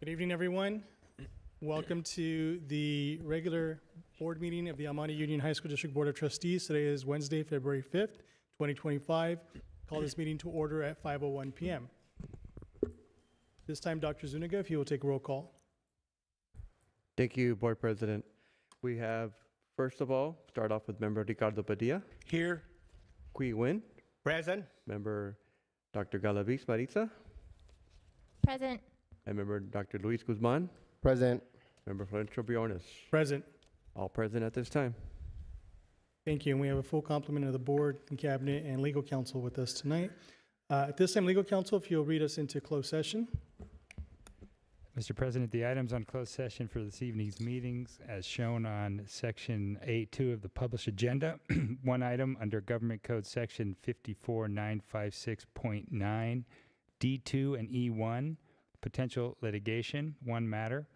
Good evening, everyone. Welcome to the regular board meeting of the Monte Union High School District Board of Trustees. Today is Wednesday, February 5th, 2025. Call this meeting to order at 5:01 p.m. This time, Dr. Zuniga, if you will take a roll call. Thank you, Board President. We have, first of all, start off with Member Ricardo Padilla, Here. Qui Win, Present. Member Dr. Galaviz Maritza, Present. and Member Dr. Luis Guzman, Present. Member Florencio Briones. Present. All present at this time. Thank you. And we have a full complement of the board and cabinet and legal counsel with us tonight. At this time, legal counsel, if you'll read us into closed session. Mr. President, the items on closed session for this evening's meetings, as shown on Section 8.2 of the published agenda. One item under Government Code Section 54956.9, D2 and E1, potential litigation, one matter.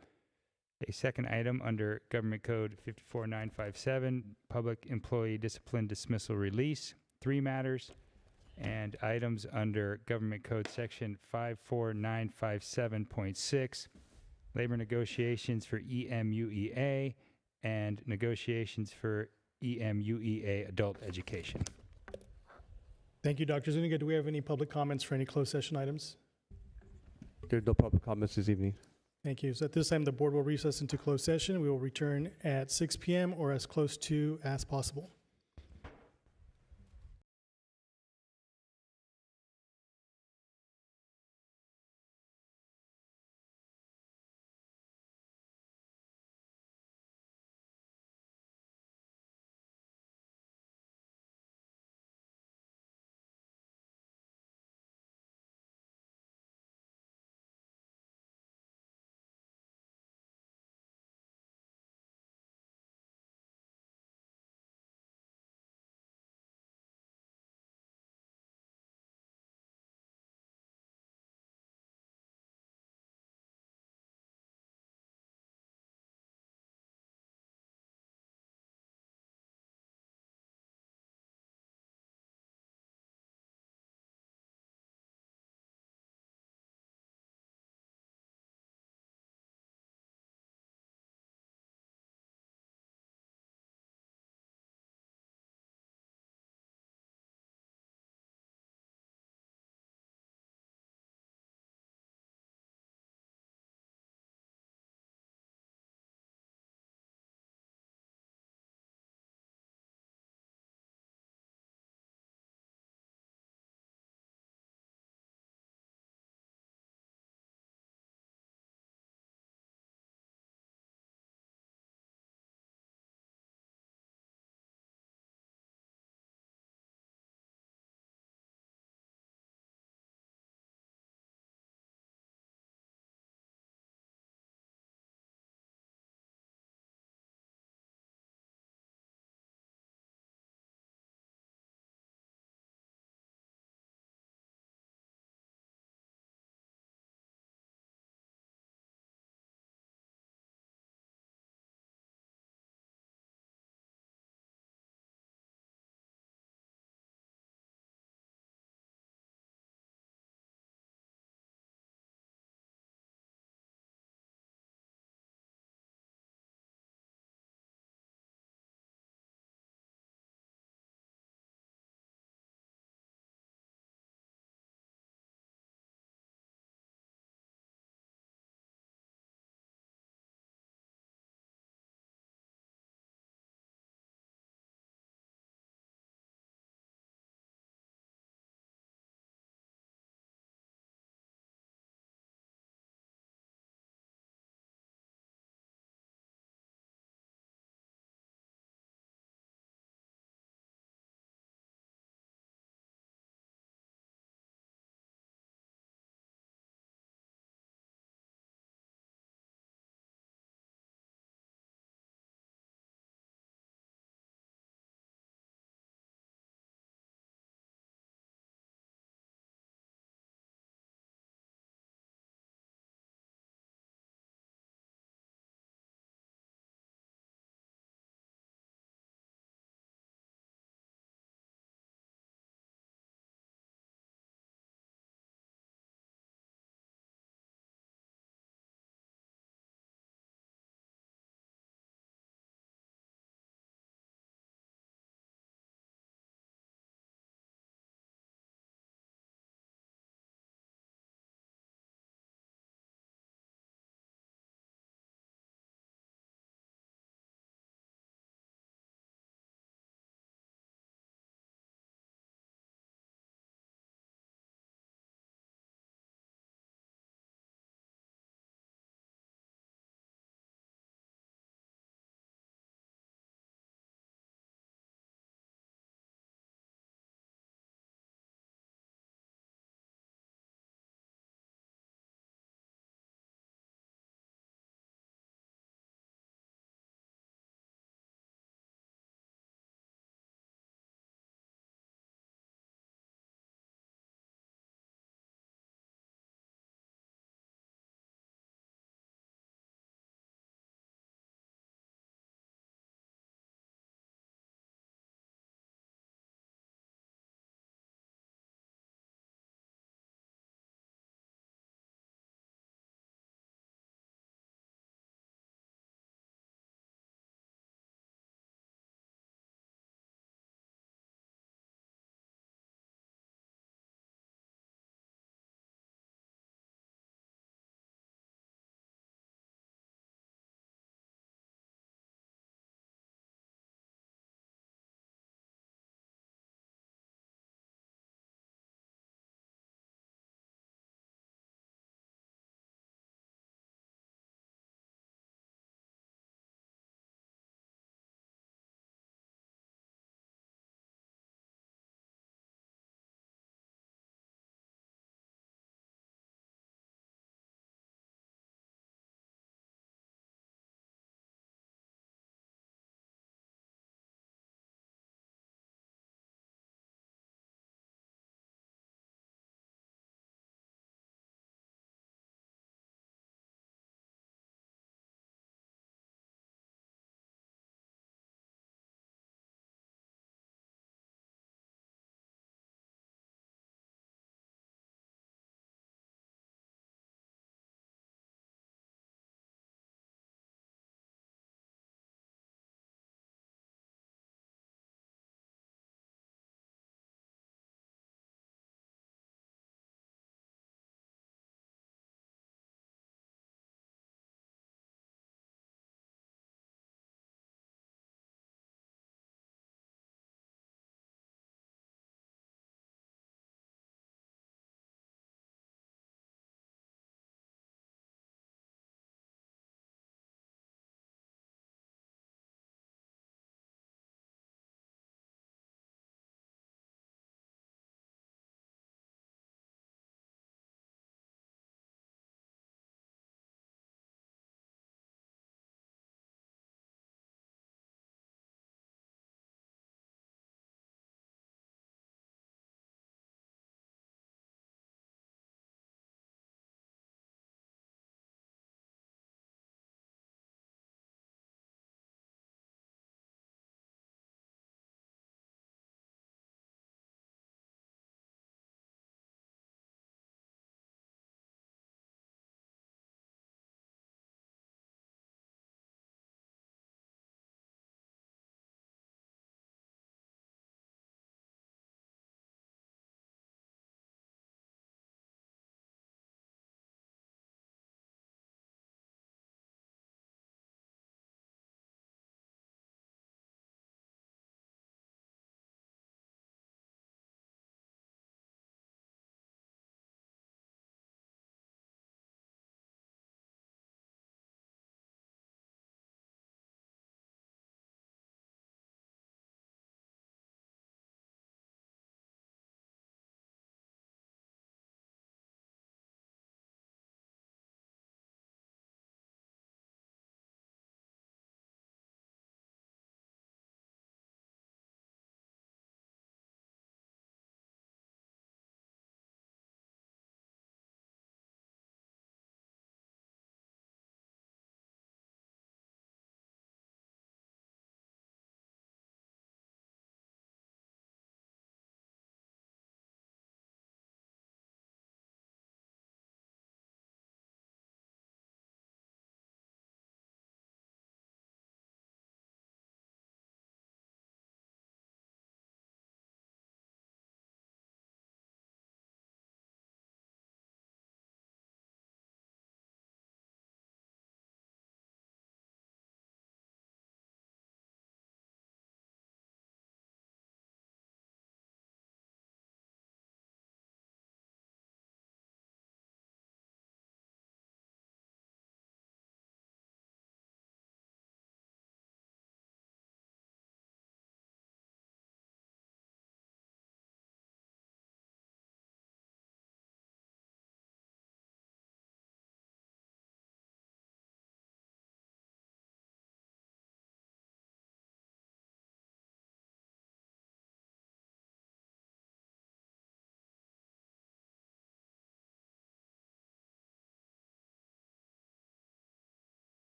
A second item under Government Code 54957, public employee discipline dismissal release, three matters. And items under Government Code Section 54957.6, labor negotiations for EMUEA and negotiations for EMUEA adult education. Thank you, Dr. Zuniga. Do we have any public comments for any closed session items? There's no public comments this evening. Thank you. So at this time, the board will recess into closed session. We will return at 6 p.m. or as close to as possible.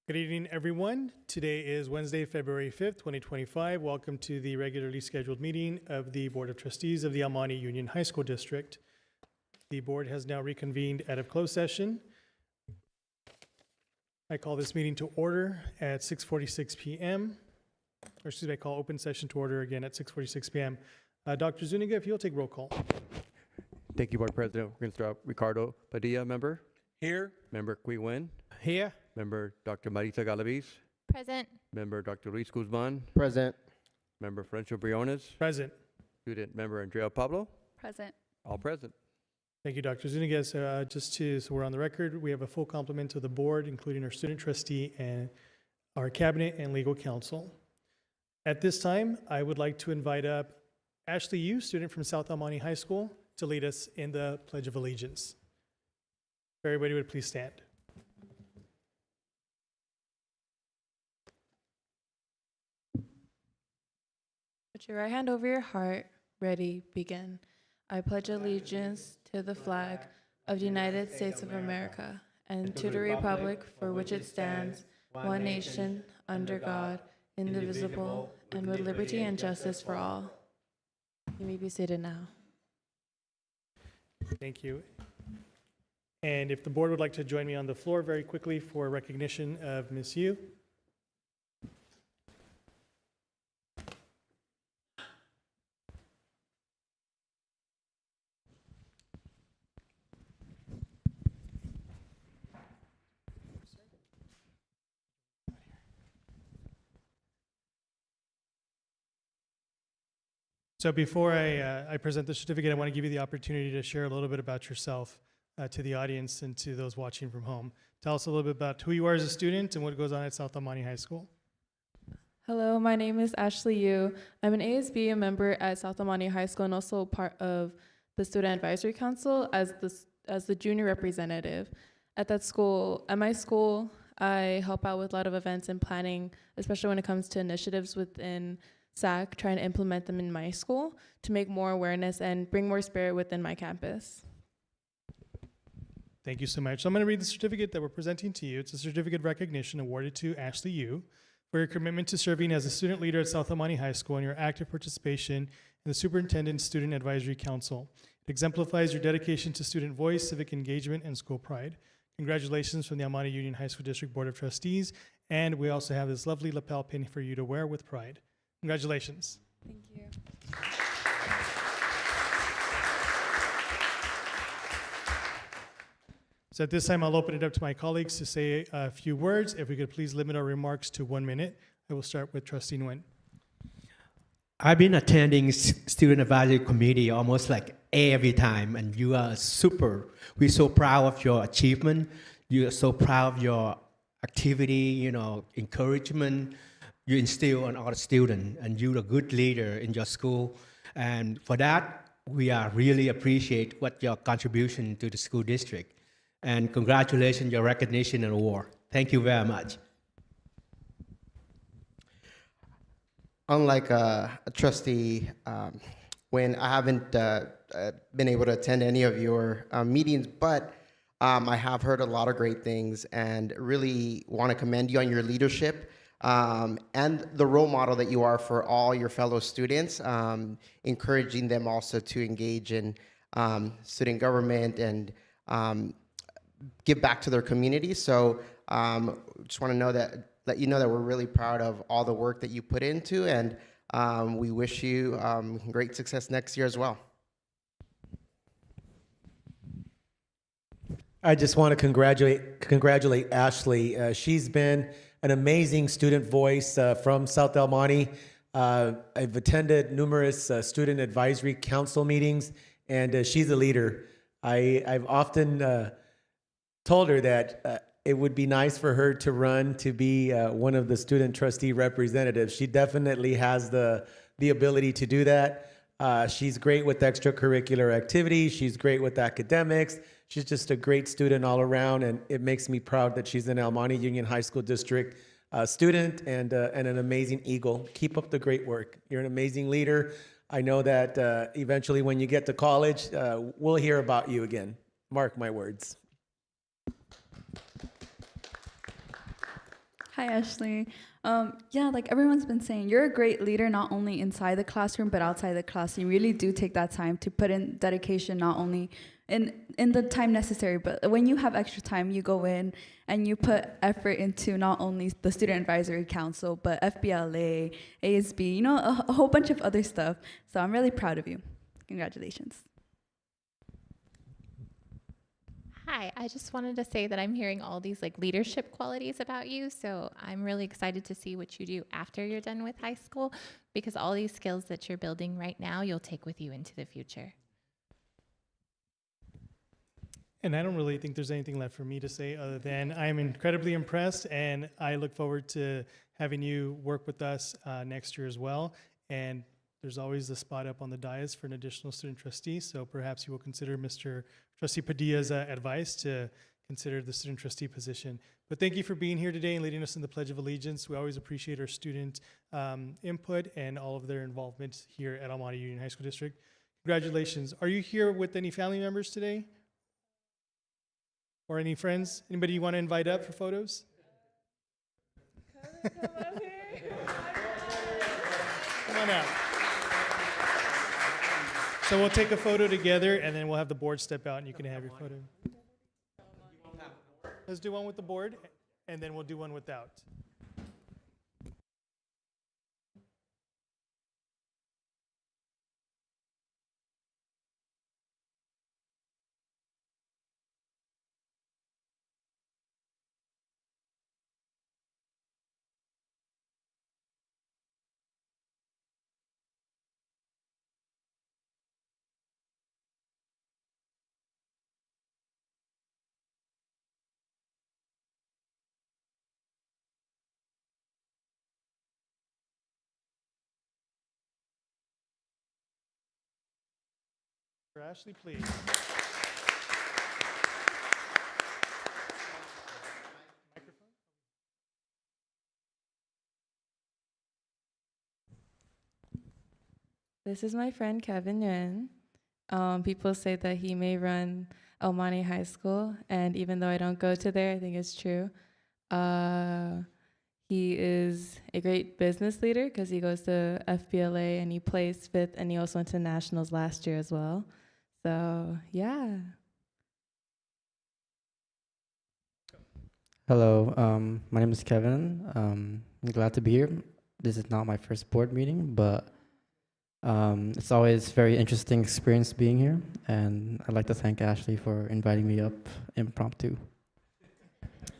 Good evening, everyone. Today is Wednesday, February 5th, 2025. Welcome to the regularly scheduled meeting of the Board of Trustees of the El Monte Union High School District. The board has now reconvened out of closed session. I call this meeting to order at 6:46 p.m. Or excuse me, I call open session to order again at 6:46 p.m. Dr. Zuniga, if you'll take roll call. Thank you, Board President. We're going to start Ricardo Padilla, member. Here. Member Qui Wen. Here. Member Dr. Marisa Galaviz. Present. Member Dr. Luis Guzman. Present. Member Florencio Briones. Present. Student member Andrea Pablo. Present. All present. Thank you, Dr. Zuniga. So so we're on the record, we have a full complement of the board, including our student trustee and our cabinet and legal counsel. At this time, I would like to invite up Ashley Yu, student from South El Monte High School, to lead us in the Pledge of Allegiance. If everybody would please stand. Put your right hand over your heart. Ready, begin. I pledge allegiance to the flag of the United States of America and to the republic for which it stands, one nation, under God, indivisible, and with liberty and justice for all. You may be seated now. Thank you. And if the board would like to join me on the floor very quickly for recognition of Ms. Yu. So before I present the certificate, I want to give you the opportunity to share a little bit about yourself to the audience and to those watching from home. Tell us a little bit about who you are as a student and what goes on at South El Monte High School. Hello, my name is Ashley Yu. I'm an ASB, a member at South El Monte High School and also part of the Student Advisory Council as the junior representative. At my school, I help out with a lot of events and planning, especially when it comes to initiatives within SAC, trying to implement them in my school to make more awareness and bring more spirit within my campus. Thank you so much. So I'm going to read the certificate that we're presenting to you. It's a certificate of recognition awarded to Ashley Yu for your commitment to serving as a student leader at South El Monte High School and your active participation in the Superintendent Student Advisory Council. It exemplifies your dedication to student voice, civic engagement, and school pride. Congratulations from the El Monte Union High School District Board of Trustees. And we also have this lovely lapel pin for you to wear with pride. Congratulations. Thank you. So at this time, I'll open it up to my colleagues to say a few words. If we could please limit our remarks to 1 minute. I will start with Trustee Nguyen. I've been attending Student Advisory Committee almost like every time, and you are super. We're so proud of your achievement. You are so proud of your activity, encouragement you instill on all the students, and you're a good leader in your school. And for that, we are really appreciate what your contribution to the school district. And congratulations, your recognition and award. Thank you very much. Unlike a trustee, when I haven't been able to attend any of your meetings, but I have heard a lot of great things and really want to commend you on your leadership and the role model that you are for all your fellow students, encouraging them also to engage in student government and give back to their community. So just want to let you know that we're really proud of all the work that you put into, and we wish you great success next year as well. I just want to congratulate Ashley. She's been an amazing student voice from South El Monte. I've attended numerous student advisory council meetings, and she's a leader. I've often told her that it would be nice for her to run to be one of the student trustee representatives. She definitely has the ability to do that. She's great with extracurricular activities. She's great with academics. She's just a great student all around, and it makes me proud that she's an El Monte Union High School District student and an amazing Eagle. Keep up the great work. You're an amazing leader. I know that eventually when you get to college, we'll hear about you again. Mark my words. Hi, Ashley. Yeah, like everyone's been saying, you're a great leader, not only inside the classroom, but outside the class. You really do take that time to put in dedication, not only in the time necessary, but when you have extra time, you go in and you put effort into not only the Student Advisory Council, but FBLA, ASB, you know, a whole bunch of other stuff. So I'm really proud of you. Congratulations. Hi, I just wanted to say that I'm hearing all these like leadership qualities about you. So I'm really excited to see what you do after you're done with high school, because all these skills that you're building right now, you'll take with you into the future. And I don't really think there's anything left for me to say other than I'm incredibly impressed, and I look forward to having you work with us next year as well. And there's always the spot up on the dais for an additional student trustee, so perhaps you will consider Mr. Trustee Padilla's advice to consider the student trustee position. But thank you for being here today and leading us in the Pledge of Allegiance. We always appreciate our student input and all of their involvement here at Monte Union High School District. Congratulations. Are you here with any family members today? Or any friends? Anybody you want to invite up for photos? Come on out. So we'll take a photo together, and then we'll have the board step out, and you can have your photo. Let's do one with the board, and then we'll do one without. For Ashley, please. This is my friend Kevin Nguyen. People say that he may run El Monte High School, and even though I don't go to there, I think it's true. He is a great business leader because he goes to FBLA and he placed fifth, and he also went to nationals last year as well. So yeah. Hello, my name is Kevin. I'm glad to be here. This is not my first board meeting, but it's always very interesting experience being here, and I'd like to thank Ashley for inviting me up impromptu.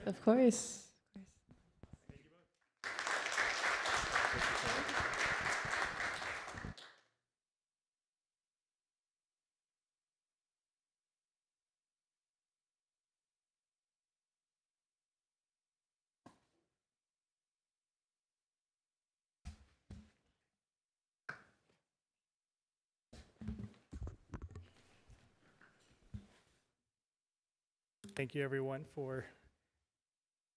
Of course. Thank you, everyone, for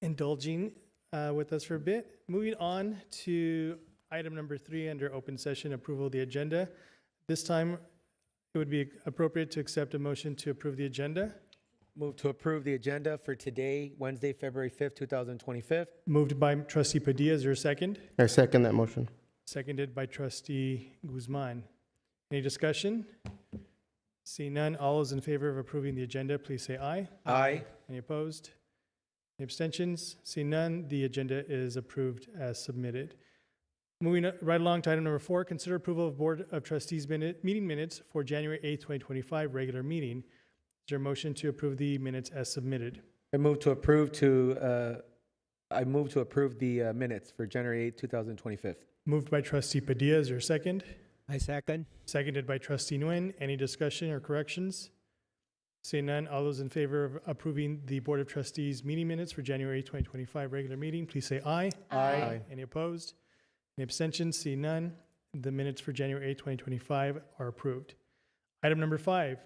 indulging with us for a bit. Moving on to item number 3 under open session, approval of the agenda. This time, it would be appropriate to accept a motion to approve the agenda. Move to approve the agenda for today, Wednesday, February 5th, 2025. Moved by Trustee Padilla. Is there a second? I second that motion. Seconded by Trustee Guzman. Any discussion? Seeing none, all those in favor of approving the agenda, please say aye. Aye. Any opposed? Any abstentions? Seeing none, the agenda is approved as submitted. Moving right along to item number 4, consider approval of Board of Trustees meeting minutes for January 8th, 2025, regular meeting. Is there a motion to approve the minutes as submitted? I move to approve the minutes for January 8th, 2025. Moved by Trustee Padilla. Is there a second? I second. Seconded by Trustee Nguyen. Any discussion or corrections? Seeing none, all those in favor of approving the Board of Trustees meeting minutes for January 2025 regular meeting, please say aye. Aye. Any opposed? Any abstentions? Seeing none, the minutes for January 8, 2025 are approved. Item number 5,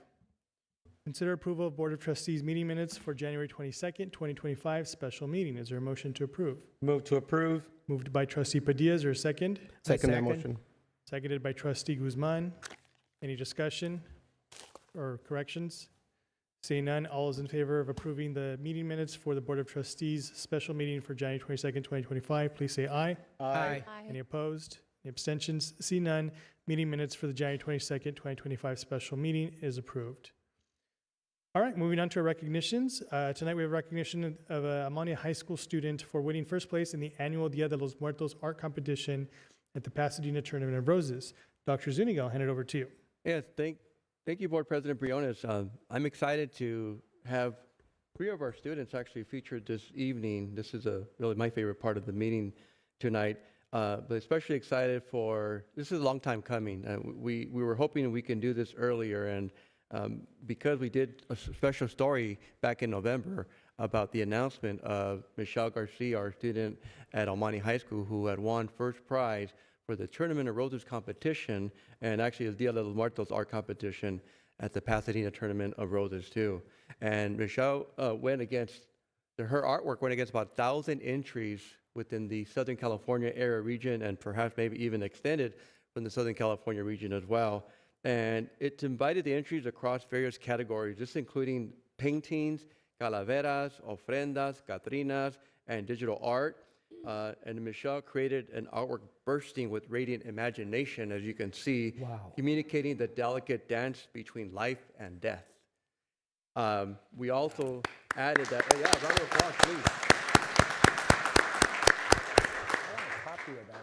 consider approval of Board of Trustees meeting minutes for January 22nd, 2025 special meeting. Is there a motion to approve? Move to approve. Moved by Trustee Padilla. Is there a second? Second that second. motion. Seconded by Trustee Guzman. Any discussion or corrections? Seeing none, all is in favor of approving the meeting minutes for the Board of Trustees special meeting for January 22nd, 2025, please say aye. Aye. Any opposed? Any abstentions? See none. Meeting minutes for the January 22nd, 2025 special meeting is approved. All right, moving on to our recognitions. Tonight we have recognition of a Monte High School student for winning first place in the annual Dia de los Muertos art competition at the Pasadena Tournament of Roses. Dr. Zuniga, I'll hand it over to you. Yes, thank you, Board President Briones. I'm excited to have 3 of our students actually featured this evening. This is really my favorite part of the meeting tonight, but especially excited for, this is a long time coming. We were hoping we can do this earlier, and because we did a special story back in November about the announcement of Michelle Garcia, our student at El Monte High School, who had won first prize for the Tournament of Roses competition, and actually the Dia de los Muertos art competition at the Pasadena Tournament of Roses too. And Michelle her artwork went against about 1,000 entries within the Southern California area region, and perhaps maybe even extended from the Southern California region as well. And it invited the entries across various categories, just including paintings, calaveras, ofrendas, catrinas, and digital art. And Michelle created an artwork bursting with radiant imagination, as you can see, communicating the delicate dance between life and death. We also added that, round of applause, please.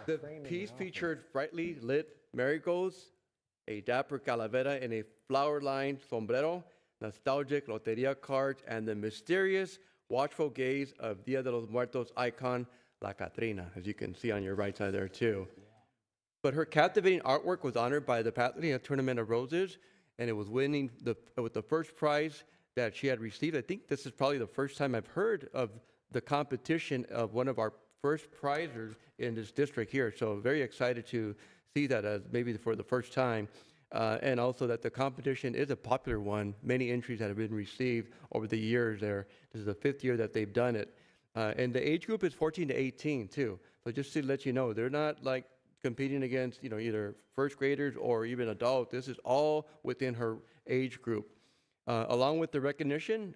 The piece featured brightly lit marigolds, a dapper calavera in a flower-lined sombrero, nostalgic loteria cards, and the mysterious, watchful gaze of Dia de los Muertos icon, La Catrina, as you can see on your right side there too. But her captivating artwork was honored by the Pasadena Tournament of Roses, and it was winning with the first prize that she had received. I think this is probably the first time I've heard of the competition of one of our first prizers in this district here. So very excited to see that as maybe for the first time. And also that the competition is a popular one. Many entries that have been received over the years there. This is the 5th year that they've done it. And the age group is 14 to 18 too. So just to let you know, they're not like competing against, either first graders or even adults. This is all within her age group. Along with the recognition,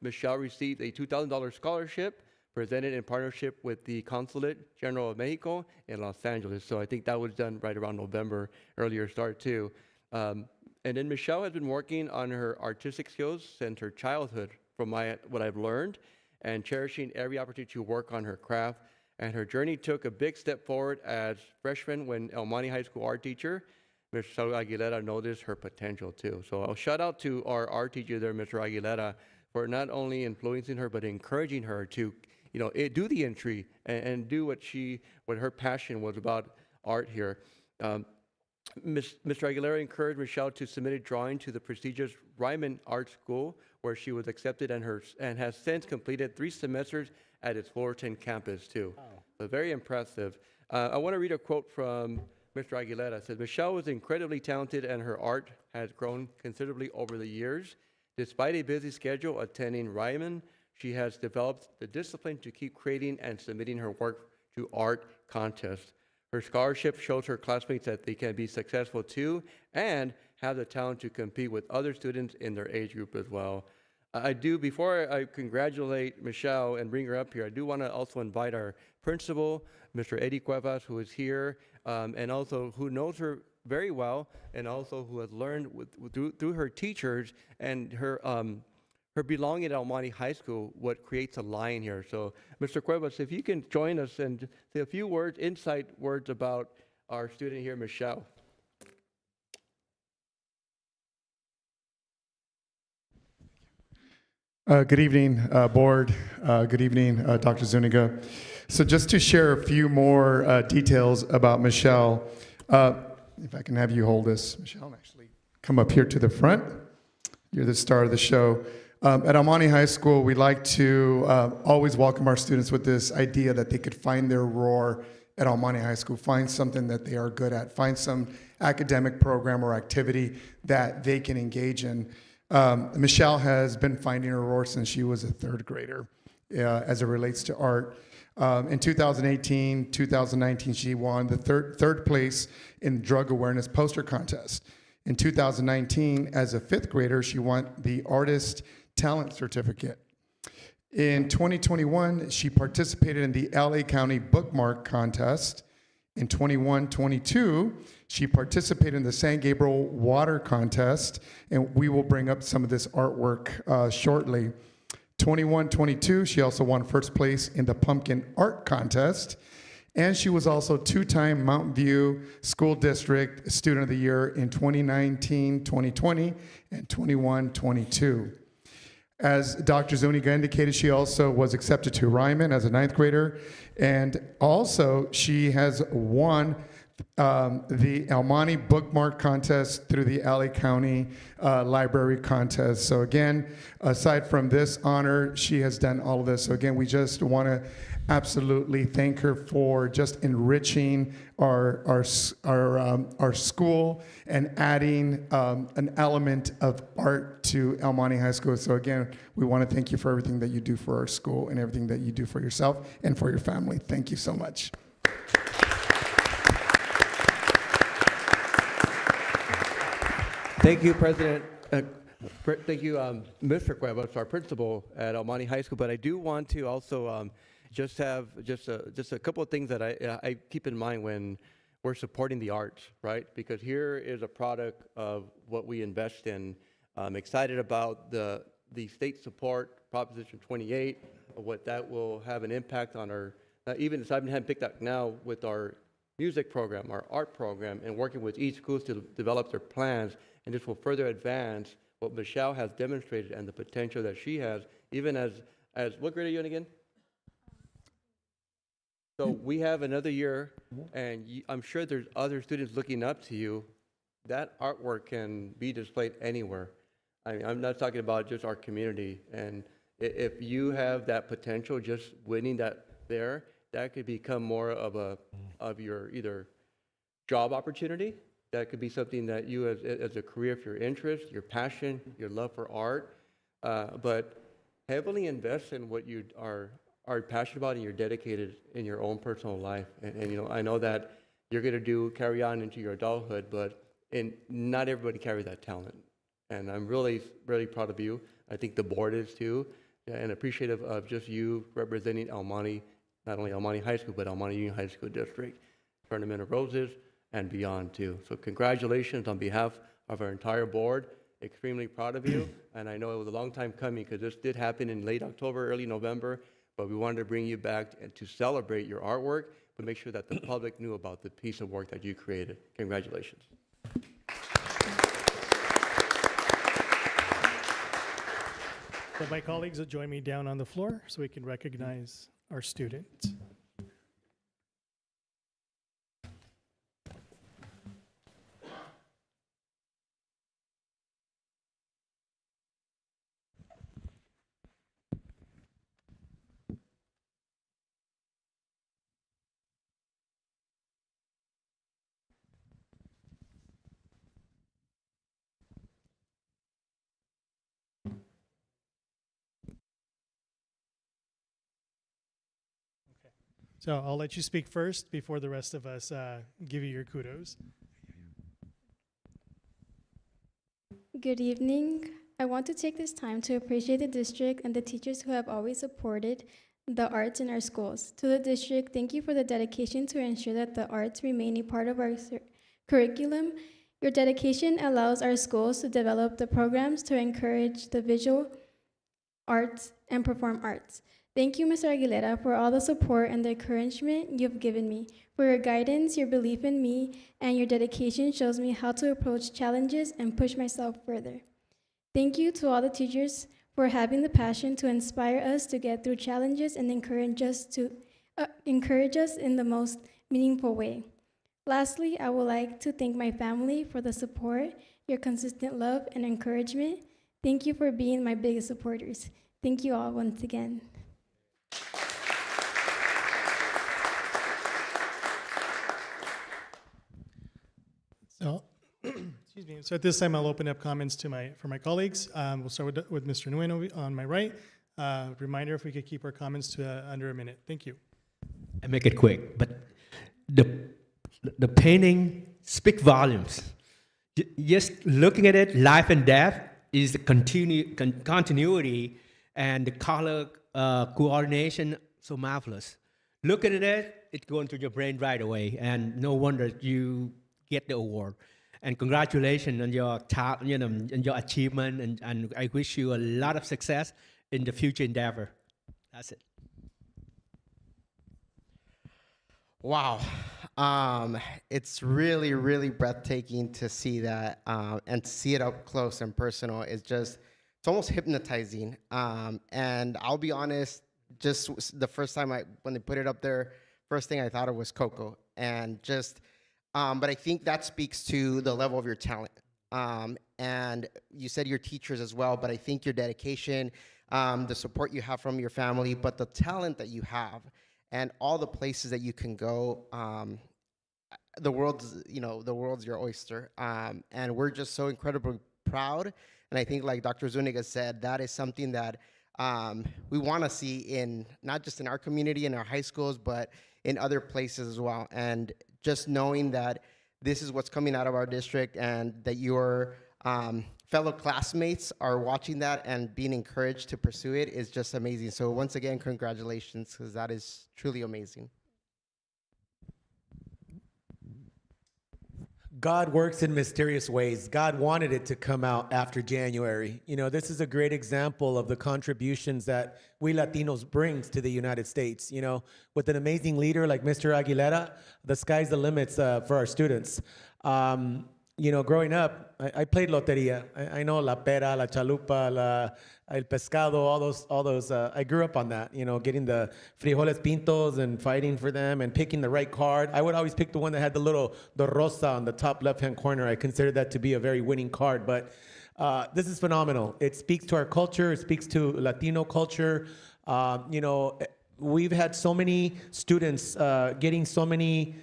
Michelle received a $2,000 scholarship presented in partnership with the Consulate General of Mexico in Los Angeles. So I think that was done right around November, earlier start too. And then Michelle has been working on her artistic skills since her childhood, from what I've learned, and cherishing every opportunity to work on her craft. And her journey took a big step forward as freshman when El Monte High School art teacher, Mr. Aguilera, noticed her potential too. So I'll shout out to our art teacher there, Mr. Aguilera, for not only influencing her, but encouraging her to do the entry and do what her passion was about art here. Mr. Aguilera encouraged Michelle to submit a drawing to the prestigious Ryman Art School, where she was accepted and has since completed 3 semesters at its Fullerton campus too. So very impressive. I want to read a quote from Mr. Aguilera. It says, Michelle was incredibly talented and her art has grown considerably over the years. Despite a busy schedule attending Ryman, she has developed the discipline to keep creating and submitting her work to art contests. Her scholarship shows her classmates that they can be successful too and have the talent to compete with other students in their age group as well. Before I congratulate Michelle and bring her up here, I do want to also invite our principal, Mr. Eddie Cuevas, who is here, and also who knows her very well, and also who has learned through her teachers and her belonging at El Monte High School, what creates a line here. So, Mr. Cuevas, if you can join us and say a few insight words about our student here, Michelle. Good evening, board. Good evening, Dr. Zuniga. So just to share a few more details about Michelle, if I can have you hold this, Michelle, actually come up here to the front. You're the star of the show. At El Monte High School, we like to always welcome our students with this idea that they could find their roar at El Monte High School, find something that they are good at, find some academic program or activity that they can engage in. Michelle has been finding her roar since she was a 3rd grader as it relates to art. In 2018, 2019, she won the third place in drug awareness poster contest. In 2019, as a 5th grader, she won the Artist Talent Certificate. In 2021, she participated in the LA County Bookmark Contest. In 21-22, she participated in the San Gabriel Water Contest, and we will bring up some of this artwork shortly. 21-22, she also won first place in the Pumpkin Art Contest, and she was also two-time Mountain View School District Student of the Year in 2019, 2020, and 21-22. As Dr. Zuniga indicated, she also was accepted to Ryman as a ninth grader, and also she has won the El Monte Bookmark Contest through the LA County Library Contest. So again, aside from this honor, she has done all of this. So again, we just want to absolutely thank her for just enriching our school and adding an element of art to El Monte High School. So again, we want to thank you for everything that you do for our school and everything that you do for yourself and for your family. Thank you so much. Thank you, President. Thank you, Mr. Cuevas, our principal at El Monte High School. But I do want to also just have a couple of things that I keep in mind when we're supporting the arts, right? Because here is a product of what we invest in. I'm excited about the state support, Proposition 28, what that will have an impact on our, even as I haven't picked up now with our music program, our art program, and working with each schools to develop their plans. And this will further advance what Michelle has demonstrated and the potential that she has, even as what grade are you in again? So we have another year, and I'm sure there's other students looking up to you. That artwork can be displayed anywhere. I mean, I'm not talking about just our community. And if you have that potential, just winning that there, that could become more of your either job opportunity. That could be something that you as a career, if your interest, your passion, your love for art, but heavily invest in what you are passionate about and you're dedicated in your own personal life. And you know, I know that you're going to carry on into your adulthood, but not everybody carries that talent. And I'm really, really proud of you. I think the board is too, and appreciative of just you representing El Monte, not only El Monte High School, but El Monte Union High School District, Tournament of Roses, and beyond too. So congratulations on behalf of our entire board. Extremely proud of you. And I know it was a long time coming because this did happen in late October, early November, but we wanted to bring you back and to celebrate your artwork, but make sure that the public knew about the piece of work that you created. Congratulations. So my colleagues will join me down on the floor so we can recognize our student. So I'll let you speak first before the rest of us give you your kudos. Good evening. I want to take this time to appreciate the district and the teachers who have always supported the arts in our schools. To the district, thank you for the dedication to ensure that the arts remain a part of our curriculum. Your dedication allows our schools to develop the programs to encourage the visual arts and perform arts. Thank you, Mr. Aguilera, for all the support and the encouragement you've given me. For your guidance, your belief in me, and your dedication shows me how to approach challenges and push myself further. Thank you to all the teachers for having the passion to inspire us to get through challenges and encourage us in the most meaningful way. Lastly, I would like to thank my family for the support, your consistent love and encouragement. Thank you for being my biggest supporters. Thank you all once again. So, excuse me. So at this time, I'll open up comments for my colleagues. We'll start with Mr. Nueno on my right. Reminder, if we could keep our comments to under a minute. Thank you. I make it quick, but the painting speak volumes. Just looking at it, life and death, is the continuity and the color coordination so marvelous. Looking at it, it's going to your brain right away, and no wonder you get the award. And congratulations on your and your achievement, and I wish you a lot of success in the future endeavor. That's it. Wow. It's really, really breathtaking to see that and to see it up close and personal. It's almost hypnotizing. And I'll be honest, just the first time when they put it up there, first thing I thought of was Coco. And but I think that speaks to the level of your talent. And you said your teachers as well, but I think your dedication, the support you have from your family, but the talent that you have and all the places that you can go, the world's your oyster. And we're just so incredibly proud. And I think like Dr. Zuniga said, that is something that we want to see not just in our community, in our high schools, but in other places as well. And just knowing that this is what's coming out of our district and that your fellow classmates are watching that and being encouraged to pursue it is just amazing. So once again, congratulations, because that is truly amazing. God works in mysterious ways. God wanted it to come out after January. You know, this is a great example of the contributions that we Latinos brings to the United States. You know, with an amazing leader like Mr. Aguilera, the sky's the limits for our students. You know, growing up, I played loteria. I know la pera, la chalupa, el pescado, all those. I grew up on that. You know, getting the frijoles pintos and fighting for them and picking the right card. I would always pick the one that had the rosa on the top left-hand corner. I consider that to be a very winning card. But this is phenomenal. It speaks to our culture. It speaks to Latino culture. You know, we've had so many students getting so many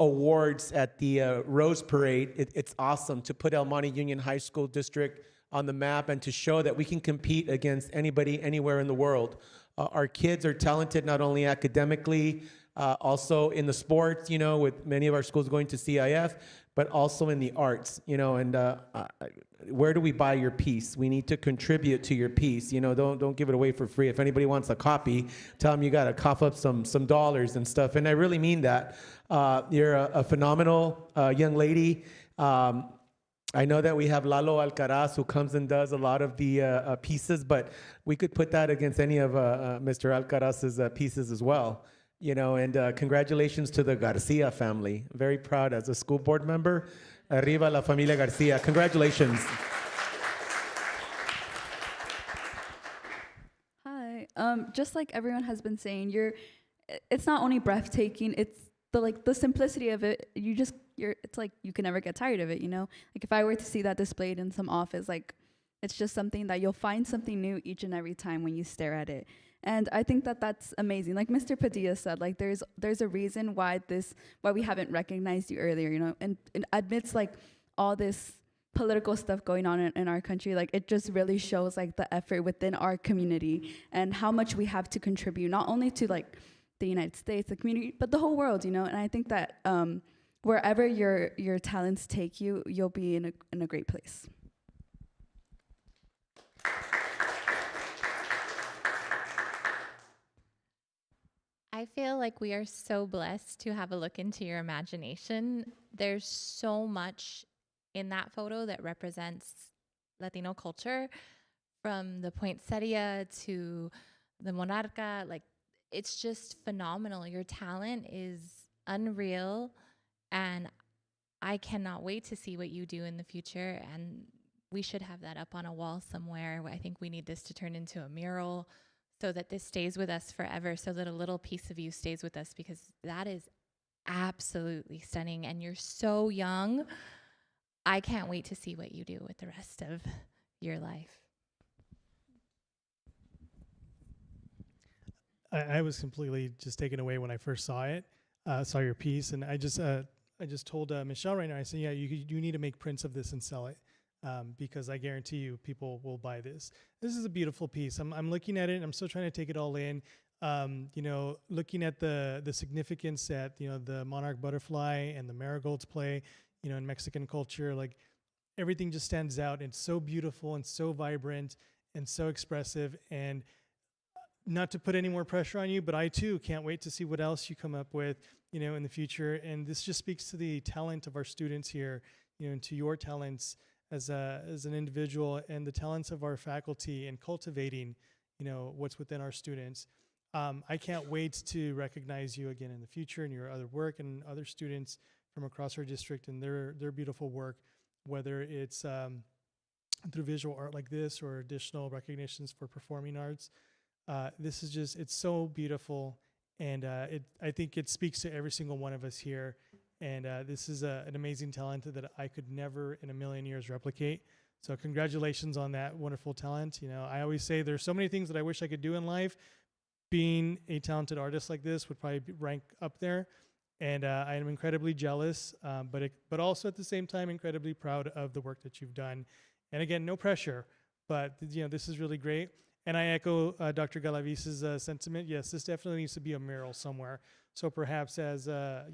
awards at the Rose Parade. It's awesome to put El Monte Union High School District on the map and to show that we can compete against anybody, anywhere in the world. Our kids are talented not only academically, also in the sports, you know, with many of our schools going to CIF, but also in the arts, you know, and where do we buy your piece? We need to contribute to your piece. You know, don't give it away for free. If anybody wants a copy, tell them you got to cough up some dollars and stuff. And I really mean that. You're a phenomenal young lady. I know that we have Lalo Alcaraz who comes and does a lot of the pieces, but we could put that against any of Mr. Alcaraz's pieces as well. You know, and congratulations to the Garcia family. Very proud as a school board member. Arriba la familia Garcia. Congratulations. Hi. Just like everyone has been saying, it's not only breathtaking, it's the simplicity of it. It's like you can never get tired of it, you know? Like if I were to see that displayed in some office, like it's just something that you'll find something new each and every time when you stare at it. And I think that that's amazing. Like Mr. Padilla said, like there's a reason why we haven't recognized you earlier, you know? And amidst like all this political stuff going on in our country, like it just really shows like the effort within our community and how much we have to contribute, not only to like the United States, the community, but the whole world, you know? And I think that wherever your talents take you, you'll be in a great place. I feel like we are so blessed to have a look into your imagination. There's so much in that photo that represents Latino culture, from the poinsettia to the monarca. Like, it's just phenomenal. Your talent is unreal, and I cannot wait to see what you do in the future. And we should have that up on a wall somewhere. I think we need this to turn into a mural, so that this stays with us forever, so that a little piece of you stays with us, because that is absolutely stunning. And you're so young. I can't wait to see what you do with the rest of your life. I was completely just taken away when I first saw it, saw your piece, and I just told Michelle right now, I said, yeah, you need to make prints of this and sell it. Because I guarantee you people will buy this. This is a beautiful piece. I'm looking at it and I'm still trying to take it all in. You know, looking at the significance that, you know, the monarch butterfly and the marigolds play, you know, in Mexican culture. Like, everything just stands out. It's so beautiful and so vibrant and so expressive. And not to put any more pressure on you, but I too can't wait to see what else you come up with, in the future. And this just speaks to the talent of our students here, and to your talents as an individual, and the talents of our faculty in cultivating, what's within our students. I can't wait to recognize you again in the future in your other work, and other students from across our district and their beautiful work, whether it's through visual art like this or additional recognitions for performing arts. This is just, it's so beautiful, and I think it speaks to every single one of us here. And this is an amazing talent that I could never in a million years replicate. So congratulations on that wonderful talent. I always say there's so many things that I wish I could do in life. Being a talented artist like this would probably rank up there. And I am incredibly jealous, but also at the same time incredibly proud of the work that you've done. And again, no pressure, but this is really great. And I echo Dr. Galavis's sentiment. Yes, this definitely needs to be a mural somewhere. So perhaps as a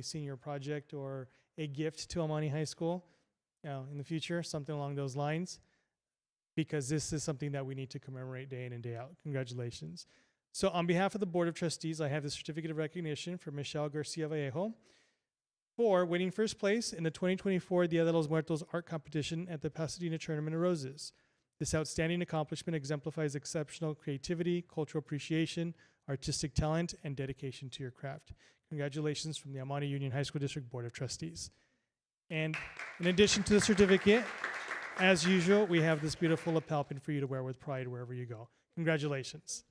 senior project or a gift to Almani High School, in the future, something along those lines, because this is something that we need to commemorate day in and day out. Congratulations. So on behalf of the Board of Trustees, I have the certificate of recognition for Michelle Garcia Vallejo for winning first place in the 2024 Dia de los Muertos art competition at the Pasadena Tournament of Roses. This outstanding accomplishment exemplifies exceptional creativity, cultural appreciation, artistic talent, and dedication to your craft. Congratulations from the Almani Union High School District Board of Trustees. And in addition to the certificate, as usual, we have this beautiful lapel pin for you to wear with pride wherever you go. Congratulations.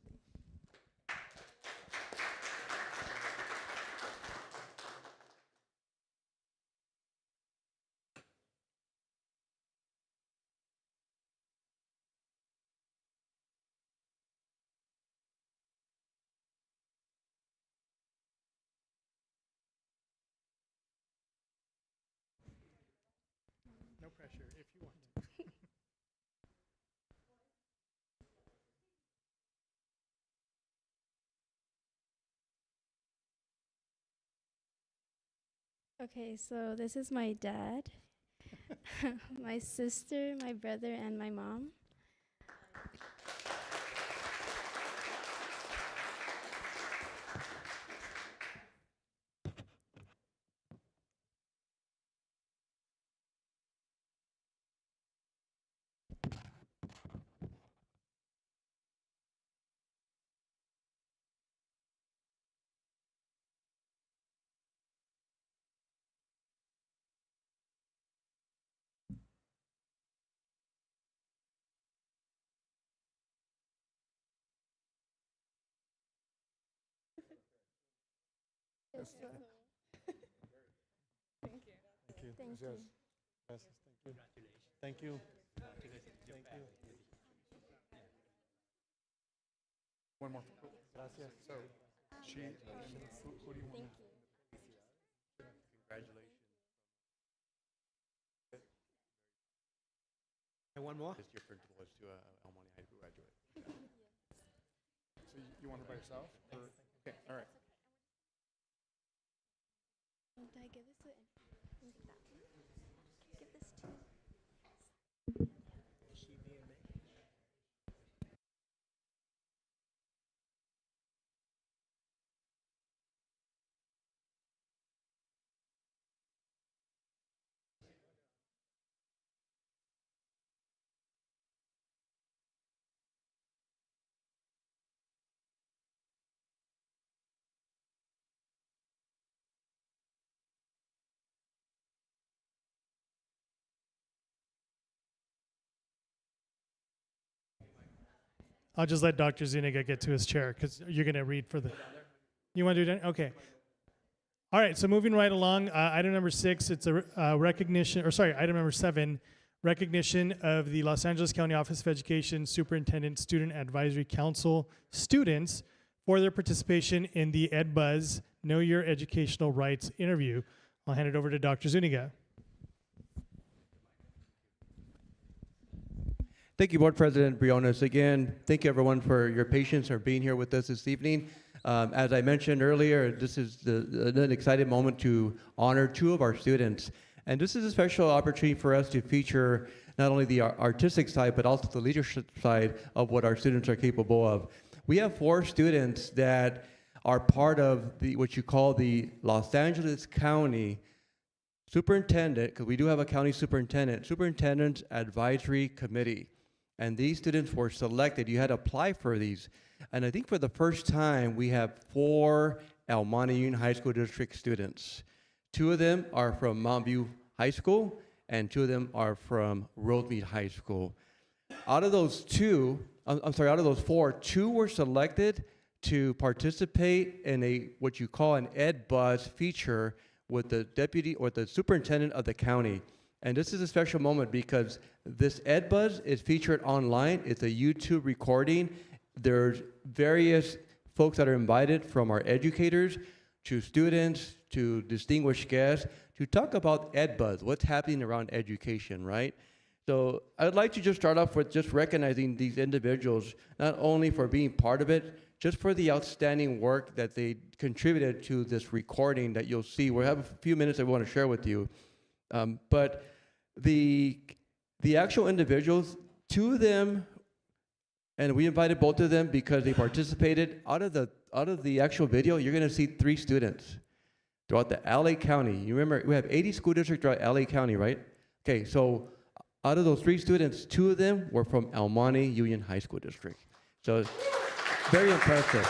No pressure, if you want to. Okay, so this is my dad, my sister, my brother, and my mom. Yes, sir. Thank you. Thank you. Thank Yes. you. Yes, thank you. Thank you. Thank you. One more. Gracias. So, who do you want? Thank you. Congratulations. And one more? Just your principal is to Almani High School graduate. So you want her by yourself? Or? Okay, all right. Did I give this to give this to I'll just let Dr. Zuniga get to his chair because you're going to read for the. You want to do that? Okay. All right. So moving right along, item number 6, it's a recognition, or sorry, item number 7, recognition of the Los Angeles County Office of Education Superintendent Student Advisory Council students for their participation in the EdBuzz Know Your Educational Rights interview. I'll hand it over to Dr. Zuniga. Thank you, Board President Briones. Again, thank you everyone for your patience or being here with us this evening. As I mentioned earlier, this is an exciting moment to honor 2 of our students. And this is a special opportunity for us to feature not only the artistic side, but also the leadership side of what our students are capable of. We have 4 students that are part of what you call the Los Angeles County Superintendent, because we do have a county superintendent's advisory committee. And these students were selected. You had to apply for these. And I think for the first time, we have 4 El Monte Union High School District students. 2 of them are from Mount View High School, and 2 of them are from Rosemead High School. Out of those 4, 2 were selected to participate in what you call an Ed Buzz feature with the deputy or the superintendent of the county. And this is a special moment because this Ed Buzz is featured online. It's a YouTube recording. There's various folks that are invited, from our educators to students to distinguished guests, to talk about Ed Buzz, what's happening around education, right? So I'd like to just start off with just recognizing these individuals, not only for being part of it, just for the outstanding work that they contributed to this recording that you'll see. We have a few minutes that we want to share with you. But the actual individuals, 2 of them, and we invited both of them because they participated. Out of the actual video, you're going to see 3 students throughout the LA County. You remember, we have 80 school districts throughout LA County, right? Okay, so out of those 3 students, 2 of them were from El Monte Union High School District. So very impressive.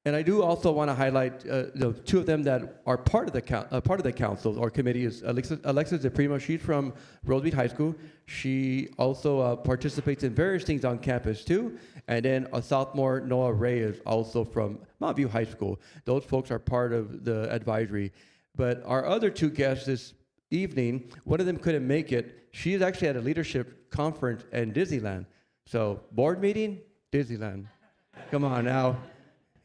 And I do also want to highlight the 2 of them that are part of the council or committee. Is Alexis DePrimo. She's from Rosemead High School. She also participates in various things on campus too. And then a sophomore, Noah Ray, is also from Mount View High School. Those folks are part of the advisory. But our other 2 guests this evening, one of them couldn't make it. She's actually at a leadership conference in Disneyland. So board meeting, Disneyland. Come on now.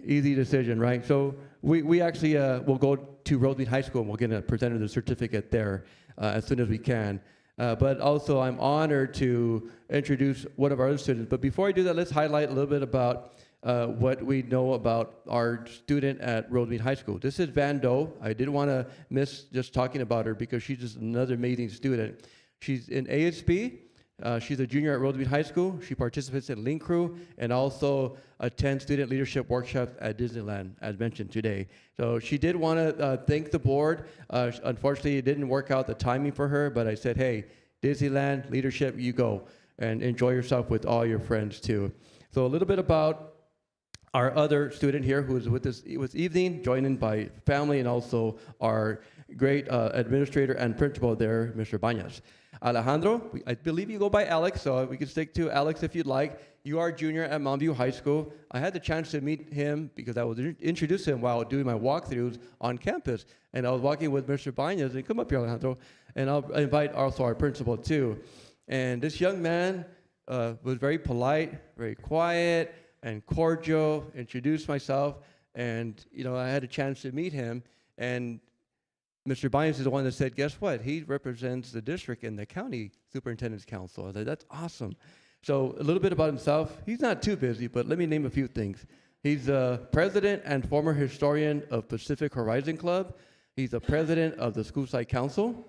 Easy decision, right? So we actually will go to Rosemead High School and we'll get presented the certificate there as soon as we can. But also I'm honored to introduce one of our other students. But before I do that, let's highlight a little bit about what we know about our student at Rosemead High School. This is Van Doe. I didn't want to miss just talking about her because she's just another amazing student. She's in ASB. She's a junior at Rosemead High School. She participates in Link Crew and also attends student leadership workshops at Disneyland, as mentioned today. So she did want to thank the board. Unfortunately, it didn't work out the timing for her, but I said, hey, Disneyland leadership, you go and enjoy yourself with all your friends too. So a little bit about our other student here who is with us this evening, joined in by family and also our great administrator and principal there, Mr. Bañas. Alejandro, I believe you go by Alex, so we can stick to Alex if you'd like. You are a junior at Mount View High School. I had the chance to meet him because I was introduced him while doing my walkthroughs on campus. And I was walking with Mr. Bañas, and come up here, Alejandro, and I'll invite also our principal too. And this young man was very polite, very quiet, and cordial, introduced myself, and I had a chance to meet him. And Mr. Bañas is the one that said, guess what? He represents the district in the county superintendent's council. I said, that's awesome. So a little bit about himself. He's not too busy, but let me name a few things. He's the president and former historian of Pacific Horizon Club. He's the president of the School Site Council.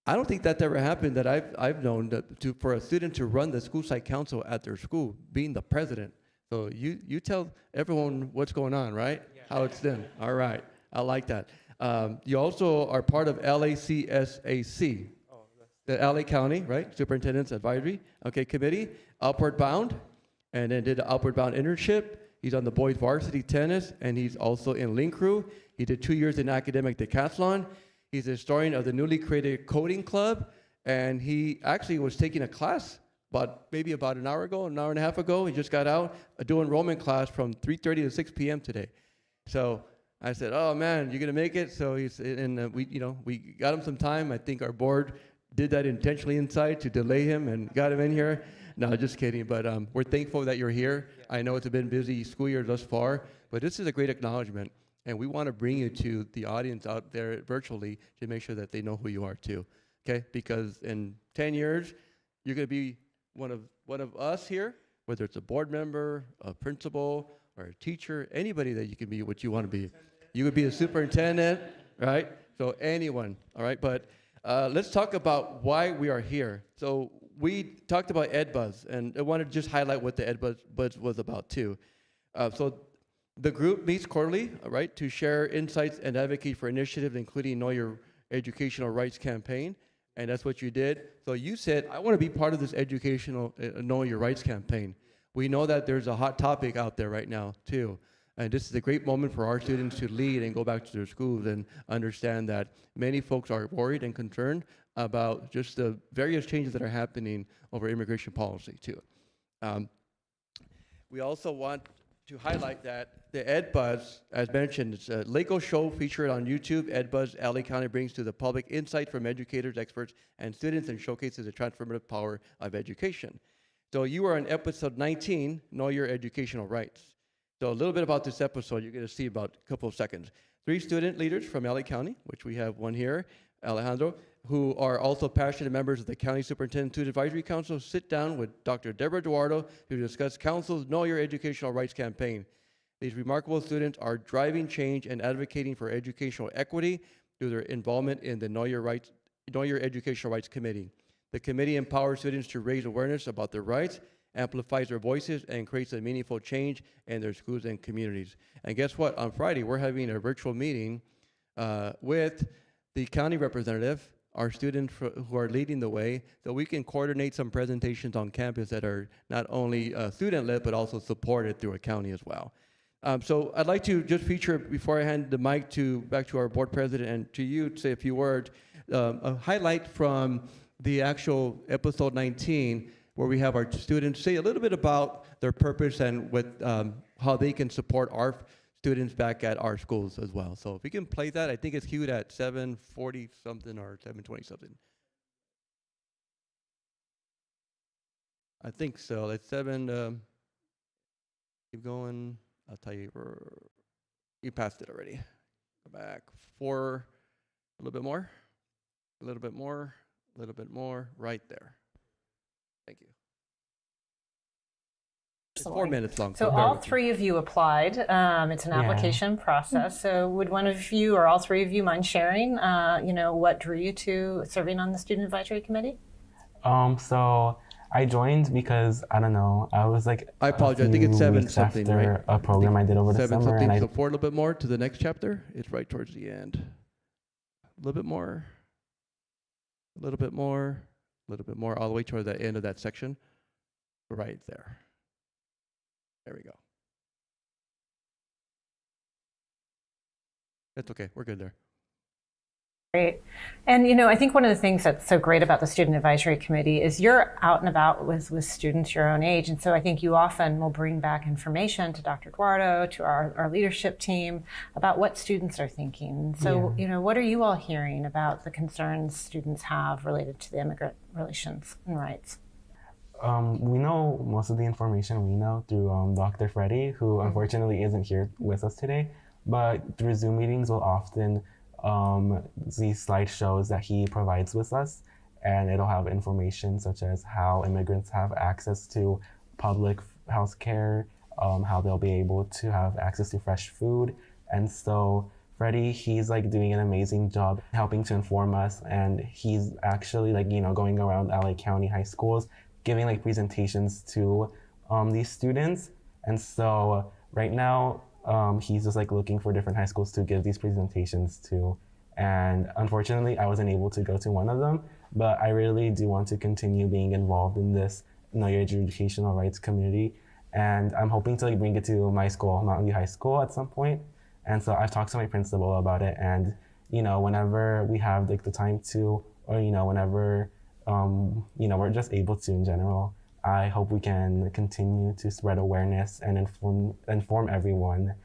I don't think that's ever happened that I've known for a student to run the School Site Council at their school, being the president. So you tell everyone what's going on, right? Yeah. How it's done. All right. I like that. You also are part of LACSAC, the LA County, right? Superintendent's Advisory, Committee, Upward Bound, and then did an Upward Bound internship. He's on the boys varsity tennis, and he's also in Link Crew. He did 2 years in academic decathlon. He's a historian of the newly created coding club, and he actually was taking a class maybe about an hour and a half ago. He just got out, a dual enrollment class from 3:30 to 6 p.m. today. So I said, oh man, you're gonna make it? So we got him some time. I think our board did that intentionally inside to delay him and got him in here. No, just kidding, but we're thankful that you're here. Yeah. I know it's been a busy school year thus far, but this is a great acknowledgement, and we want to bring you to the audience out there virtually to make sure that they know who you are too, okay? Because in 10 years, you're gonna be one of us here, whether it's a board member, a principal, or a teacher, anybody that you can be what you want to be. You could be a superintendent, right? So anyone, all right? But let's talk about why we are here. So we talked about EdBuzz, and I wanted to just highlight what the EdBuzz was about too. So the group meets quarterly, right, to share insights and advocate for initiatives, including Know Your Educational Rights campaign, and that's what you did. So you said, I want to be part of this educational Know Your Rights campaign. We know that there's a hot topic out there right now too, and this is a great moment for our students to lead and go back to their schools and understand that many folks are worried and concerned about just the various changes that are happening over immigration policy too. We also want to highlight that the EdBuzz, as mentioned, it's a legal show featured on YouTube. EdBuzz LA County brings to the public insight from educators, experts, and students and showcases the transformative power of education. So you are on episode 19, Know Your Educational Rights. So a little bit about this episode, you're going to see about a couple of seconds. 3 student leaders from LA County, which we have one here, Alejandro, who are also passionate members of the County Superintendent Student Advisory Council, sit down with Dr. Deborah Eduardo to discuss Council's Know Your Educational Rights campaign. These remarkable students are driving change and advocating for educational equity through their involvement in the Know Your Educational Rights Committee. The committee empowers students to raise awareness about their rights, amplifies their voices, and creates a meaningful change in their schools and communities. And guess what? On Friday, we're having a virtual meeting with the county representative, our students who are leading the way, so we can coordinate some presentations on campus that are not only student-led, but also supported through a county as well. So I'd like to just feature, before I hand the mic back to our board president and to you to say a few words, a highlight from the actual episode 19, where we have our students say a little bit about their purpose and how they can support our students back at our schools as well. So if we can play that, I think it's queued at 7:40 something or 7:20 something. I think so. It's 7. Keep going. I'll tell you. You passed it already. Go back 4. A little bit more. A little bit more. A little bit more. Right there. Thank you. It's 4 minutes long. So all 3 of you applied. It's an application process. So would one of you or all 3 of you mind sharing, what drew you to serving on the Student Advisory Committee? So I joined because, I don't know, I was like, I apologize. I think it's 7 something, right? A program I did over the 7 summer. something. And So 4 a little bit more to the next chapter. It's right towards the end. A little bit more. A little bit more. A little bit more, all the way toward the end of that section. Right there. There we go. That's okay. We're good there. Great. And, I think one of the things that's so great about the Student Advisory Committee is you're out and about with students your own age. And so I think you often will bring back information to Dr. Eduardo, to our leadership team about what students are thinking. So, what are you all hearing about the concerns students have related to the immigrant relations and rights? We know most of the information we know through Dr. Freddie, who unfortunately isn't here with us today, but through Zoom meetings we'll often see slideshows that he provides with us, and it'll have information such as how immigrants have access to public health care, how they'll be able to have access to fresh food. And so Freddie, he's like doing an amazing job helping to inform us, and he's actually going around LA County high schools giving presentations to these students. And so right now he's just looking for different high schools to give these presentations to. And unfortunately, I wasn't able to go to one of them, but I really do want to continue being involved in this Know Your Educational Rights community. And I'm hoping to bring it to my school, Mountain View High School, at some point. And so I've talked to my principal about it. And, whenever we have the time to, or, whenever, we're just able to in general, I hope we can continue to spread awareness and inform everyone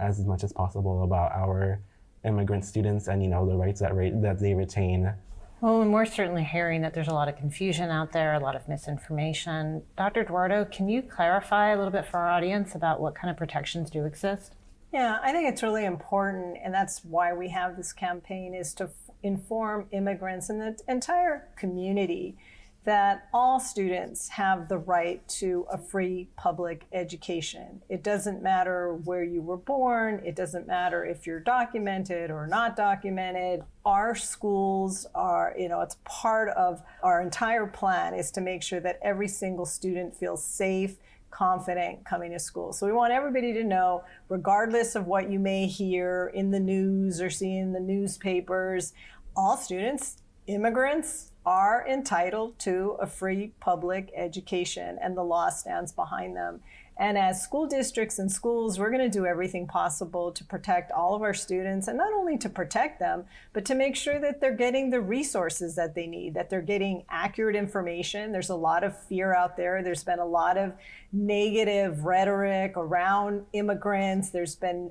as much as possible about our immigrant students and the rights that they retain. Well, and we're certainly hearing that there's a lot of confusion out there, a lot of misinformation. Dr. Eduardo, can you clarify a little bit for our audience about what kind of protections do exist? Yeah, I think it's really important, and that's why we have this campaign, is to inform immigrants and the entire community that all students have the right to a free public education. It doesn't matter where you were born. It doesn't matter if you're documented or not documented. Our schools are, it's part of our entire plan is to make sure that every single student feels safe, confident coming to school. So we want everybody to know, regardless of what you may hear in the news or see in the newspapers, all students, immigrants, are entitled to a free public education, and the law stands behind them. And as school districts and schools, we're going to do everything possible to protect all of our students, and not only to protect them, but to make sure that they're getting the resources that they need, that they're getting accurate information. There's a lot of fear out there. There's been a lot of negative rhetoric around immigrants. There's been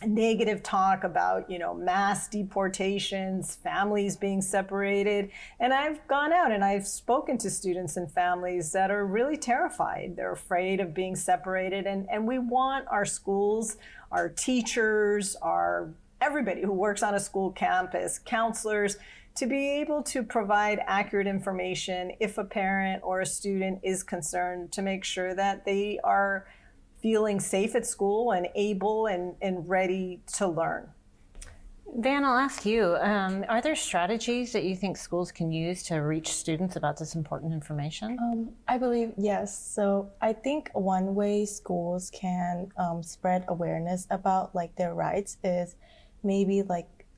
negative talk about, mass deportations, families being separated. And I've gone out and I've spoken to students and families that are really terrified. They're afraid of being separated. And we want our schools, our teachers, everybody who works on a school campus, counselors, to be able to provide accurate information if a parent or a student is concerned, to make sure that they are feeling safe at school and able and ready to learn. Van, I'll ask you, are there strategies that you think schools can use to reach students about this important information? I believe yes. So I think one way schools can spread awareness about their rights is maybe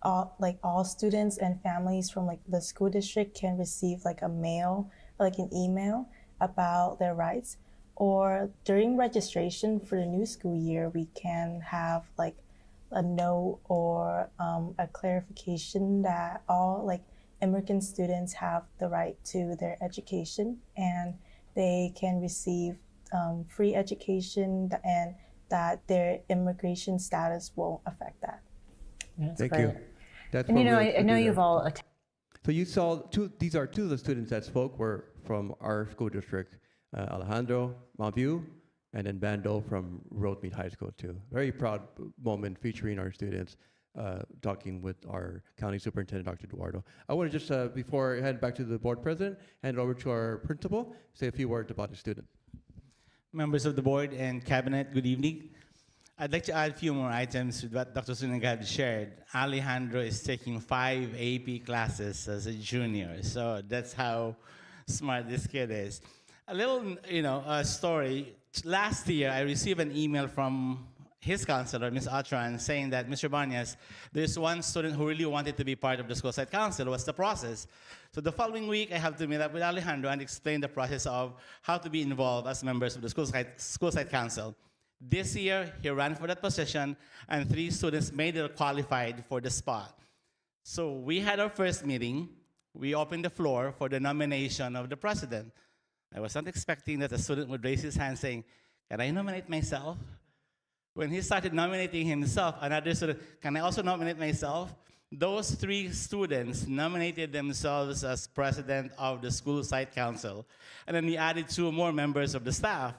all students and families from the school district can receive a mail, an email about their rights. Or during registration for the new school year, we can have a note or a clarification that all immigrant students have the right to their education and they can receive free education and that their immigration status won't affect that. Thank you. That's and I know you've all So you saw these are two of the students that spoke were from our school district. Alejandro, Monte, and then Bando from Roadmead High School too. Very proud moment featuring our students talking with our county superintendent, Dr. Eduardo. I want to just, before I head back to the board president, hand it over to our principal, say a few words about the student. Members of the board and cabinet, good evening. I'd like to add a few more items to what Dr. Zuniga had shared. Alejandro is taking 5 AP classes as a junior, so that's how smart this kid is. A little, story. Last year, I received an email from his counselor, Ms. Atran, saying that, Mr. Banyas, there's one student who really wanted to be part of the school site council. What's the process? So the following week, I have to meet up with Alejandro and explain the process of how to be involved as members of the school site council. This year, he ran for that position, and 3 students made it qualified for the spot. So we had our first meeting. We opened the floor for the nomination of the president. I was not expecting that a student would raise his hand saying, can I nominate myself? When he started nominating himself, another student, can I also nominate myself? Those 3 students nominated themselves as president of the school site council. And then we added 2 more members of the staff.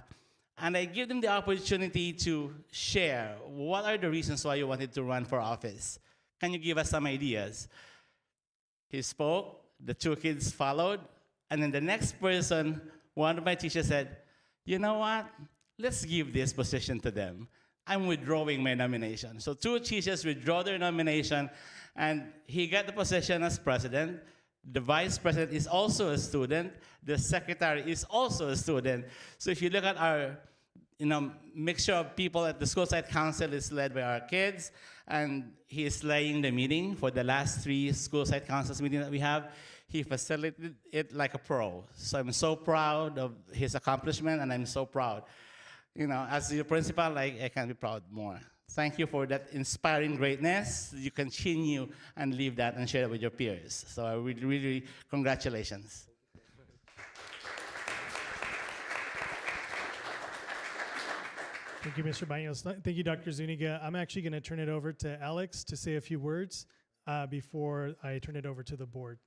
And I give them the opportunity to share what are the reasons why you wanted to run for office. Can you give us some ideas? He spoke, the 2 kids followed, and then the next person, one of my teachers said, you know what? Let's give this position to them. I'm withdrawing my nomination. So 2 teachers withdraw their nomination, and he got the position as president. The vice president is also a student. The secretary is also a student. So if you look at our mixture of people at the school site council is led by our kids, and he is laying the meeting for the last 3 school site councils meeting that we have. He facilitated it like a pro. So I'm so proud of his accomplishment, and I'm so proud. As your principal, I can't be proud more. Thank you for that inspiring greatness. You continue and leave that and share it with your peers. So I really congratulations. Thank you, Mr. Baños. Thank you, Dr. Zuniga. I'm actually going to turn it over to Alex to say a few words before I turn it over to the board.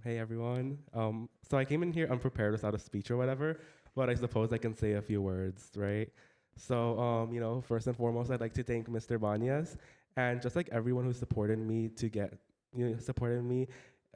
Hey everyone. So I came in here unprepared without a speech or whatever, but I suppose I can say a few words, right? So, first and foremost, I'd like to thank Mr. Banyas and just like everyone who supported me to get, supported me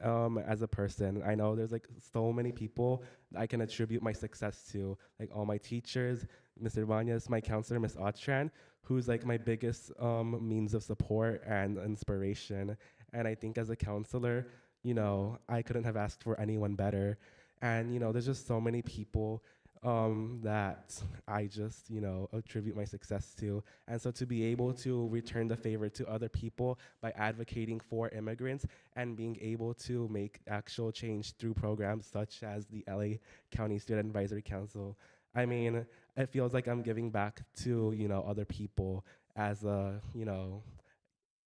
as a person. I know there's like so many people I can attribute my success to, like all my teachers, Mr. Vanyas, my counselor, Ms. Otran, who's like my biggest means of support and inspiration. And I think as a counselor, you know, I couldn't have asked for anyone better. And, you know, there's just so many people that I just, you know, attribute my success to. And so to be able to return the favor to other people by advocating for immigrants and being able to make actual change through programs such as the LA County Student Advisory Council, I mean, it feels like I'm giving back to, you know, other people as a, you know,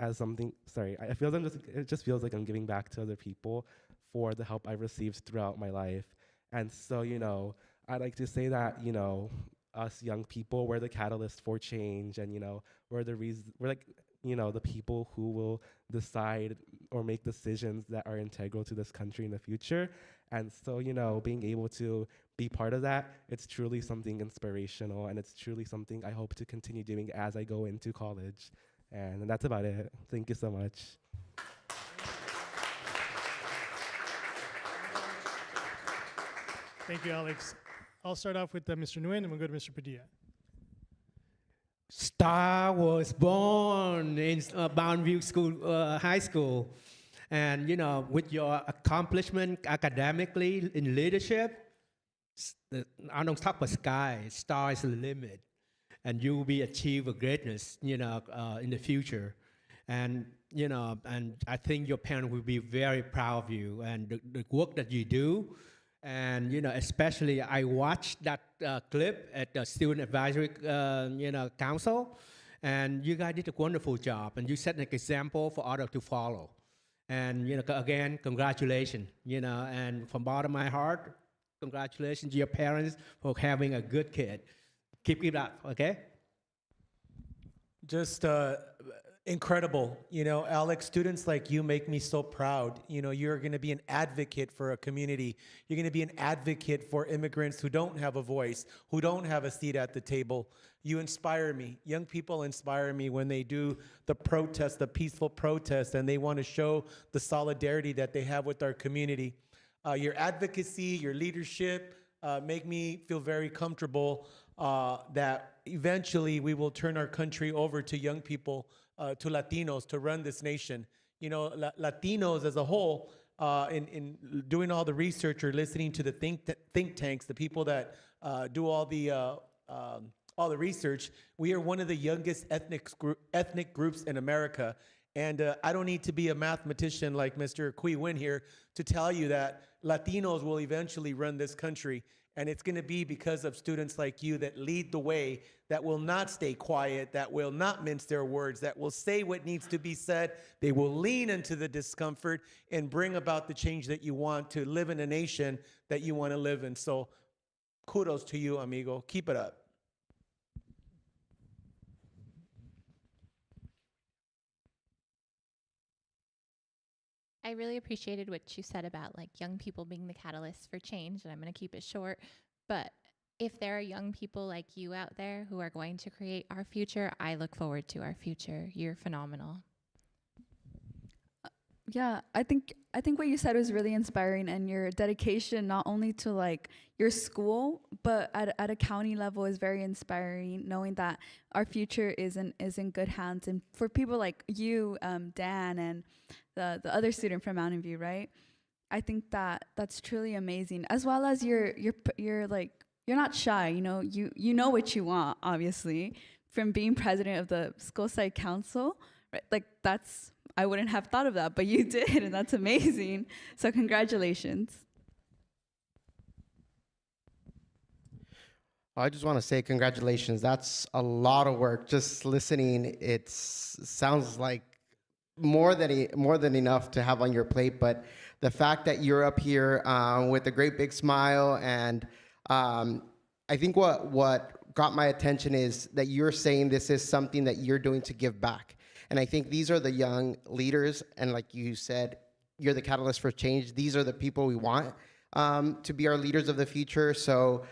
as something, sorry, it just feels like I'm giving back to other people for the help I've received throughout my life. And so, you know, I'd like to say that, you know, us young people, we're the catalyst for change, and, you know, we're like, you know, the people who will decide or make decisions that are integral to this country in the future. And so, you know, being able to be part of that, it's truly something inspirational, and it's truly something I hope to continue doing as I go into college. And that's about it. Thank you so much. Thank you, Alex. I'll start off with Mr. Nguyen, and we'll go to Mr. Padilla. Star was born in Boundview School, High School. And, you know, with your accomplishment academically in leadership, I don't talk about sky, star is the limit. And you will be achieve a greatness, you know, in the future. And, you know, and I think your parents will be very proud of you and the work that you do. And, you know, especially I watched that clip at the Student Advisory, you know, Council, and you guys did a wonderful job, and you set an example for others to follow. And, you know, again, congratulations, you know, and from bottom of my heart, congratulations to your parents for having a good kid. Keep it up, okay? Just incredible. You know, Alex, students like you make me so proud. You know, you're going to be an advocate for a community. You're going to be an advocate for immigrants who don't have a voice, who don't have a seat at the table. You inspire me. Young people inspire me when they do the protest, the peaceful protest, and they want to show the solidarity that they have with our community. Your advocacy, your leadership make me feel very comfortable that eventually we will turn our country over to young people, to Latinos, to run this nation. You know, Latinos as a whole, in doing all the research or listening to the think tanks, the people that do all the research, we are one of the youngest ethnic groups in America. And I don't need to be a mathematician like Mr. Cui Win here to tell you that Latinos will eventually run this country. And it's going to be because of students like you that lead the way, that will not stay quiet, that will not mince their words, that will say what needs to be said. They will lean into the discomfort and bring about the change that you want to live in a nation that you want to live in. So kudos to you, amigo. Keep it up. I really appreciated what you said about like young people being the catalyst for change, and I'm going to keep it short. But if there are young people like you out there who are going to create our future, I look forward to our future. You're phenomenal. Yeah, I think what you said was really inspiring, and your dedication not only to like your school, but at a county level is very inspiring, knowing that our future is in good hands. And for people like you, Dan, and the other student from Mountain View, right? I think that's truly amazing. As well as you're like, you're not shy, you know, you know what you want, obviously, from being president of the school site council, right? Like I wouldn't have thought of that, but you did, and that's amazing. So congratulations. I just want to say congratulations. That's a lot of work. Just listening, it sounds like more than enough to have on your plate. But the fact that you're up here with a great big smile, and I think what got my attention is that you're saying this is something that you're doing to give back. And I think these are the young leaders, and like you said, you're the catalyst for change. These are the people we want to be our leaders of the future. So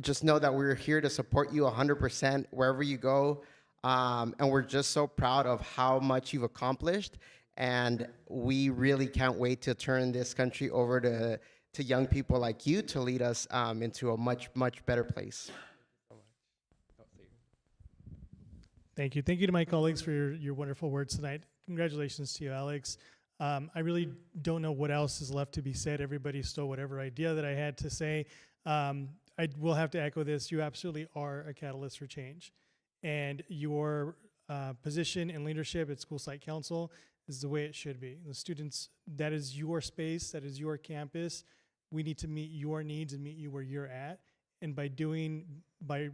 just know that we're here to support you 100% wherever you go. And we're just so proud of how much you've accomplished. And we really can't wait to turn this country over to young people like you to lead us into a much, much better place. Thank you. Thank you to my colleagues for your wonderful words tonight. Congratulations to you, Alex. I really don't know what else is left to be said. Everybody stole whatever idea that I had to say. I will have to echo this. You absolutely are a catalyst for change. And your position and leadership at School Site Council is the way it should be. The students, that is your space, that is your campus. We need to meet your needs and meet you where you're at. And by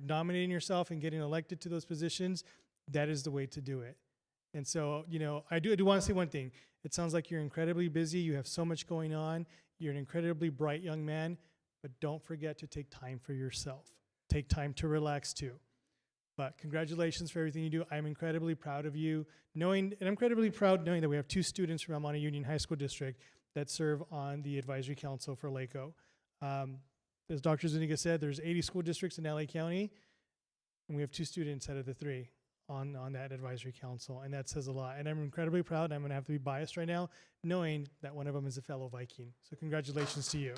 nominating yourself and getting elected to those positions, that is the way to do it. And so, I do want to say one thing. It sounds like you're incredibly busy. You have so much going on. You're an incredibly bright young man, but don't forget to take time for yourself. Take time to relax too. But congratulations for everything you do. I'm incredibly proud of you, and I'm incredibly proud knowing that we have 2 students from Monte Union High School District that serve on the advisory council for LACO. As Dr. Zuniga said, there's 80 school districts in LA County, and we have 2 students out of the 3 on that advisory council, and that says a lot. And I'm incredibly proud, and I'm gonna have to be biased right now, knowing that one of them is a fellow Viking. So congratulations to you.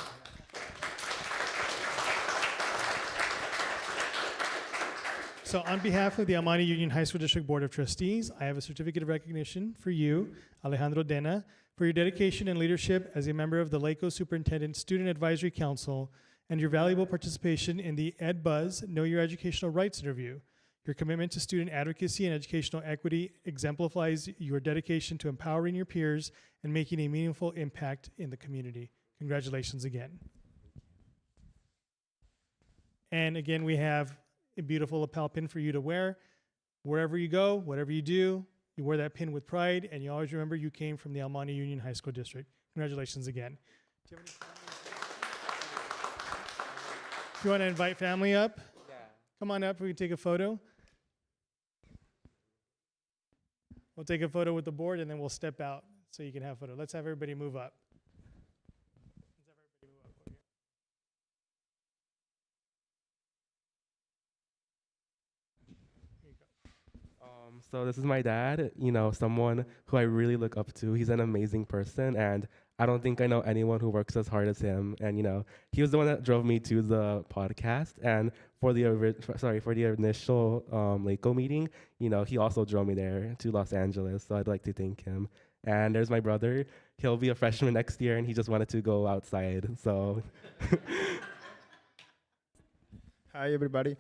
So on behalf of the Monte Union High School District Board of Trustees, I have a certificate of recognition for you, Alejandro Dena, for your dedication and leadership as a member of the LACO Superintendent Student Advisory Council and your valuable participation in the Ed Buzz Know Your Educational Rights interview. Your commitment to student advocacy and educational equity exemplifies your dedication to empowering your peers and making a meaningful impact in the community. Congratulations again. And again, we have a beautiful lapel pin for you to wear. Wherever you go, whatever you do, you wear that pin with pride, and you always remember you came from the Monte Union High School District. Congratulations again. Do you have any If you want to invite family up, come on up, we can take a photo. We'll take a photo with the board, and then we'll step out so you can have a photo. Let's have everybody move up. So this is my dad, someone who I really look up to. He's an amazing person, and I don't think I know anyone who works as hard as him. And he was the one that drove me to the podcast, and for the initial LACO meeting, he also drove me there to Los Angeles. So I'd like to thank him. And there's my brother. He'll be a freshman next year, and he just wanted to go outside. So. Hi, everybody.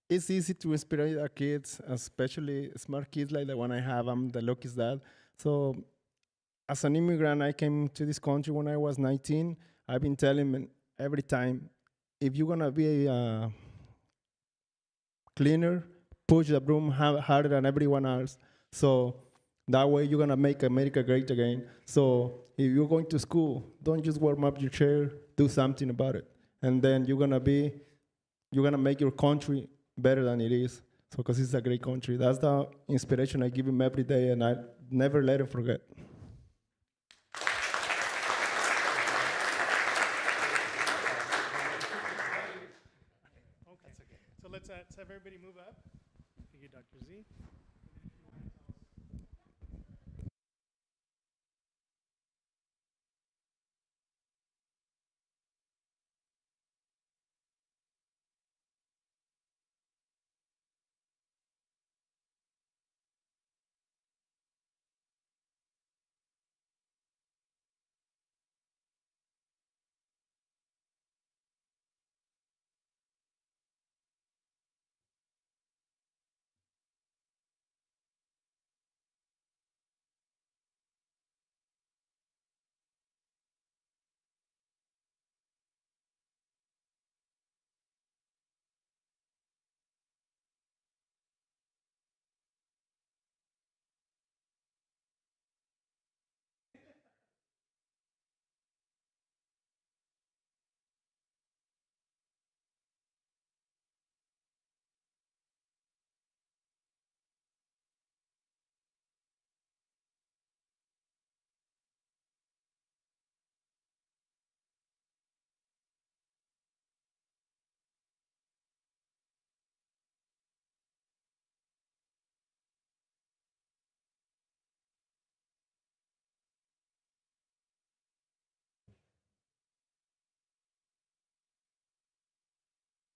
It's easy to inspire our kids, especially smart kids like the one I have. I'm the luckiest dad. So as an immigrant, I came to this country when I was 19. I've been telling them every time, if you're going to be a cleaner, push the broom harder than everyone else. So that way you're going to make America great again. So if you're going to school, don't just warm up your chair, do something about it. And then you're going to make your country better than it is, so because it's a great country. That's the inspiration I give him every day, and I never let him forget. Okay, so let's have everybody move up. Thank you, Dr. Z.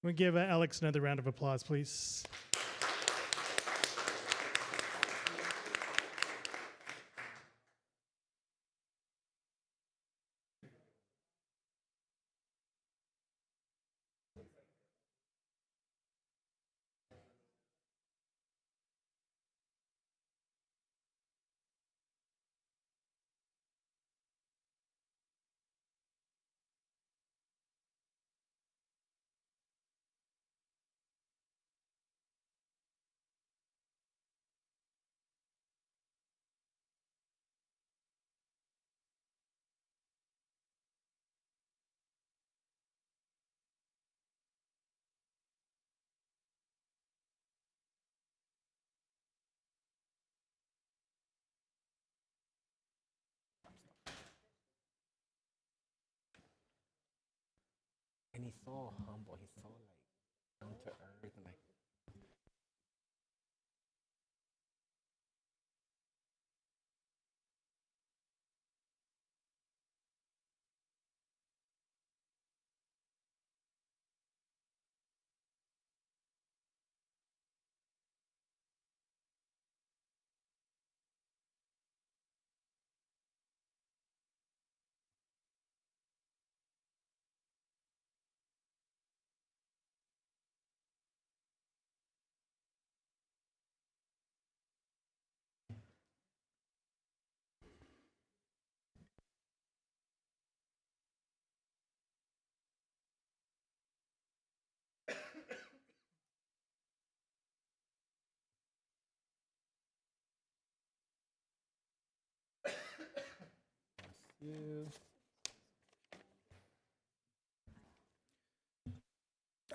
we give Alex another round of applause, please? And he's so humble. He's so like down to earth and like.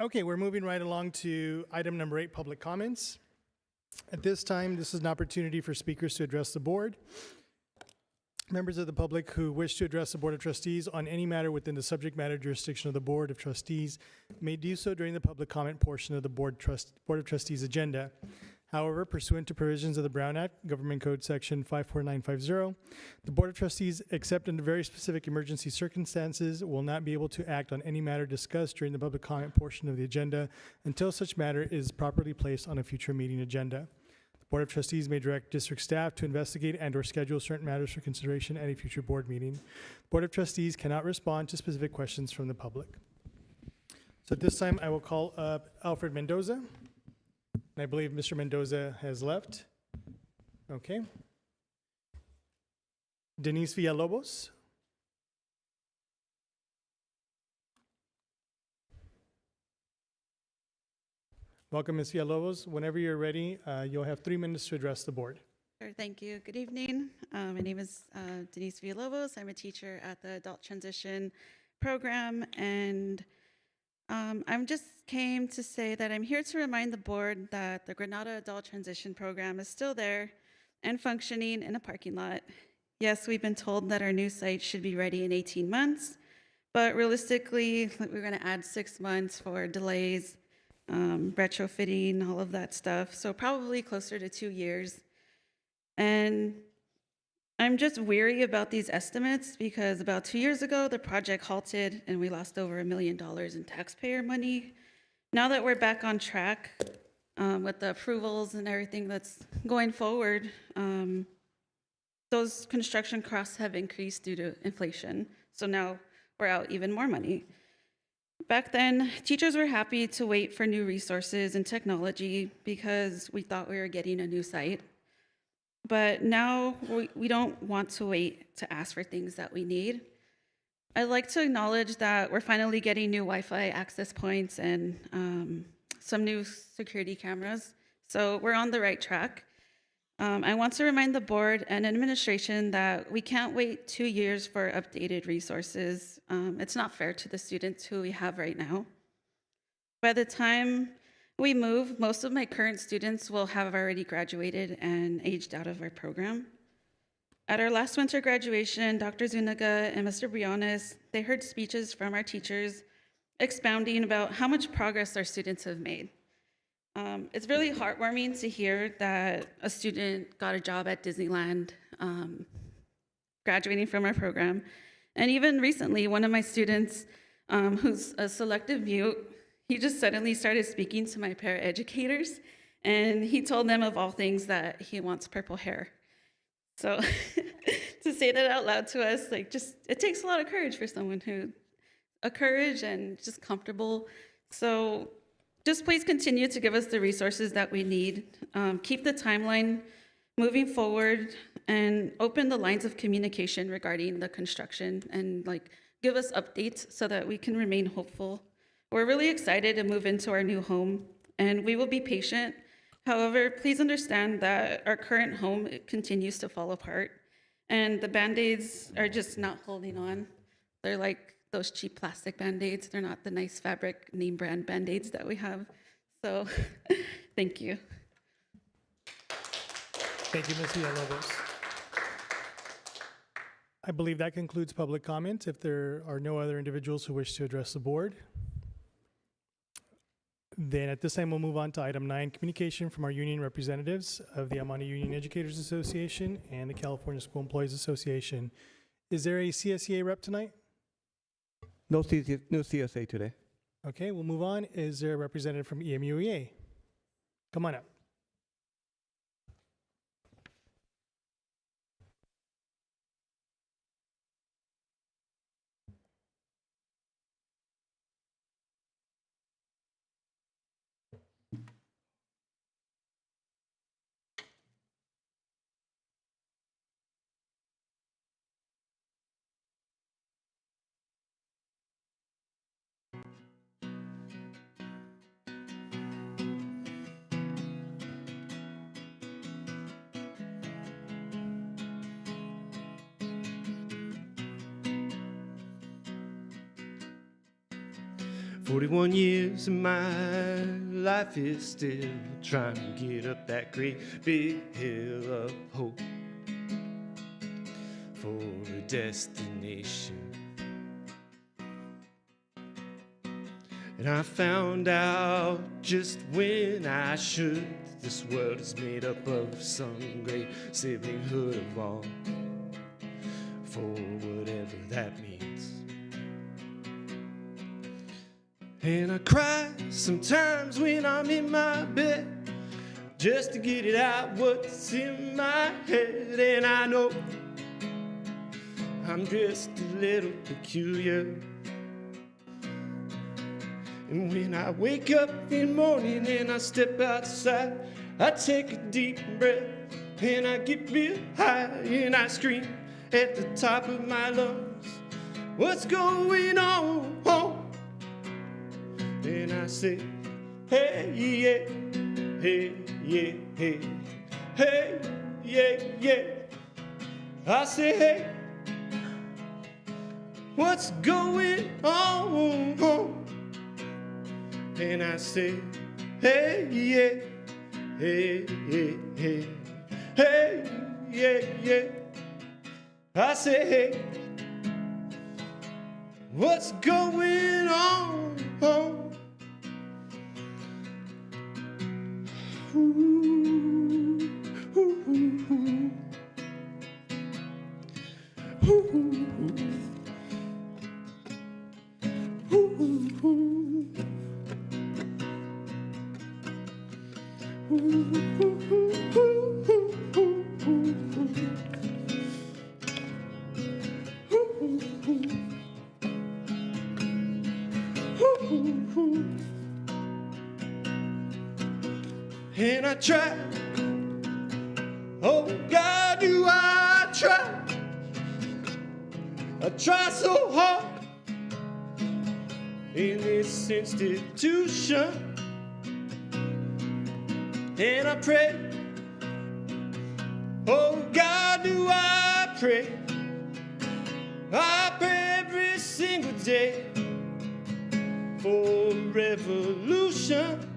Okay, we're moving right along to item number 8, public comments. At this time, this is an opportunity for speakers to address the board. Members of the public who wish to address the Board of Trustees on any matter within the subject matter jurisdiction of the Board of Trustees may do so during the public comment portion of the Board of Trustees agenda. However, pursuant to provisions of the Brown Act, Government Code Section 54950, the Board of Trustees, except under very specific emergency circumstances, will not be able to act on any matter discussed during the public comment portion of the agenda until such matter is properly placed on a future meeting agenda. The Board of Trustees may direct district staff to investigate and/or schedule certain matters for consideration at a future board meeting. The Board of Trustees cannot respond to specific questions from the public. So at this time, I will call up Alfred Mendoza. And I believe Mr. Mendoza has left. Okay. Denise Villalobos. Welcome, Ms. Villalobos. Whenever you're ready, you'll have 3 minutes to address the board. Sure, thank you. Good evening. My name is Denise Villalobos. I'm a teacher at the Adult Transition Program, and I just came to say that I'm here to remind the board that the Granada Adult Transition Program is still there and functioning in a parking lot. Yes, we've been told that our new site should be ready in 18 months, but realistically, we're going to add 6 months for delays, retrofitting, all of that stuff. So probably closer to 2 years. And I'm just weary about these estimates because about 2 years ago, the project halted and we lost over $1 million in taxpayer money. Now that we're back on track with the approvals and everything that's going forward, those construction costs have increased due to inflation. So now we're out even more money. Back then, teachers were happy to wait for new resources and technology because we thought we were getting a new site. But now we don't want to wait to ask for things that we need. I'd like to acknowledge that we're finally getting new Wi-Fi access points and some new security cameras. So we're on the right track. I want to remind the board and administration that we can't wait 2 years for updated resources. It's not fair to the students who we have right now. By the time we move, most of my current students will have already graduated and aged out of our program. At our last winter graduation, Dr. Zuniga and Mr. Briones, they heard speeches from our teachers expounding about how much progress our students have made. It's really heartwarming to hear that a student got a job at Disneyland, graduating from our program. And even recently, one of my students, who's a selective mute, he just suddenly started speaking to my paraeducators, and he told them of all things that he wants purple hair. So to say that out loud to us, like, just, it takes a lot of courage for someone who, courage and just comfortable. So just please continue to give us the resources that we need. Keep the timeline moving forward and open the lines of communication regarding the construction, and like give us updates so that we can remain hopeful. We're really excited to move into our new home, and we will be patient. However, please understand that our current home continues to fall apart, and the Band-Aids are just not holding on. They're like those cheap plastic Band-Aids. They're not the nice fabric name brand Band-Aids that we have. So thank you. Thank you, Ms. Villalobos. I believe that concludes public comment. If there are no other individuals who wish to address the board, then at this time we'll move on to item 9, communication from our union representatives of the Amani Union Educators Association and the California School Employees Association. Is there a CSEA rep tonight? No CSA today. Okay, we'll move on. Is there a representative from EMUHSD? Come on up. 41 years of my life is still trying to get up that great big hill of hope for a destination. And I found out just when I should, this world is made up of some great siblinghood of all, for whatever that means. And I cry sometimes when I'm in my bed, just to get it out what's in my head. And I know I'm just a little peculiar. And when I wake up in the morning and I step outside, I take a deep breath and I get real high and I scream at the top of my lungs, what's going on? And I say, hey, yeah, hey, yeah, hey, hey, yeah, yeah. I say, hey, what's going on? And I say, hey, yeah, hey, hey, hey, hey, yeah, yeah. I say, hey, what's going on? And I try, oh God, do I try? I try so hard in this institution. And I pray, oh God, do I pray? I pray every single day for revolution.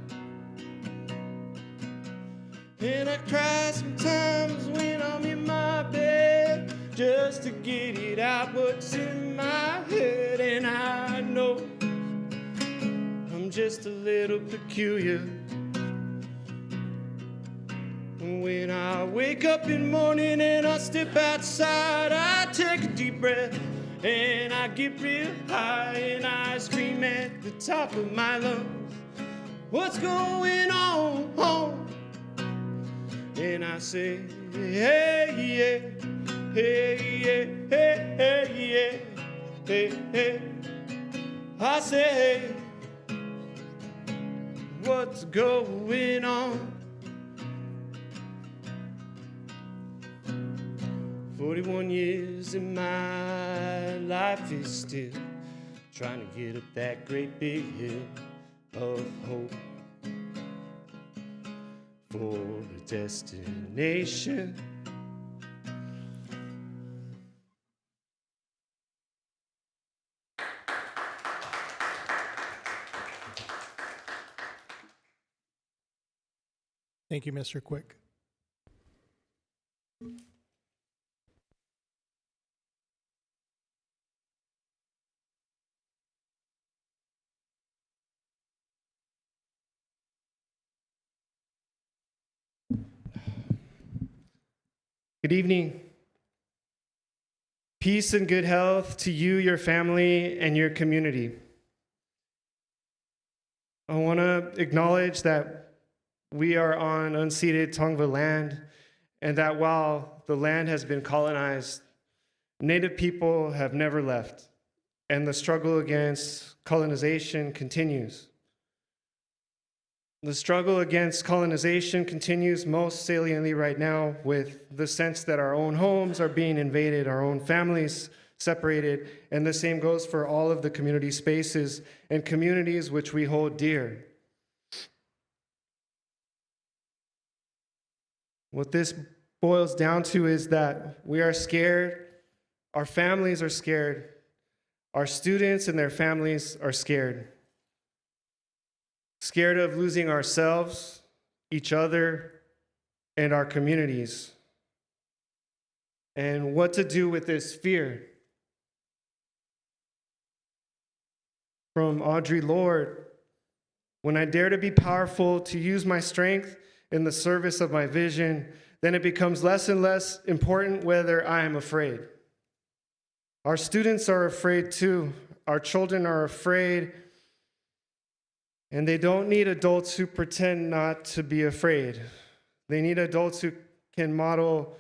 And I cry sometimes when I'm in my bed, just to get it out what's in my head. And I know I'm just a little peculiar. And when I wake up in the morning and I step outside, I take a deep breath and I get real high and I scream at the top of my lungs, what's going on? And I say, hey, yeah, hey, yeah, hey, hey, yeah, hey, hey. I say, hey, what's going on? 41 years in my life is still trying to get up that great big hill of hope for a destination. Thank you, Mr. Quick. Good evening. Peace and good health to you, your family, and your community. I want to acknowledge that we are on unceded Tongva land, and that while the land has been colonized, Native people have never left, and the struggle against colonization continues. The struggle against colonization continues most saliently right now with the sense that our own homes are being invaded, our own families separated, and the same goes for all of the community spaces and communities which we hold dear. What this boils down to is that we are scared, our families are scared, our students and their families are scared. Scared of losing ourselves, each other, and our communities. And what to do with this fear. From Audre Lorde, when I dare to be powerful, to use my strength in the service of my vision, then it becomes less and less important whether I am afraid. Our students are afraid too. Our children are afraid. And they don't need adults who pretend not to be afraid. They need adults who can model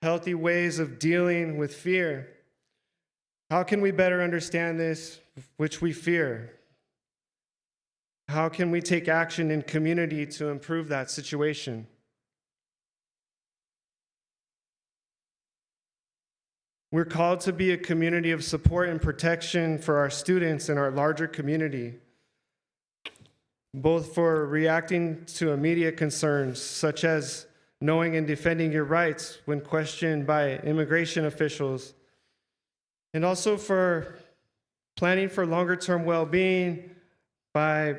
healthy ways of dealing with fear. How can we better understand this which we fear? How can we take action in community to improve that situation? We're called to be a community of support and protection for our students and our larger community, both for reacting to immediate concerns, such as knowing and defending your rights when questioned by immigration officials, and also for planning for longer-term well-being by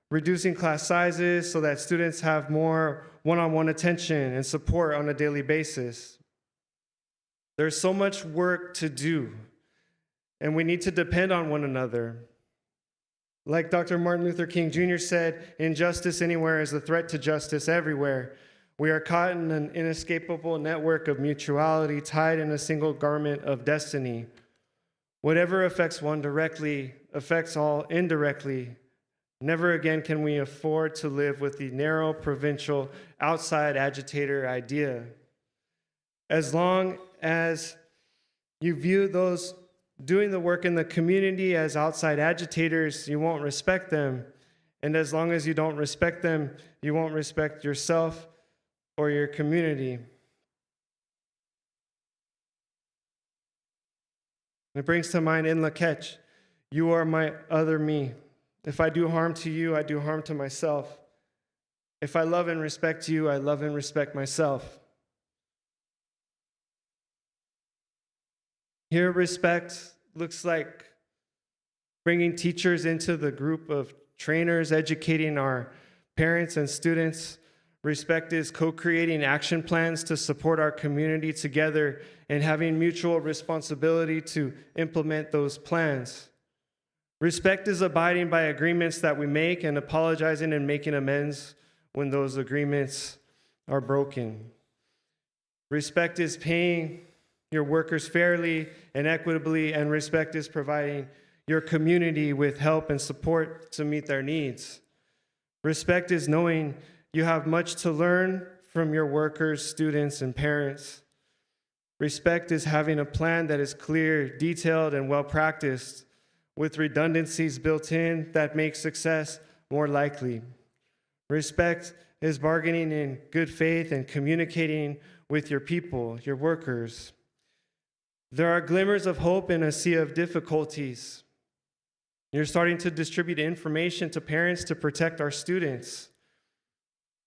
reducing class sizes so that students have more one-on-one attention and support on a daily basis. There's so much work to do, and we need to depend on one another. Like Dr. Martin Luther King Jr. said, injustice anywhere is a threat to justice everywhere. We are caught in an inescapable network of mutuality, tied in a single garment of destiny. Whatever affects one directly affects all indirectly. Never again can we afford to live with the narrow, provincial, outside agitator idea. As long as you view those doing the work in the community as outside agitators, you won't respect them. And as long as you don't respect them, you won't respect yourself or your community. It brings to mind in Lakech, you are my other me. If I do harm to you, I do harm to myself. If I love and respect you, I love and respect myself. Here, respect looks like bringing teachers into the group of trainers, educating our parents and students. Respect is co-creating action plans to support our community together and having mutual responsibility to implement those plans. Respect is abiding by agreements that we make and apologizing and making amends when those agreements are broken. Respect is paying your workers fairly and equitably, and respect is providing your community with help and support to meet their needs. Respect is knowing you have much to learn from your workers, students, and parents. Respect is having a plan that is clear, detailed, and well practiced, with redundancies built in that make success more likely. Respect is bargaining in good faith and communicating with your people, your workers. There are glimmers of hope in a sea of difficulties. You're starting to distribute information to parents to protect our students.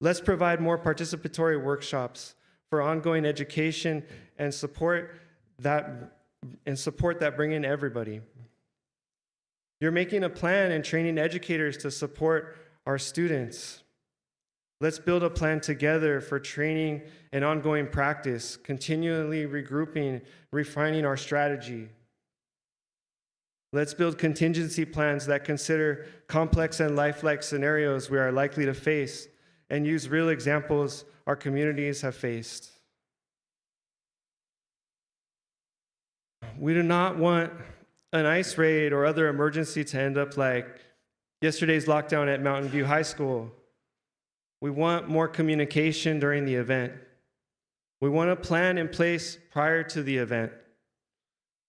Let's provide more participatory workshops for ongoing education and support that bring in everybody. You're making a plan and training educators to support our students. Let's build a plan together for training and ongoing practice, continually regrouping, refining our strategy. Let's build contingency plans that consider complex and lifelike scenarios we are likely to face and use real examples our communities have faced. We do not want an ICE raid or other emergency to end up like yesterday's lockdown at Mountain View High School. We want more communication during the event. We want a plan in place prior to the event.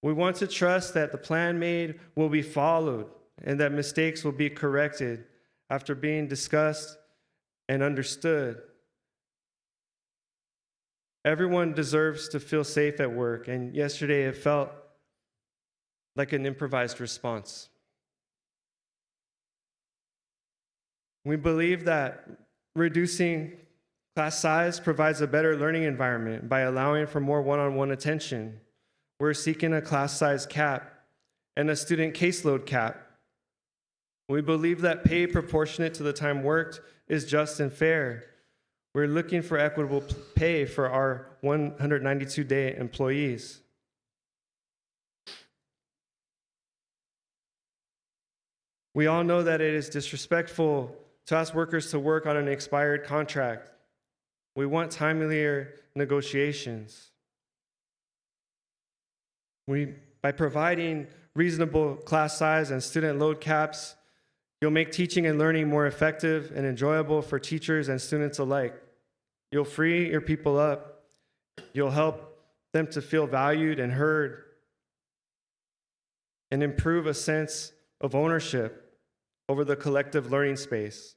We want to trust that the plan made will be followed and that mistakes will be corrected after being discussed and understood. Everyone deserves to feel safe at work, and yesterday it felt like an improvised response. We believe that reducing class size provides a better learning environment by allowing for more one-on-one attention. We're seeking a class size cap and a student caseload cap. We believe that pay proportionate to the time worked is just and fair. We're looking for equitable pay for our 192-day employees. We all know that it is disrespectful to ask workers to work on an expired contract. We want timelier negotiations. By providing reasonable class size and student load caps, you'll make teaching and learning more effective and enjoyable for teachers and students alike. You'll free your people up. You'll help them to feel valued and heard, and improve a sense of ownership over the collective learning space.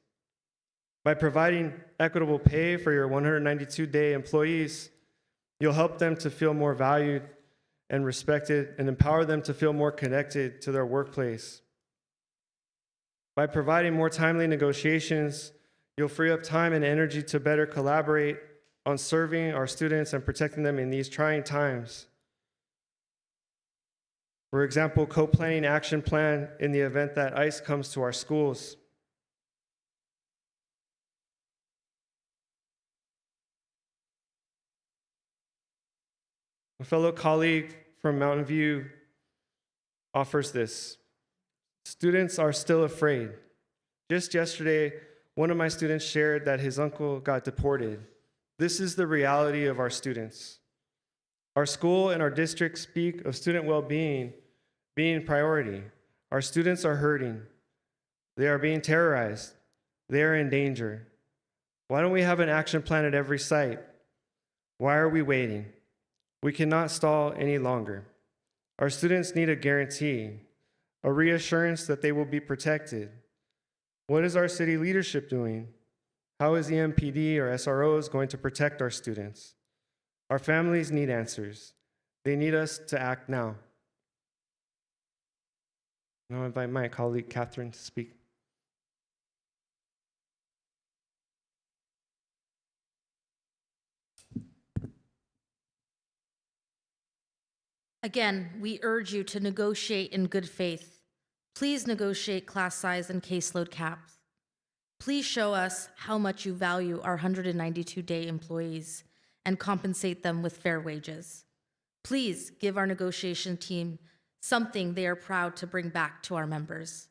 By providing equitable pay for your 192-day employees, you'll help them to feel more valued and respected and empower them to feel more connected to their workplace. By providing more timely negotiations, you'll free up time and energy to better collaborate on serving our students and protecting them in these trying times. For example, co-planning action plan in the event that ICE comes to our schools. A fellow colleague from Mountain View offers this. Students are still afraid. Just yesterday, one of my students shared that his uncle got deported. This is the reality of our students. Our school and our district speak of student well-being being priority. Our students are hurting. They are being terrorized. They are in danger. Why don't we have an action plan at every site? Why are we waiting? We cannot stall any longer. Our students need a guarantee, a reassurance that they will be protected. What is our city leadership doing? How is EMPD or SROs going to protect our students? Our families need answers. They need us to act now. Now I invite my colleague, Catherine, to speak. Again, we urge you to negotiate in good faith. Please negotiate class size and caseload caps. Please show us how much you value our 192-day employees and compensate them with fair wages. Please give our negotiation team something they are proud to bring back to our members.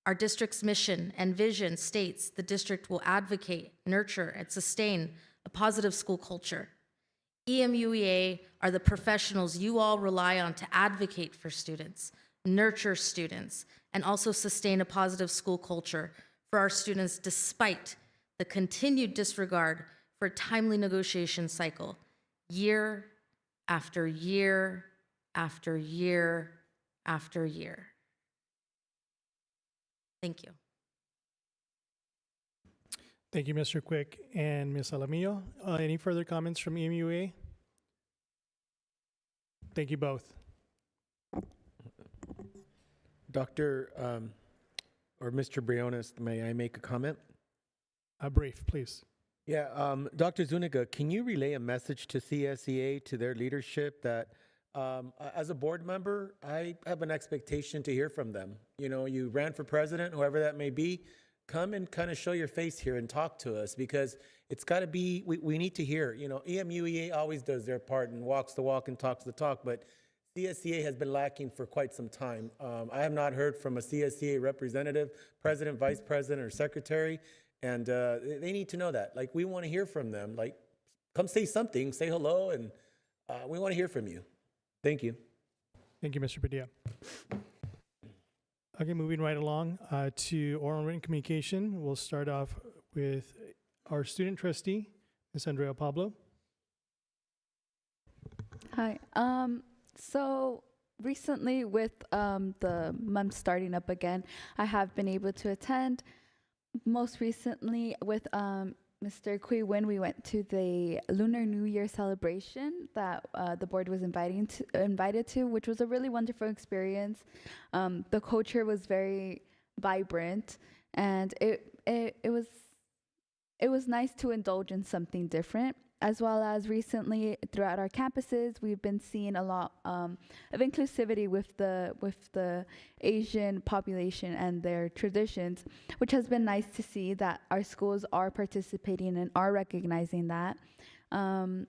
Our district's mission and vision states the district will advocate, nurture, and sustain a positive school culture. EMUEA are the professionals you all rely on to advocate for students, nurture students, and also sustain a positive school culture for our students despite the continued disregard for a timely negotiation cycle, year after year after year after year. Thank you. Thank you, Mr. Quick and Ms. Alamillo. Any further comments from EMUA? Thank you both. Dr. Or Mr. Briones, may I make a comment? Brief, please. Yeah, Dr. Zuniga, can you relay a message to CSEA, to their leadership, that as a board member, I have an expectation to hear from them. You know, you ran for president, whoever that may be, come and kind of show your face here and talk to us, because it's got to be, we need to hear. You know, EMUEA always does their part and walks the walk and talks the talk, but CSEA has been lacking for quite some time. I have not heard from a CSEA representative, president, vice president, or secretary, and they need to know that. Like, we want to hear from them. Like, come say something, say hello, and we want to hear from you. Thank you. Thank you, Mr. Padilla. Okay, moving right along to oral and written communication. We'll start off with our student trustee, Ms. Andrea Pablo. Hi. So recently, with the month starting up again, I have been able to attend. Most recently, with Mr. Kui, when we went to the Lunar New Year celebration that the board was invited to, which was a really wonderful experience. The culture was very vibrant, and it was nice to indulge in something different. As well as recently throughout our campuses, we've been seeing a lot of inclusivity with the Asian population and their traditions, which has been nice to see that our schools are participating and are recognizing that. And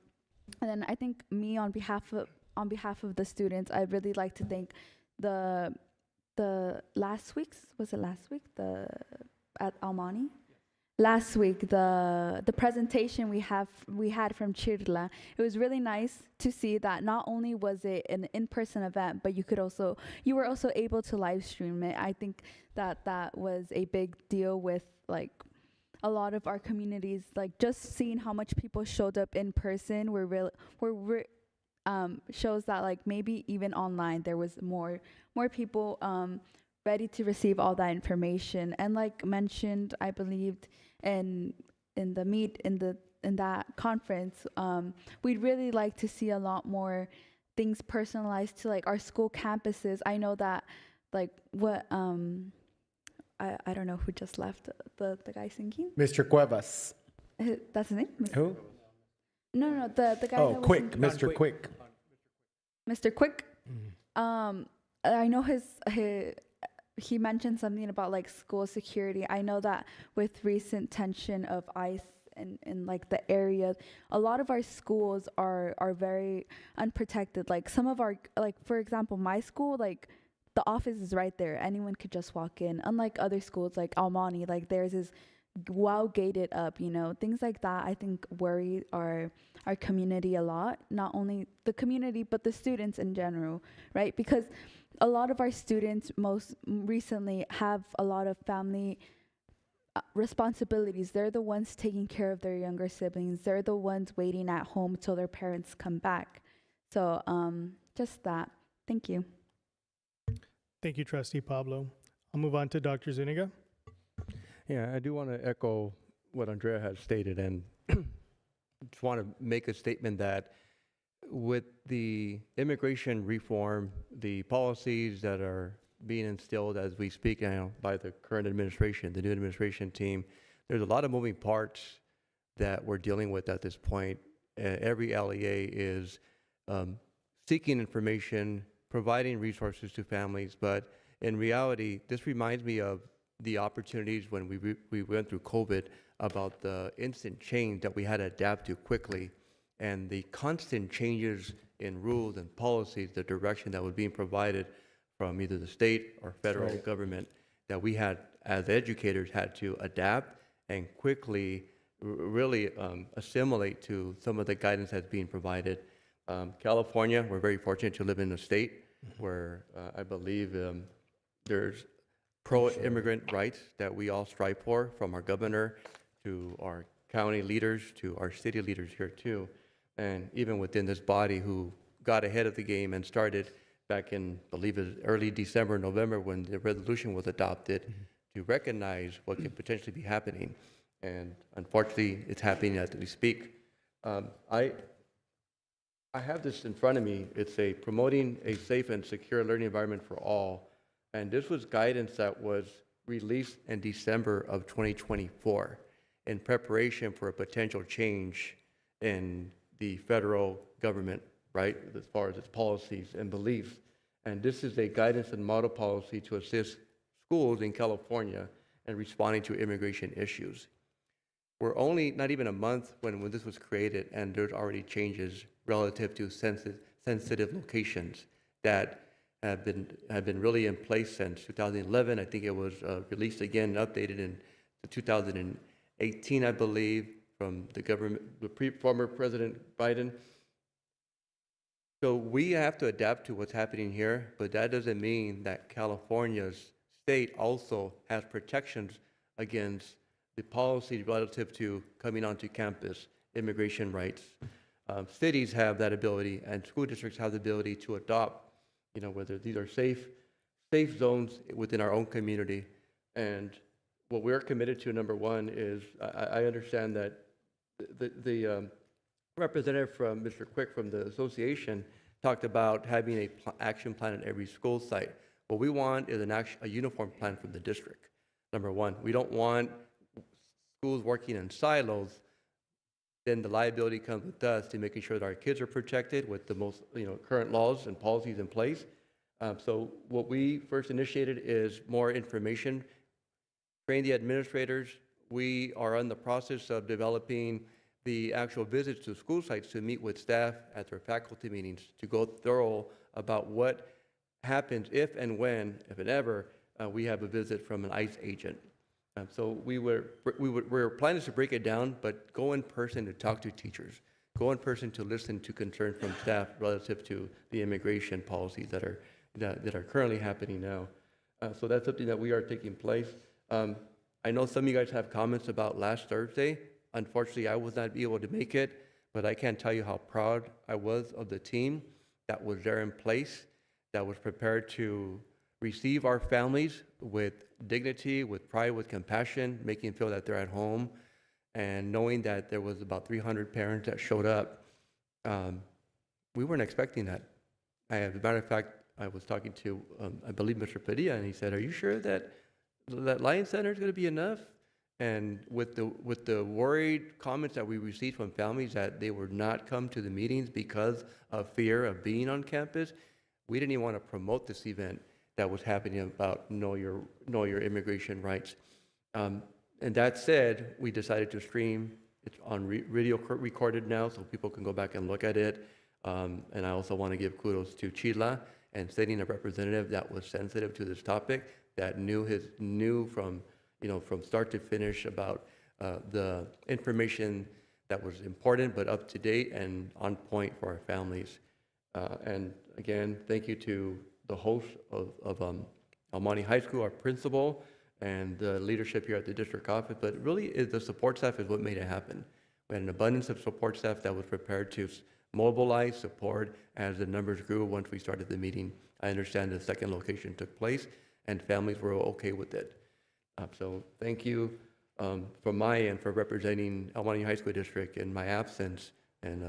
then I think on behalf of the students, I'd really like to thank the last week at Almani. Last week, the presentation we had from Chirla, it was really nice to see that not only was it an in-person event, but you were also able to live stream it. I think that was a big deal with like a lot of our communities. Like, just seeing how much people showed up in person shows that like maybe even online there was more people ready to receive all that information. And like mentioned, I believed in that conference, we'd really like to see a lot more things personalized to like our school campuses. I know that like what I don't know who just left, the guy singing. Mr. Cuevas. That's his name? Who? No, the guy. Oh, that was Quick, singing. Mr. Quick. Mr. Quick. I know he mentioned something about like school security. I know that with recent tension of ICE in like the area, a lot of our schools are very unprotected. Like some of our, like for example, my school, like the office is right there. Anyone could just walk in. Unlike other schools like Almani, like theirs is gated up, you know, things like that. I think worry our community a lot, not only the community, but the students in general, right? Because a lot of our students most recently have a lot of family responsibilities. They're the ones taking care of their younger siblings. They're the ones waiting at home till their parents come back. So just that. Thank you. Thank you, Trustee Pablo. I'll move on to Dr. Zuniga. Yeah, I do want to echo what Andrea has stated, and just want to make a statement that with the immigration reform, the policies that are being instilled as we speak now by the current administration, the new administration team, there's a lot of moving parts that we're dealing with at this point. Every LEA is seeking information, providing resources to families, but in reality, this reminds me of the opportunities when we went through COVID, about the instant change that we had to adapt to quickly, and the constant changes in rules and policies, the direction that was being provided from either the state or federal government, that we had, as educators, had to adapt and quickly really assimilate to some of the guidance that's being provided. California, we're very fortunate to live in a state where I believe there's pro-immigrant rights that we all strive for, from our governor to our county leaders to our city leaders here too, and even within this body who got ahead of the game and started back in, I believe it was early December, November, when the resolution was adopted to recognize what could potentially be happening. And unfortunately, it's happening as we speak. I have this in front of me. It's a promoting a safe and secure learning environment for all. And this was guidance that was released in December of 2024 in preparation for a potential change in the federal government, right, as far as its policies and beliefs. And this is a guidance and model policy to assist schools in California in responding to immigration issues. We're only not even a month when this was created, and there's already changes relative to sensitive locations that have been really in place since 2011. I think it was released again, updated in 2018, I believe, from the government, former President Biden. So we have to adapt to what's happening here, but that doesn't mean that California's state also has protections against the policy relative to coming onto campus, immigration rights. Cities have that ability, and school districts have the ability to adopt, whether these are safe zones within our own community. And what we're committed to, number one, is I understand that the representative from Mr. Quick from the association talked about having an action plan at every school site. What we want is a uniform plan from the district. Number one, we don't want schools working in silos. Then the liability comes with us to making sure that our kids are protected with the most current laws and policies in place. So what we first initiated is more information, train the administrators. We are in the process of developing the actual visits to school sites to meet with staff at their faculty meetings to go thorough about what happens if and when, if and ever, we have a visit from an ICE agent. So we're planning to break it down, but go in person to talk to teachers, go in person to listen to concerns from staff relative to the immigration policies that are currently happening now. So that's something that we are taking place. I know some of you guys have comments about last Thursday. Unfortunately, I was not able to make it, but I can't tell you how proud I was of the team that was there in place, that was prepared to receive our families with dignity, with pride, with compassion, making them feel that they're at home, and knowing that there was about 300 parents that showed up. We weren't expecting that. As a matter of fact, I was talking to, I believe, Mr. Padilla, and he said, "Are you sure that Lion Center is going to be enough?" And with the worried comments that we received from families that they would not come to the meetings because of fear of being on campus, we didn't even want to promote this event that was happening about know your immigration rights. And that said, we decided to stream. It's on video recorded now, so people can go back and look at it. And I also want to give kudos to Chila and sending a representative that was sensitive to this topic, that knew from start to finish about the information that was important but up to date and on point for our families. And again, thank you to the host of El Monte High School, our principal, and the leadership here at the district office. But really, the support staff is what made it happen. We had an abundance of support staff that was prepared to mobilize support as the numbers grew once we started the meeting. I understand the second location took place, and families were okay with it. So thank you from my end for representing El Monte High School District in my absence, and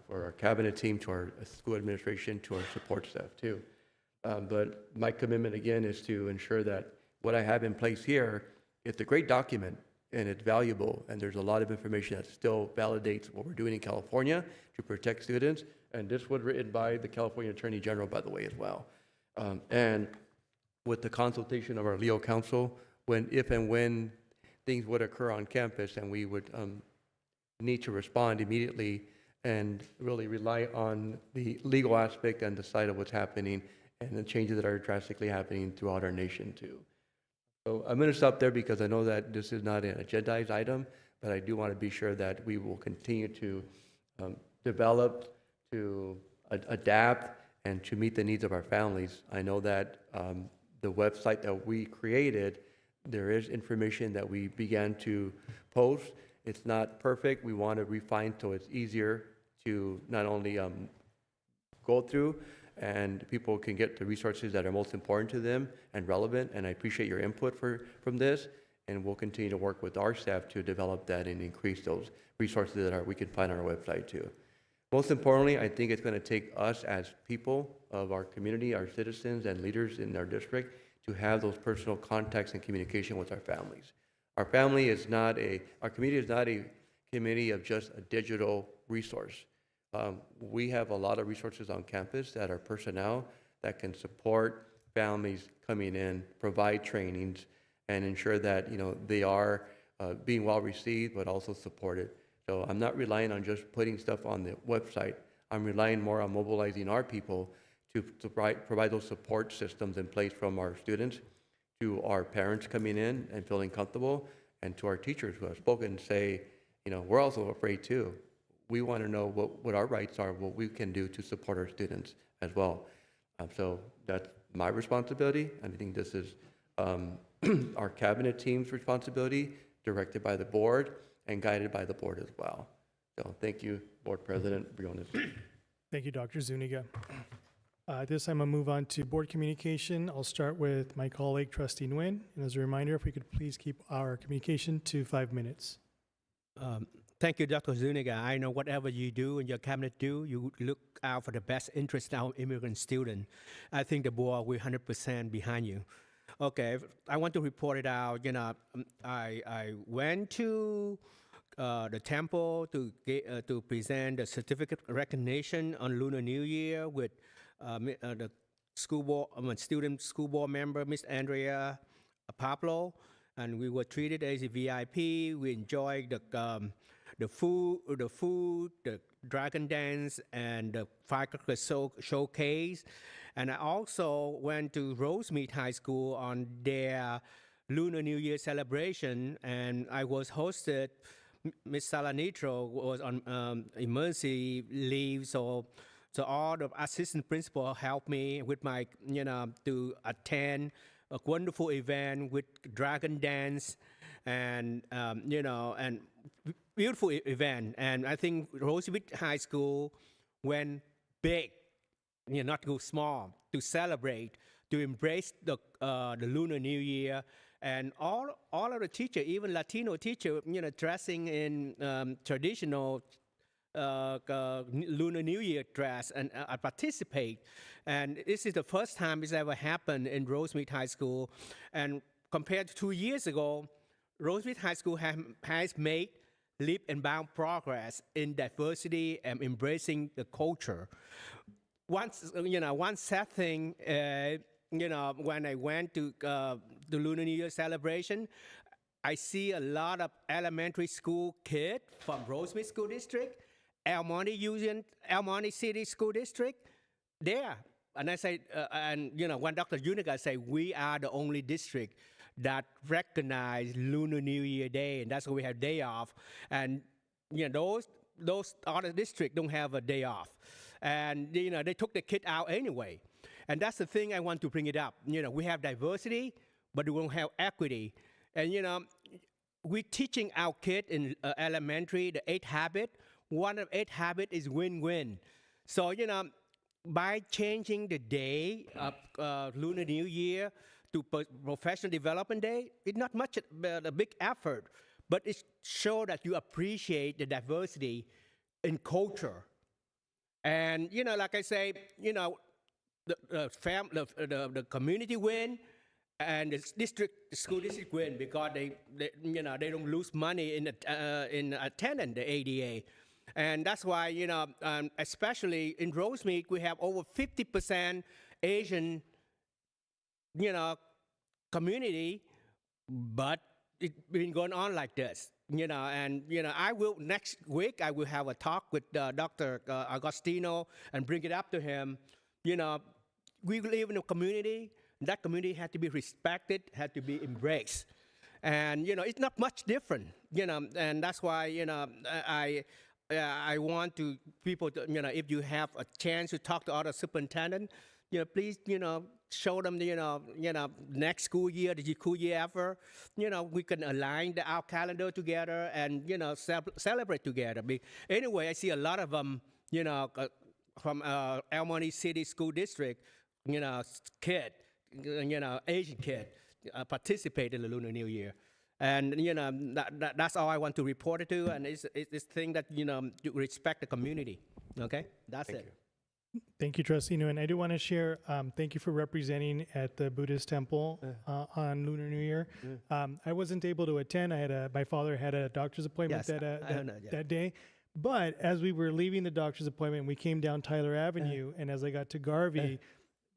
for our cabinet team, to our school administration, to our support staff too. But my commitment again is to ensure that what I have in place here, it's a great document and it's valuable, and there's a lot of information that still validates what we're doing in California to protect students. And this was written by the California Attorney General, by the way, as well. And with the consultation of our legal counsel, if and when things would occur on campus, and we would need to respond immediately and really rely on the legal aspect and the side of what's happening and the changes that are drastically happening throughout our nation too. So I'm going to stop there because I know that this is not an agendized item, but I do want to be sure that we will continue to develop, to adapt, and to meet the needs of our families. I know that the website that we created, there is information that we began to post. It's not perfect. We want to refine so it's easier to not only go through, and people can get the resources that are most important to them and relevant. And I appreciate your input from this. And we'll continue to work with our staff to develop that and increase those resources that we can find on our website too. Most importantly, I think it's going to take us as people of our community, our citizens and leaders in our district, to have those personal contacts and communication with our families. Our community is not a committee of just a digital resource. We have a lot of resources on campus that are personnel that can support families coming in, provide trainings, and ensure that they are being well received, but also supported. So I'm not relying on just putting stuff on the website. I'm relying more on mobilizing our people to provide those support systems in place, from our students to our parents coming in and feeling comfortable, and to our teachers who have spoken and say, we're also afraid too. We want to know what our rights are, what we can do to support our students as well. So that's my responsibility. I think this is our cabinet team's responsibility, directed by the board and guided by the board as well. So thank you, Board President Briones. Thank you, Dr. Zuniga. At this time, I'll move on to board communication. I'll start with my colleague, Trustee Nguyen. And as a reminder, if we could please keep our communication to 5 minutes. Thank you, Dr. Zuniga. I know whatever you do and your cabinet do, you look out for the best interest of our immigrant student. I think the board will 100% behind you. Okay, I want to report it out. I went to the temple to present the certificate recognition on Lunar New Year with the school board, student school board member, Miss Andrea Pablo, and we were treated as a VIP. We enjoyed the food, the dragon dance, and the firecracker showcase. And I also went to Rosemead High School on their Lunar New Year celebration, and I was hosted. Miss Salanitro was on emergency leave, so all the assistant principal helped me with my, to attend a wonderful event with dragon dance, and and beautiful event. And I think Rosemead High School went big, not go small, to celebrate, to embrace the Lunar New Year. And all of the teachers, even Latino teacher, dressing in traditional Lunar New Year dress, and I participate. And this is the first time it's ever happened in Rosemead High School. And compared to 2 years ago, Rosemead High School has made leap and bound progress in diversity and embracing the culture. One sad thing, when I went to the Lunar New Year celebration, I see a lot of elementary school kids from Rosemead School District, El Monte City School District, there. And I say, when Dr. Zuniga say, we are the only district that recognize Lunar New Year Day, and that's why we have day off. And those other districts don't have a day off, and they took the kid out anyway. And that's the thing I want to bring it up. We have diversity, but we don't have equity. And we're teaching our kids in elementary the 8 habits. One of 8 habits is win-win. So by changing the day of Lunar New Year to Professional Development Day, it's not much a big effort, but it shows that you appreciate the diversity in culture. And like I say, the community win, and the school district win, because they don't lose money in attending the ADA. And that's why, especially in Rosemead, we have over 50% Asian, community, but it's been going on like this, and, I will, next week, I will have a talk with Dr. Agostino and bring it up to him. We live in a community, that community had to be respected, had to be embraced. And, it's not much different, and that's why, I want to people to, if you have a chance to talk to other superintendent, please, show them, next school year, the school year after, we can align our calendar together and, celebrate together. Anyway, I see a lot of them, from El Monte City School District, kid, Asian kid, participate in the Lunar New Year. And, that's all I want to report it to. And it's this thing that, you respect the community. Okay? That's it. Thank you, Trustee Nguyen. I do want to share, thank you for representing at the Buddhist temple on Lunar New Year. I wasn't able to attend. My father had a doctor's appointment that day. But as we were leaving the doctor's appointment, we came down Tyler Avenue, and as I got to Garvey,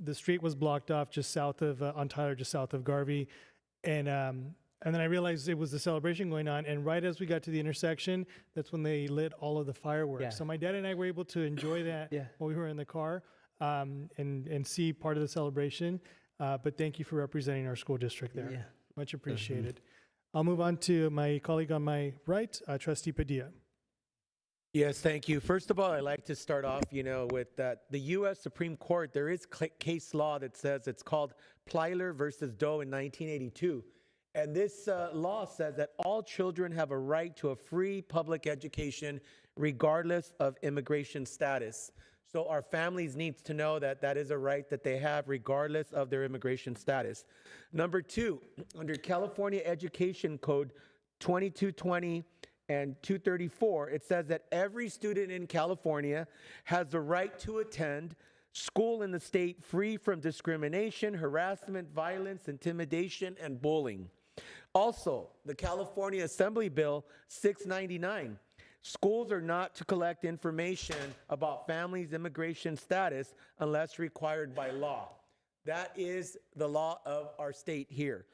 the street was blocked off just south of, on Tyler, just south of Garvey. And then I realized it was the celebration going on. And right as we got to the intersection, that's when they lit all of the fireworks. Yeah. So my dad and I were able to enjoy that while we were in the car and see part of the celebration. But thank you for representing our school district there. Yeah. Much appreciated. I'll move on to my colleague on my right, Trustee Padilla. Yes, thank you. First of all, I'd like to start off, with that the U.S. Supreme Court, there is case law that says it's called Plyler versus Doe in 1982. And this law says that all children have a right to a free public education regardless of immigration status. So our families need to know that that is a right that they have regardless of their immigration status. Number two, under California Education Code 2220 and 234, it says that every student in California has the right to attend school in the state free from discrimination, harassment, violence, intimidation, and bullying. Also, the California Assembly Bill 699, schools are not to collect information about families' immigration status unless required by law. That is the law of our state here.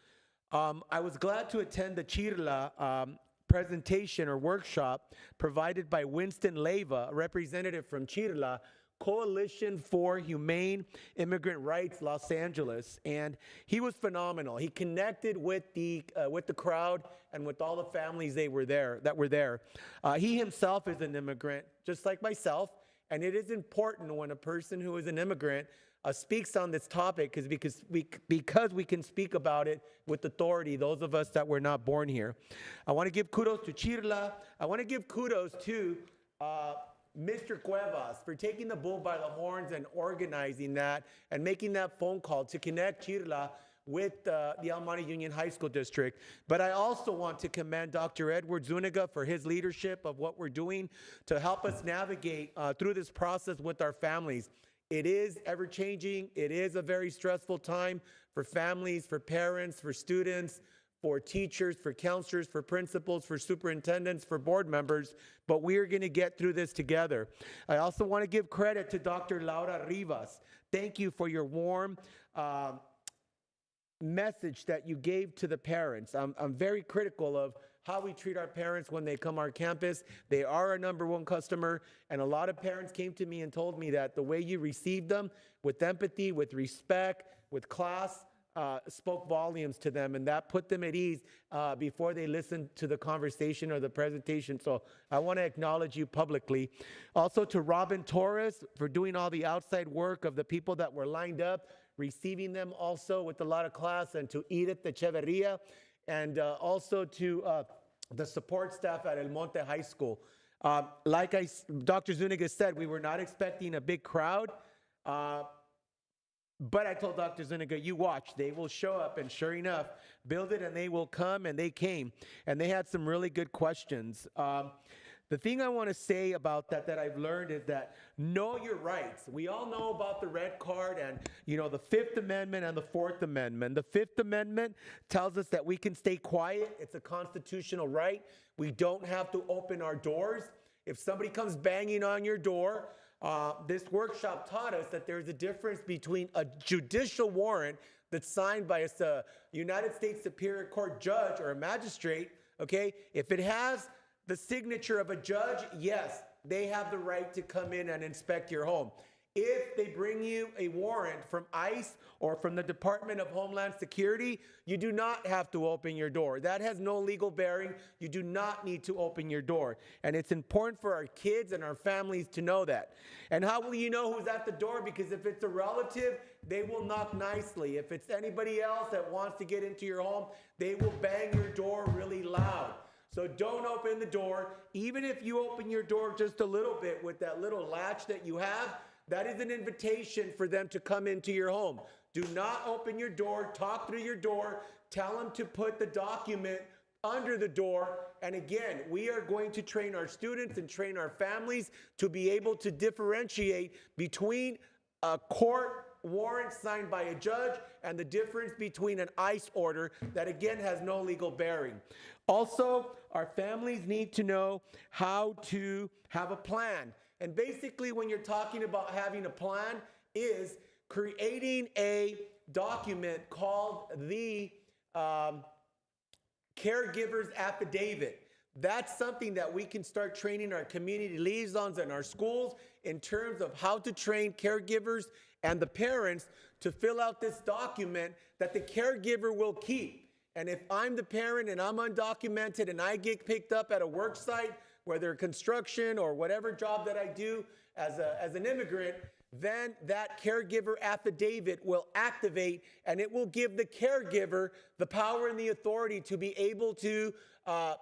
I was glad to attend the Chirla presentation or workshop provided by Winston Leiva, a representative from Chirla, Coalition for Humane Immigrant Rights, Los Angeles, and he was phenomenal. He connected with the crowd and with all the families that were there. He himself is an immigrant, just like myself, and it is important when a person who is an immigrant speaks on this topic, because we can speak about it with authority, those of us that were not born here. I want to give kudos to Chirla. I want to give kudos to Mr. Cuevas for taking the bull by the horns and organizing that and making that phone call to connect Chirla with the El Monte Union High School District. But I also want to commend Dr. Edward Zuniga for his leadership of what we're doing to help us navigate through this process with our families. It is ever-changing. It is a very stressful time for families, for parents, for students, for teachers, for counselors, for principals, for superintendents, for board members, but we are going to get through this together. I also want to give credit to Dr. Laura Rivas. Thank you for your warm message that you gave to the parents. I'm very critical of how we treat our parents when they come our campus. They are our #1 customer, and a lot of parents came to me and told me that the way you received them, with empathy, with respect, with class, spoke volumes to them, and that put them at ease before they listened to the conversation or the presentation. So I want to acknowledge you publicly. Also to Robin Torres for doing all the outside work of the people that were lined up, receiving them also with a lot of class, and to Edith Echeverria, and also to the support staff at El Monte High School. Like Dr. Zuniga said, we were not expecting a big crowd. But I told Dr. Zuniga, you watch, they will show up, and sure enough, build it and they will come, and they came. And they had some really good questions. The thing I want to say about that I've learned is that know your rights. We all know about the red card and, the Fifth Amendment and the Fourth Amendment. The Fifth Amendment tells us that we can stay quiet. It's a constitutional right. We don't have to open our doors. If somebody comes banging on your door, this workshop taught us that there's a difference between a judicial warrant that's signed by a United States Superior Court judge or a magistrate, okay? If it has the signature of a judge, yes, they have the right to come in and inspect your home. If they bring you a warrant from ICE or from the Department of Homeland Security, you do not have to open your door. That has no legal bearing. You do not need to open your door. And it's important for our kids and our families to know that. And how will you know who's at the door? Because if it's a relative, they will knock nicely. If it's anybody else that wants to get into your home, they will bang your door really loud. So don't open the door. Even if you open your door just a little bit with that little latch that you have, that is an invitation for them to come into your home. Do not open your door, talk through your door, tell them to put the document under the door. And again, we are going to train our students and train our families to be able to differentiate between a court warrant signed by a judge and the difference between an ICE order that again has no legal bearing. Also, our families need to know how to have a plan. And basically, when you're talking about having a plan, is creating a document called the caregiver's affidavit. That's something that we can start training our community liaisons in our schools in terms of how to train caregivers and the parents to fill out this document that the caregiver will keep. And if I'm the parent and I'm undocumented and I get picked up at a work site, whether construction or whatever job that I do as an immigrant, then that caregiver affidavit will activate and it will give the caregiver the power and the authority to be able to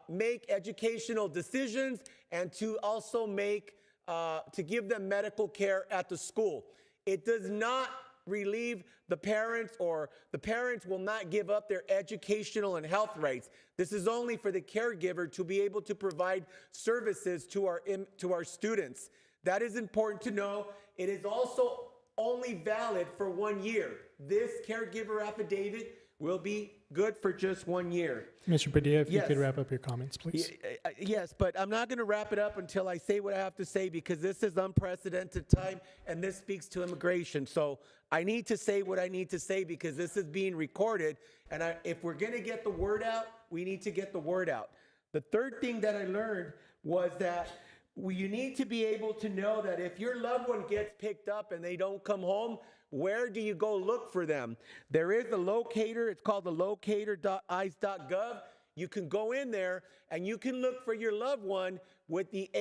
make educational decisions and to also make, to give them medical care at the school. It does not relieve the parents, or the parents will not give up their educational and health rights. This is only for the caregiver to be able to provide services to our students. That is important to know. It is also only valid for 1 year. This caregiver affidavit will be good for just 1 year. Mr. Padilla, if you Yes. could wrap up your comments, please. Yes, but I'm not going to wrap it up until I say what I have to say, because this is unprecedented time and this speaks to immigration. So I need to say what I need to say because this is being recorded. And if we're going to get the word out, we need to get the word out. The third thing that I learned was that you need to be able to know that if your loved one gets picked up and they don't come home, where do you go look for them? There is a locator. It's called the locator.ice.gov. You can go in there and you can look for your loved one with the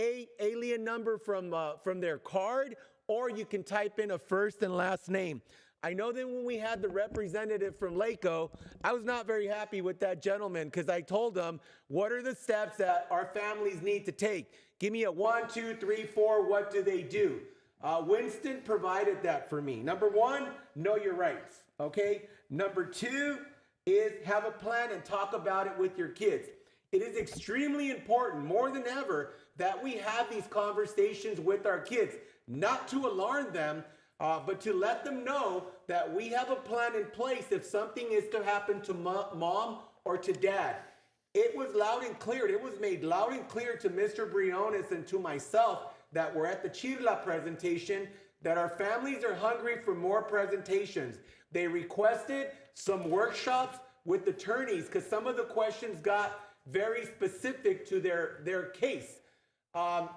alien number from their card, or you can type in a first and last name. I know that when we had the representative from Laco, I was not very happy with that gentleman because I told him, what are the steps that our families need to take? Give me a 1, 2, 3, 4, what do they do? Winston provided that for me. Number one, know your rights, okay? Number two is have a plan and talk about it with your kids. It is extremely important, more than ever, that we have these conversations with our kids, not to alarm them, but to let them know that we have a plan in place if something is to happen to mom or to dad. It was loud and clear. It was made loud and clear to Mr. Briones and to myself that we're at the Chirla presentation, that our families are hungry for more presentations. They requested some workshops with attorneys because some of the questions got very specific to their case.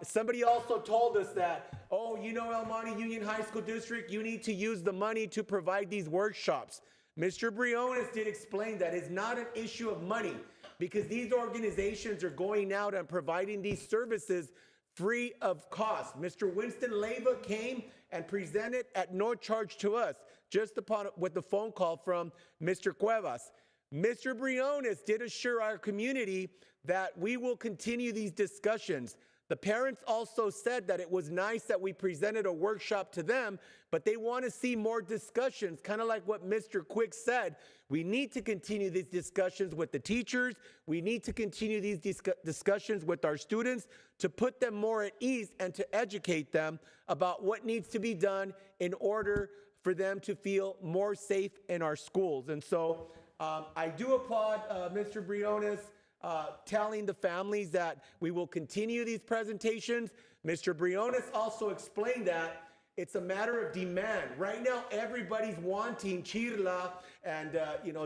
Somebody also told us that, oh, you know, El Monte Union High School District, you need to use the money to provide these workshops. Mr. Briones did explain that it's not an issue of money because these organizations are going out and providing these services free of cost. Mr. Winston Leyva came and presented at no charge to us, just upon with the phone call from Mr. Cuevas. Mr. Briones did assure our community that we will continue these discussions. The parents also said that it was nice that we presented a workshop to them, but they want to see more discussions, kind of like what Mr. Quick said. We need to continue these discussions with the teachers. We need to continue these discussions with our students to put them more at ease and to educate them about what needs to be done in order for them to feel more safe in our schools. And so I do applaud Mr. Briones telling the families that we will continue these presentations. Mr. Briones also explained that it's a matter of demand. Right now, everybody's wanting Chirla and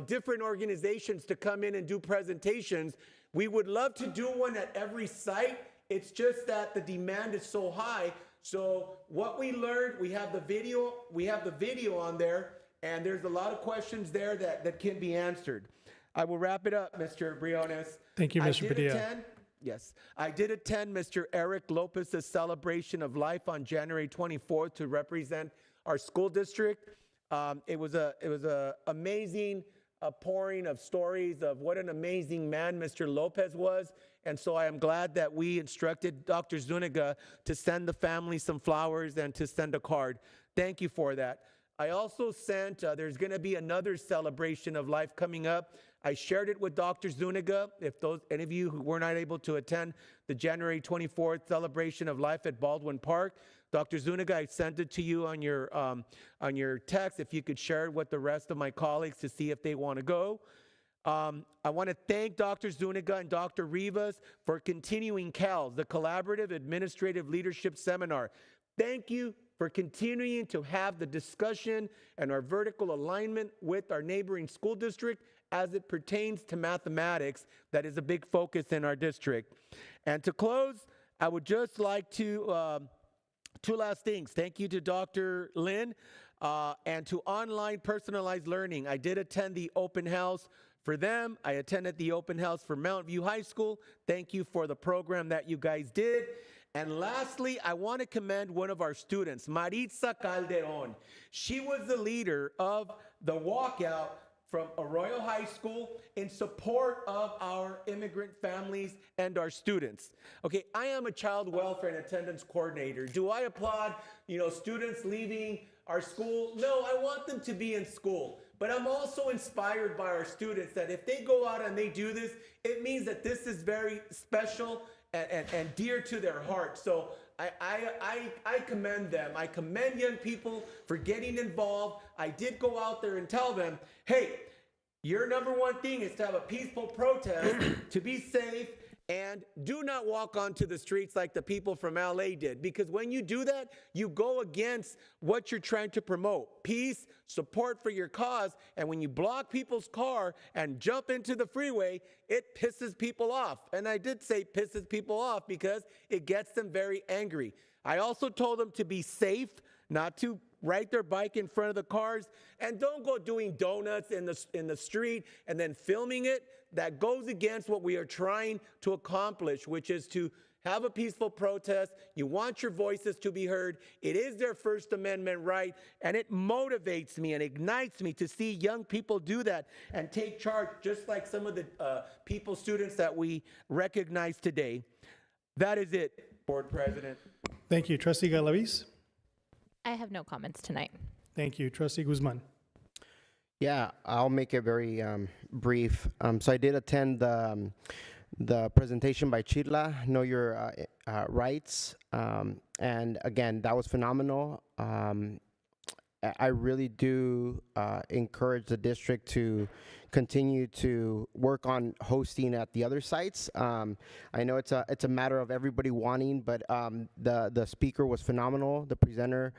different organizations to come in and do presentations. We would love to do one at every site. It's just that the demand is so high So what we learned, we have the video on there, and there's a lot of questions there that can be answered. I will wrap it up, Mr. Briones. Thank you, Mr. Padilla. Yes, I did attend Mr. Eric Lopez's celebration of life on January 24th to represent our school district. It was a amazing pouring of stories of what an amazing man Mr. Lopez was. And so I am glad that we instructed Dr. Zuniga to send the family some flowers and to send a card. Thank you for that. I also sent, there's going to be another celebration of life coming up. I shared it with Dr. Zuniga. If any of you who were not able to attend the January 24th celebration of life at Baldwin Park, Dr. Zuniga, I sent it to you on your text. If you could share it with the rest of my colleagues to see if they want to go. I want to thank Dr. Zuniga and Dr. Rivas for continuing CALS, the Collaborative Administrative Leadership Seminar. Thank you for continuing to have the discussion and our vertical alignment with our neighboring school district as it pertains to mathematics. That is a big focus in our district. And to close, I would just like to, two last things. Thank you to Dr. Lin and to online personalized learning. I did attend the open house for them. I attended the open house for Mount View High School. Thank you for the program that you guys did. And lastly, I want to commend one of our students, Maritza Calderon. She was the leader of the walkout from Arroyo High School in support of our immigrant families and our students. Okay, I am a child welfare and attendance coordinator. Do I applaud, students leaving our school? No, I want them to be in school. But I'm also inspired by our students that if they go out and they do this, it means that this is very special and dear to their heart. So I commend them. I commend young people for getting involved. I did go out there and tell them, hey, your number one thing is to have a peaceful protest, to be safe, and do not walk onto the streets like the people from LA did. Because when you do that, you go against what you're trying to promote. Peace, support for your cause. And when you block people's car and jump into the freeway, it pisses people off. And I did say pisses people off because it gets them very angry. I also told them to be safe, not to ride their bike in front of the cars, and don't go doing donuts in the street and then filming it. That goes against what we are trying to accomplish, which is to have a peaceful protest. You want your voices to be heard. It is their First Amendment right, and it motivates me and ignites me to see young people do that and take charge, just like some of the students that we recognize today. That is it, Board President. Thank you. Trustee Galaviz? I have no comments tonight. Thank you. Trustee Guzman? Yeah, I'll make it very brief. So I did attend the presentation by Chitla, Know Your Rights. And again, that was phenomenal. I really do encourage the district to continue to work on hosting at the other sites. I know it's a matter of everybody wanting, but the speaker was phenomenal, the presenter.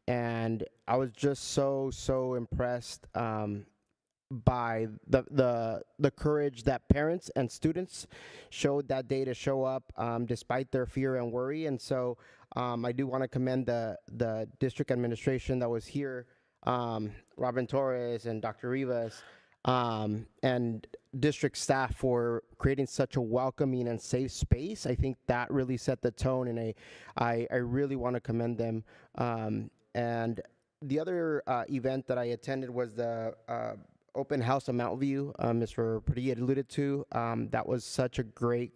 And I was just so impressed by the courage that parents and students showed that day to show up despite their fear and worry. And so I do want to commend the district administration that was here, Robin Torres and Dr. Rivas, and district staff for creating such a welcoming and safe space. I think that really set the tone, and I really want to commend them. And the other event that I attended was the open house of Mount View, Mr. Padilla alluded to. That was such a great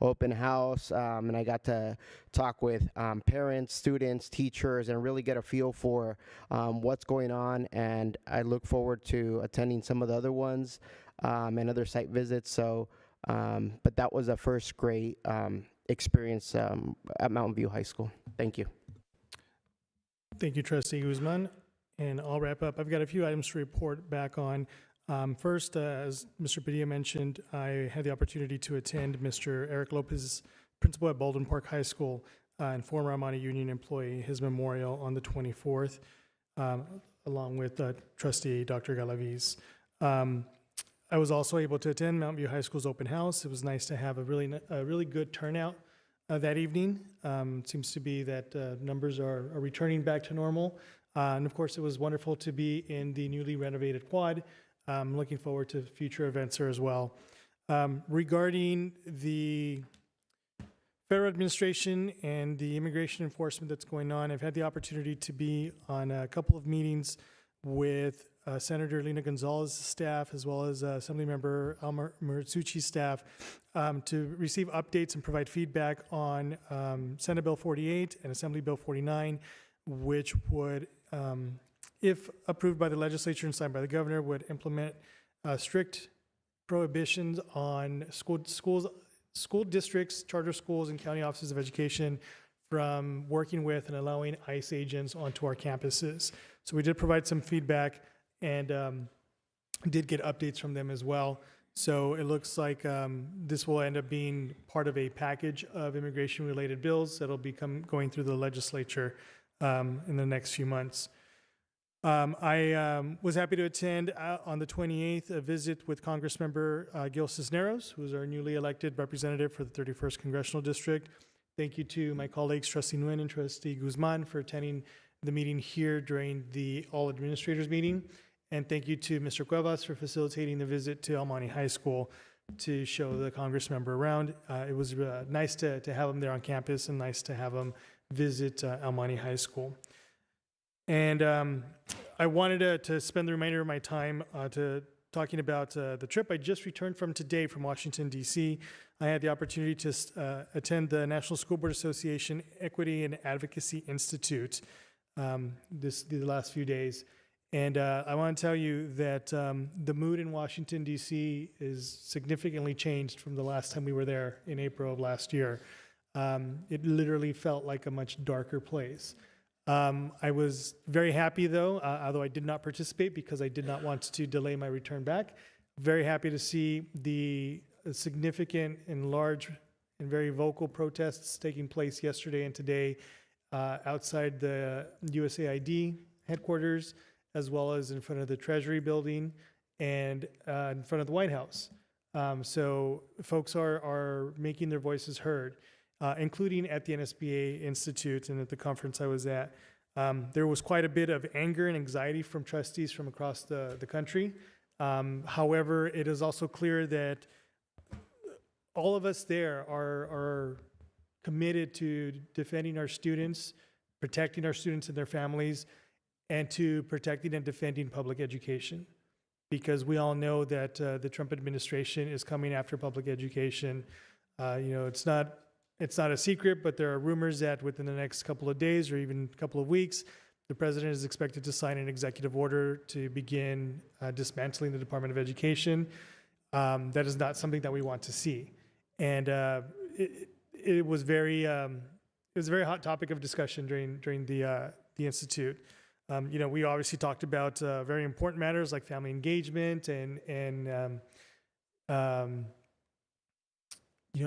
open house, and I got to talk with parents, students, teachers, and really get a feel for what's going on. And I look forward to attending some of the other ones and other site visits. So, but that was a first great experience at Mountain View High School. Thank you. Thank you, Trustee Guzman. And I'll wrap up. I've got a few items to report back on. First, as Mr. Padilla mentioned, I had the opportunity to attend Mr. Eric Lopez's principal at Baldwin Park High School and former Amani Union employee, his memorial on the 24th, along with Trustee Dr. Galaviz. I was also able to attend Mount View High School's open house. It was nice to have a really good turnout. that evening. Seems to be that numbers are returning back to normal. And of course, it was wonderful to be in the newly renovated quad. I'm looking forward to future events there as well. Regarding the federal administration and the immigration enforcement that's going on, I've had the opportunity to be on a couple of meetings with Senator Lina Gonzalez's staff, as well as Assemblymember Alma Muratsuchi's staff, to receive updates and provide feedback on Senate Bill 48 and Assembly Bill 49, which would, if approved by the legislature and signed by the governor, would implement strict prohibitions on school districts, charter schools, and county offices of education from working with and allowing ICE agents onto our campuses. So we did provide some feedback and did get updates from them as well. So it looks like this will end up being part of a package of immigration-related bills that'll be going through the legislature in the next few months. I was happy to attend on the 28th a visit with Congressmember Gil Cisneros, who is our newly elected representative for the 31st Congressional District. Thank you to my colleagues, Trustee Nguyen and Trustee Guzman, for attending the meeting here during the all administrators meeting. And thank you to Mr. Cuevas for facilitating the visit to El Monte High School to show the Congress member around. It was nice to have him there on campus and nice to have him visit El Monte High School. And I wanted to spend the remainder of my time talking about the trip I just returned from today from Washington, D.C. I had the opportunity to attend the National School Board Association Equity and Advocacy Institute the last few days. And I want to tell you that the mood in Washington, D.C. is significantly changed from the last time we were there in April of last year. It literally felt like a much darker place. I was very happy, though, although I did not participate because I did not want to delay my return back. Very happy to see the significant and large and very vocal protests taking place yesterday and today outside the USAID headquarters, as well as in front of the Treasury building and in front of the White House. So folks are making their voices heard, including at the NSBA Institute and at the conference I was at. There was quite a bit of anger and anxiety from trustees from across the country. However, it is also clear that all of us there are committed to defending our students, protecting our students and their families, and to protecting and defending public education. Because we all know that the Trump administration is coming after public education. It's not a secret, but there are rumors that within the next couple of days or even a couple of weeks, the president is expected to sign an executive order to begin dismantling the Department of Education. That is not something that we want to see. And it was a very hot topic of discussion during the Institute. We obviously talked about very important matters like family engagement and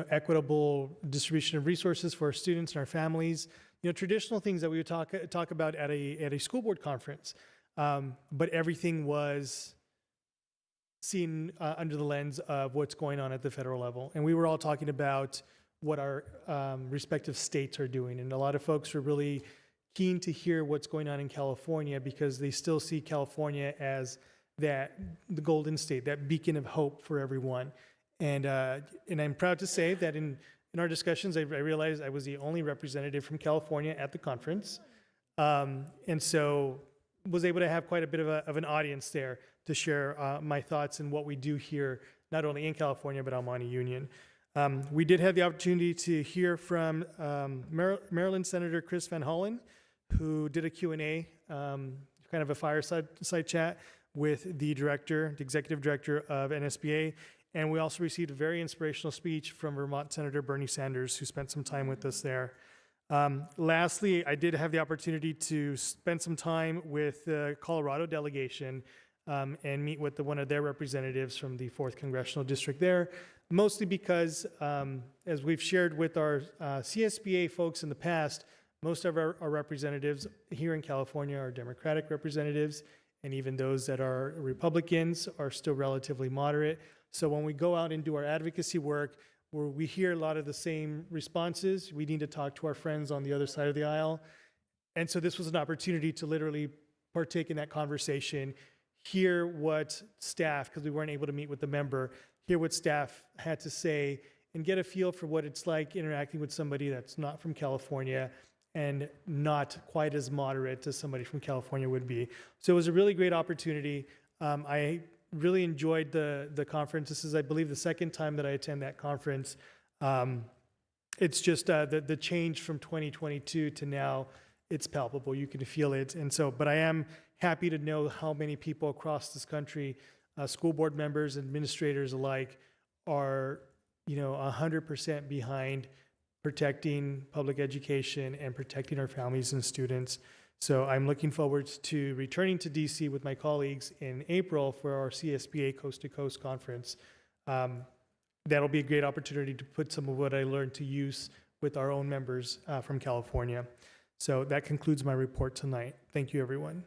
equitable distribution of resources for our students and our families. Traditional things that we would talk about at a school board conference. But everything was seen under the lens of what's going on at the federal level. And we were all talking about what our respective states are doing. And a lot of folks are really keen to hear what's going on in California because they still see California as the golden state, that beacon of hope for everyone. And I'm proud to say that in our discussions, I realized I was the only representative from California at the conference. And so was able to have quite a bit of an audience there to share my thoughts and what we do here, not only in California, but El Monte Union. We did have the opportunity to hear from Maryland Senator Chris Van Hollen, who did a Q&A, kind of a fireside chat with the executive director of NSBA. And we also received a very inspirational speech from Vermont Senator Bernie Sanders, who spent some time with us there. Lastly, I did have the opportunity to spend some time with the Colorado delegation and meet with one of their representatives from the 4th Congressional District there, mostly because, as we've shared with our CSBA folks in the past, most of our representatives here in California are Democratic representatives, and even those that are Republicans are still relatively moderate. So when we go out and do our advocacy work, where we hear a lot of the same responses. We need to talk to our friends on the other side of the aisle. And so this was an opportunity to literally partake in that conversation, hear what staff, because we weren't able to meet with the member, hear what staff had to say, and get a feel for what it's like interacting with somebody that's not from California and not quite as moderate as somebody from California would be. So it was a really great opportunity. I really enjoyed the conference. This is, I believe, the second time that I attend that conference. It's just the change from 2022 to now, it's palpable. You can feel it. And so, but I am happy to know how many people across this country, school board members, administrators alike, are 100% behind protecting public education and protecting our families and students. So I'm looking forward to returning to DC with my colleagues in April for our CSBA Coast to Coast conference. That'll be a great opportunity to put some of what I learned to use with our own members from California. So that concludes my report tonight. Thank you, everyone.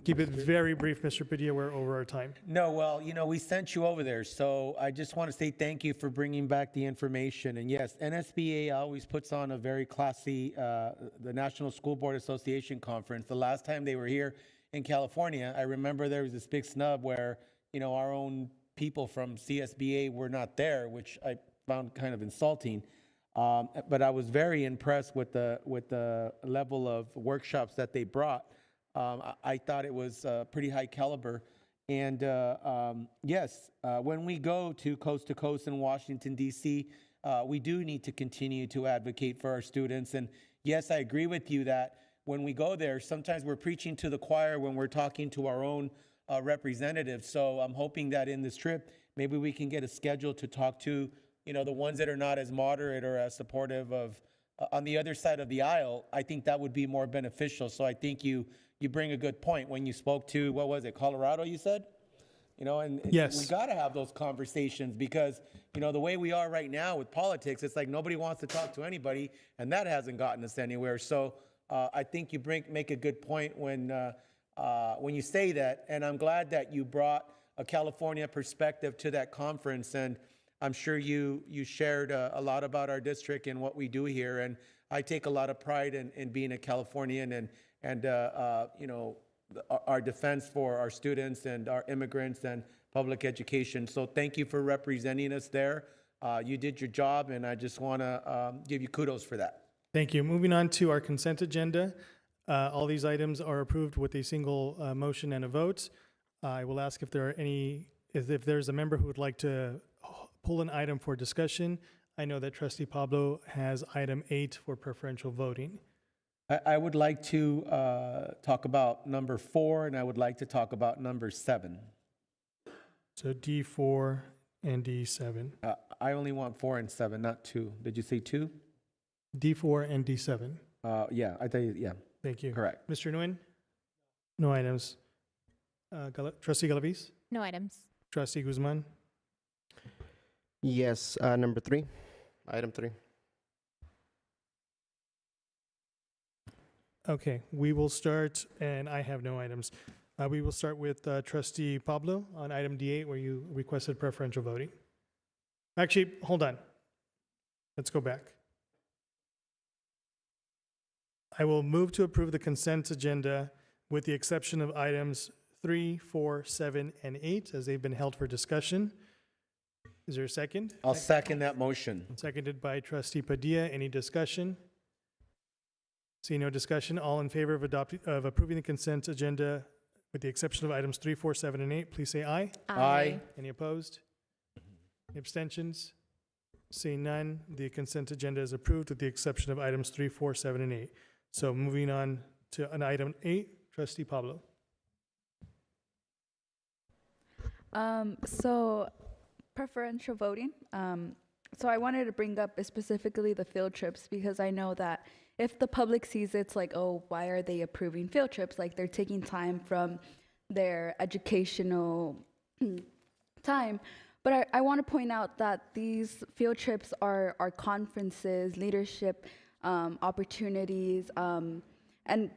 Keep it very brief, Mr. Padilla. We're over our time. No, well, we sent you over there, so I just want to say thank you for bringing back the information. And yes, NSBA always puts on a very classy, the National School Board Association conference. The last time they were here in California, I remember there was this big snub where, our own people from CSBA were not there, which I found kind of insulting. But I was very impressed with the level of workshops that they brought. I thought it was pretty high caliber. And yes, when we go to Coast in Washington, D.C., we do need to continue to advocate for our students. And yes, I agree with you that when we go there, sometimes we're preaching to the choir when we're talking to our own representatives. So I'm hoping that in this trip, maybe we can get a schedule to talk to, the ones that are not as moderate or as supportive of on the other side of the aisle. I think that would be more beneficial. So I think you bring a good point when you spoke to, what was it, Colorado, you said? And yes, we got to have those conversations because, the way we are right now with politics, it's like nobody wants to talk to anybody, and that hasn't gotten us anywhere. So I think you make a good point when you say that, and I'm glad that you brought a California perspective to that conference, and I'm sure you shared a lot about our district and what we do here, and I take a lot of pride in being a Californian and our defense for our students and our immigrants and public education. So thank you for representing us there. You did your job, and I just want to give you kudos for that. Thank you. Moving on to our consent agenda. All these items are approved with a single motion and a vote. I will ask if there's a member who would like to pull an item for discussion. I know that Trustee Pablo has item 8 for preferential voting. I would like to talk about number 4, and I would like to talk about number 7. So D4 and D7. I only want 4 and 7, not 2. Did you say 2? D4 and D7. Yeah, I tell you, yeah. Thank you. Correct. Mr. Nguyen? No items. Trustee Galaviz? No items. Trustee Guzman? Yes, number 3, item 3. Okay, we will start, and I have no items. We will start with Trustee Pablo on item D8, where you requested preferential voting. Actually, hold on. Let's go back. I will move to approve the consent agenda with the exception of items 3, 4, 7, and 8, as they've been held for discussion. Is there a second? I'll second that motion. Seconded by Trustee Padilla. Any discussion? See no discussion. All in favor of approving the consent agenda with the exception of items 3, 4, 7, and 8, please say aye. Aye. Any opposed? Any abstentions? Seeing none, the consent agenda is approved with the exception of items 3, 4, 7, and 8. So moving on to an item 8, Trustee Pablo. So preferential voting. So I wanted to bring up specifically the field trips because I know that if the public sees it's like, oh, why are they approving field trips? Like they're taking time from their educational time. But I want to point out that these field trips are conferences, leadership opportunities, and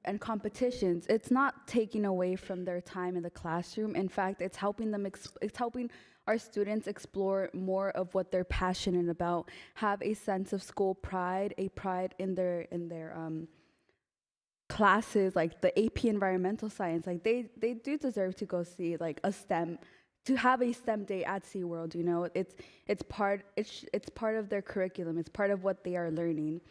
and competitions, it's not taking away from their time in the classroom. In fact, it's helping them, it's helping our students explore more of what they're passionate about, have a sense of school pride, a pride in their classes, like the AP Environmental Science. Like they do deserve to go see like a STEM, to have a STEM day at SeaWorld. You know, it's part of their curriculum. It's part of what they are learning.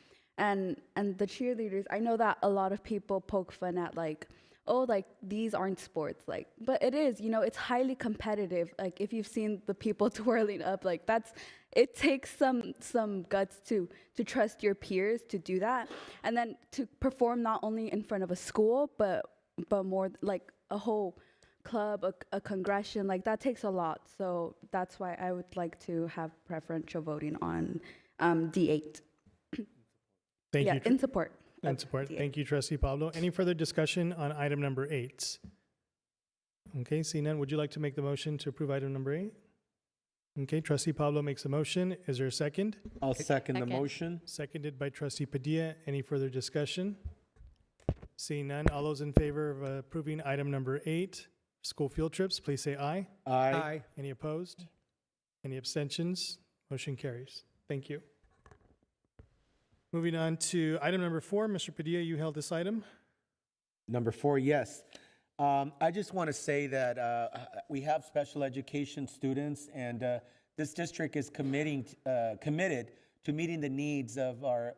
And the cheerleaders, I know that a lot of people poke fun at like, oh, like these aren't sports, like, but it is, you know, it's highly competitive. Like if you've seen the people twirling up, like it takes some guts to trust your peers to do that. And then to perform not only in front of a school, but more like a whole club, a congregation, like that takes a lot. So that's why I would like to have preferential voting on D8. Thank yeah, you. in support. In support. Thank you, Trustee Pablo. Any further discussion on item number 8? Okay, seeing none, would you like to make the motion to approve item number 8? Okay, Trustee Pablo makes a motion. Is there a second? I'll second the motion. Seconded by Trustee Padilla. Any further discussion? Seeing none, all those in favor of approving item number 8, school field trips, please say aye. Aye. Any opposed? Any abstentions? Motion carries. Thank you. Moving on to item number 4, Mr. Padilla, you held this item. Number 4, yes. I just want to say that we have special education students, and this district is committed to meeting the needs of our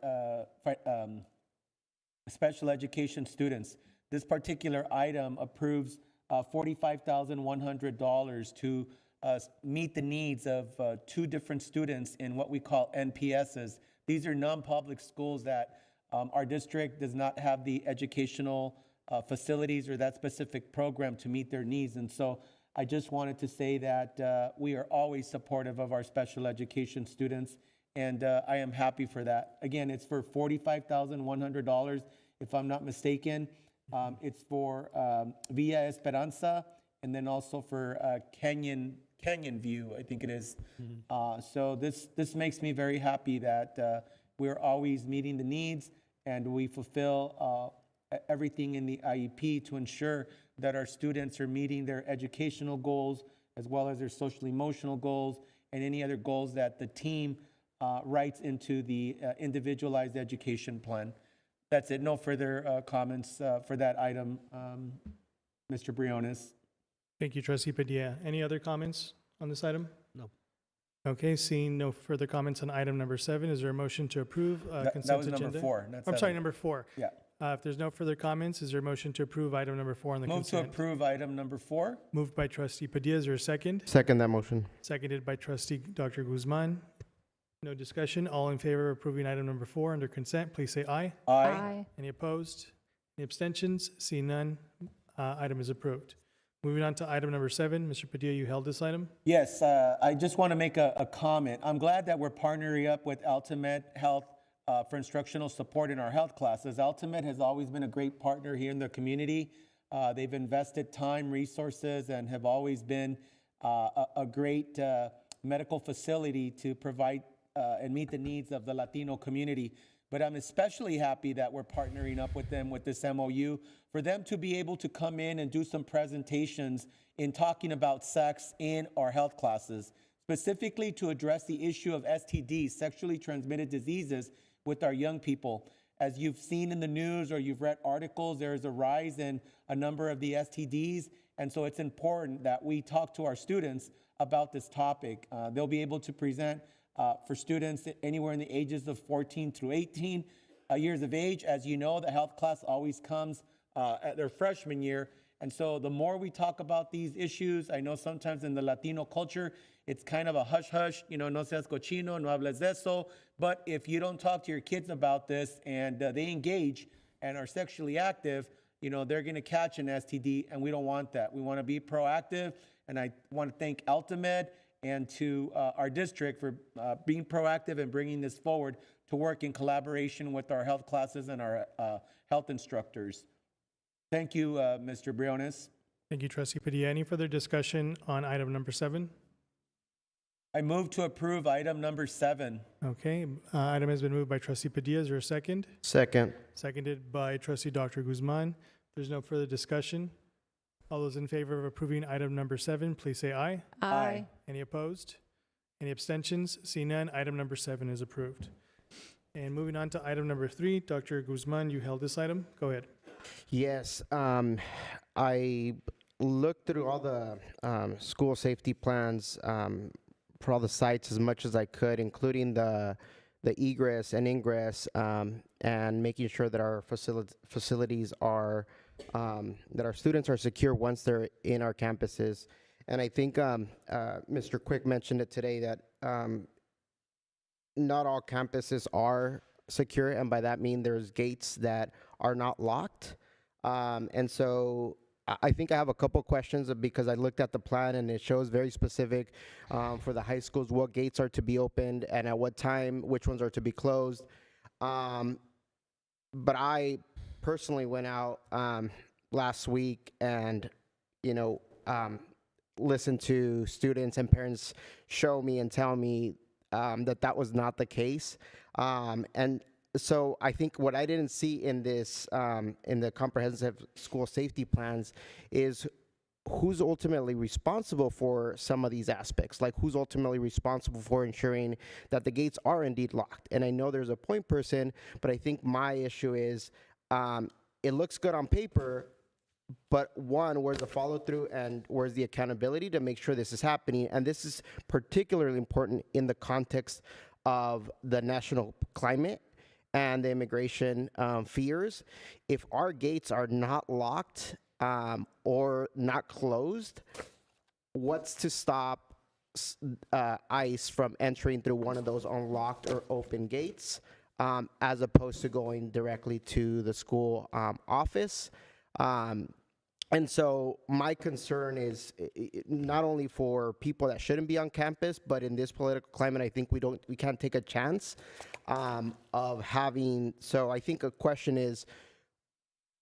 special education students. This particular item approves $45,100 to meet the needs of 2 different students in what we call NPSs. These are non-public schools that our district does not have the educational facilities or that specific program to meet their needs. And so I just wanted to say that we are always supportive of our special education students, and I am happy for that. Again, it's for $45,100, if I'm not mistaken. It's for Villa Esperanza, and then also for Canyon View, I think it is. So this makes me very happy that we're always meeting the needs and we fulfill everything in the IEP to ensure that our students are meeting their educational goals as well as their social emotional goals and any other goals that the team writes into the individualized education plan. That's it. No further comments for that item, Mr. Briones. Thank you, Trustee Padilla. Any other comments on this item? No. Okay, seeing no further comments on item number 7, is there a motion to approve consent That was agenda? number 4. Not I'm 7. sorry, number 4. Yeah. If there's no further comments, is there a motion to approve item number 4 on the Move consent? to approve item number 4. Moved by Trustee Padilla. Is there a second? Second that motion. Seconded by Trustee Dr. Guzman. No discussion. All in favor of approving item number 4 under consent, please say aye. Aye. Any opposed? Any abstentions? Seeing none, item is approved. Moving on to item number 7, Mr. Padilla, you held this item. Yes, I just want to make a comment. I'm glad that we're partnering up with Ultimate Health for instructional support in our health classes. Ultimate has always been a great partner here in the community. They've invested time, resources, and have always been a great medical facility to provide and meet the needs of the Latino community. But I'm especially happy that we're partnering up with them with this MOU for them to be able to come in and do some presentations in talking about sex in our health classes, specifically to address the issue of STDs, sexually transmitted diseases, with our young people. As you've seen in the news or you've read articles, there is a rise in a number of the STDs. And so it's important that we talk to our students about this topic. They'll be able to present for students anywhere in the ages of 14 through 18 years of age. As you know, the health class always comes at their freshman year. And so the more we talk about these issues, I know sometimes in the Latino culture, it's kind of a hush-hush, you know, no seas cochino, no hables de eso. But if you don't talk to your kids about this and they engage and are sexually active, you know, they're going to catch an STD, and we don't want that. We want to be proactive. And I want to thank Ultimate and to our district for being proactive and bringing this forward to work in collaboration with our health classes and our health instructors. Thank you, Mr. Briones. Thank you, Trustee Padilla. Any further discussion on item number 7? I move to approve item number 7. Okay, item has been moved by trustee Padilla. Is there a second? Second. Seconded by trustee Dr. Guzman. There's no further discussion. All those in favor of approving item number 7, please say aye. Aye. Any opposed? Any abstentions? See none, item number 7 is approved. And moving on to item number 3, Dr. Guzman, you held this item. Go ahead. Yes, I looked through all the school safety plans for all the sites as much as I could, including the egress and ingress, and making sure that our facilities are that our students are secure once they're in our campuses. And I think Mr. Quick mentioned it today that not all campuses are secure, and by that I mean there's gates that are not locked. And so I think I have a couple questions because I looked at the plan and it shows very specific for the high schools what gates are to be opened and at what time, which ones are to be closed. But I personally went out last week and, listened to students and parents show me and tell me that was not the case. And so I think what I didn't see in this, in the comprehensive school safety plans is who's ultimately responsible for some of these aspects, like who's ultimately responsible for ensuring that the gates are indeed locked. And I know there's a point person, but I think my issue is it looks good on paper, but one, where's the follow through and where's the accountability to make sure this is happening? And this is particularly important in the context of the national climate and the immigration fears. If our gates are not locked or not closed, what's to stop ICE from entering through one of those unlocked or open gates as opposed to going directly to the school office? And so my concern is not only for people that shouldn't be on campus, but in this political climate, I think we can't take a chance of having. So I think a question is,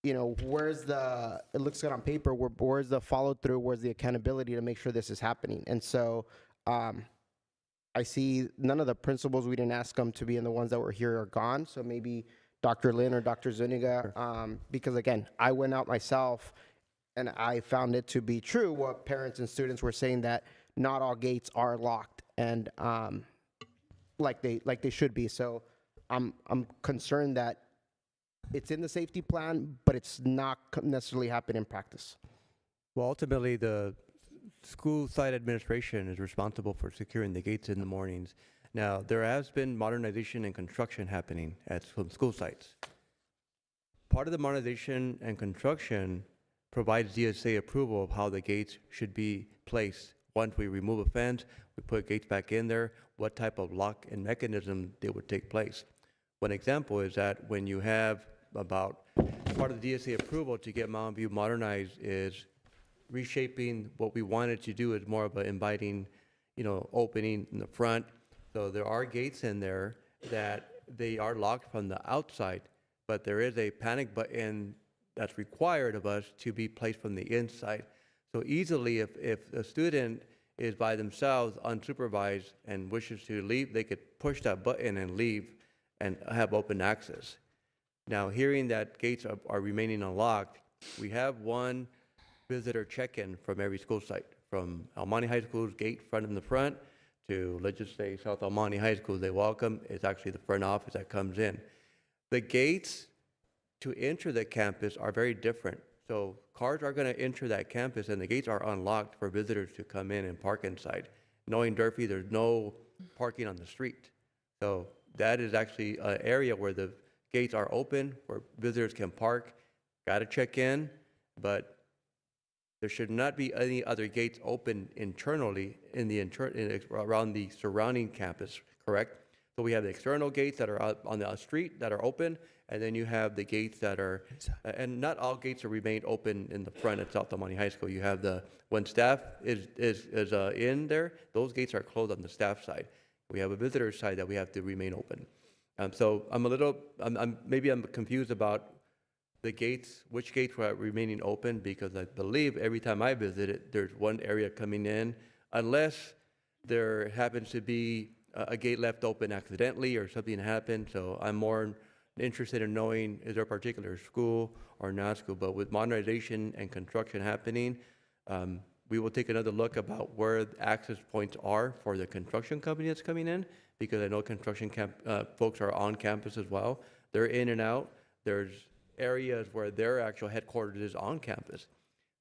where's the? It looks good on paper. Where's the follow through? Where's the accountability to make sure this is happening? And so I see none of the principals, we didn't ask them to be in the ones that were here are gone. So maybe Dr. Lin or Dr. Zuniga, because again, I went out myself. And I found it to be true what parents and students were saying, that not all gates are locked and like they should be. So I'm concerned that it's in the safety plan, but it's not necessarily happening in practice. Well, ultimately, the school site administration is responsible for securing the gates in the mornings. Now, there has been modernization and construction happening at some school sites. Part of the modernization and construction provides DSA approval of how the gates should be placed. Once we remove a fence, we put gates back in there, what type of lock and mechanism they would take place. One example is that when you have about part of the DSA approval to get Mountain View modernized is reshaping what we wanted to do is more of an inviting, opening in the front. So there are gates in there that they are locked from the outside, but there is a panic button that's required of us to be placed from the inside. So easily, if a student is by themselves, unsupervised, and wishes to leave, they could push that button and leave and have open access. Now, hearing that gates are remaining unlocked, we have one visitor check-in from every school site, from El Monte High School's gate front in the front to, let's just say, South El Monte High School. They welcome. It's actually the front office that comes in. The gates to enter the campus are very different. So cars are going to enter that campus and the gates are unlocked for visitors to come in and park inside. Knowing Durfee, there's no parking on the street. So that is actually an area where the gates are open, where visitors can park, got to check in, but there should not be any other gates open internally around the surrounding campus, correct? So we have the external gates that are out on the street that are open, and then you have the gates that are, and not all gates are remain open in the front at South El Monte High School. You have when staff is in there, those gates are closed on the staff side. We have a visitor side that we have to remain open. So maybe I'm confused about the gates, which gates were remaining open, because I believe every time I visited, there's one area coming in, unless there happens to be a gate left open accidentally or something happened. So I'm more interested in knowing, is there a particular school or not school? But with modernization and construction happening, we will take another look about where the access points are for the construction company that's coming in, because I know construction folks are on campus as well. They're in and out. There's areas where their actual headquarters is on campus.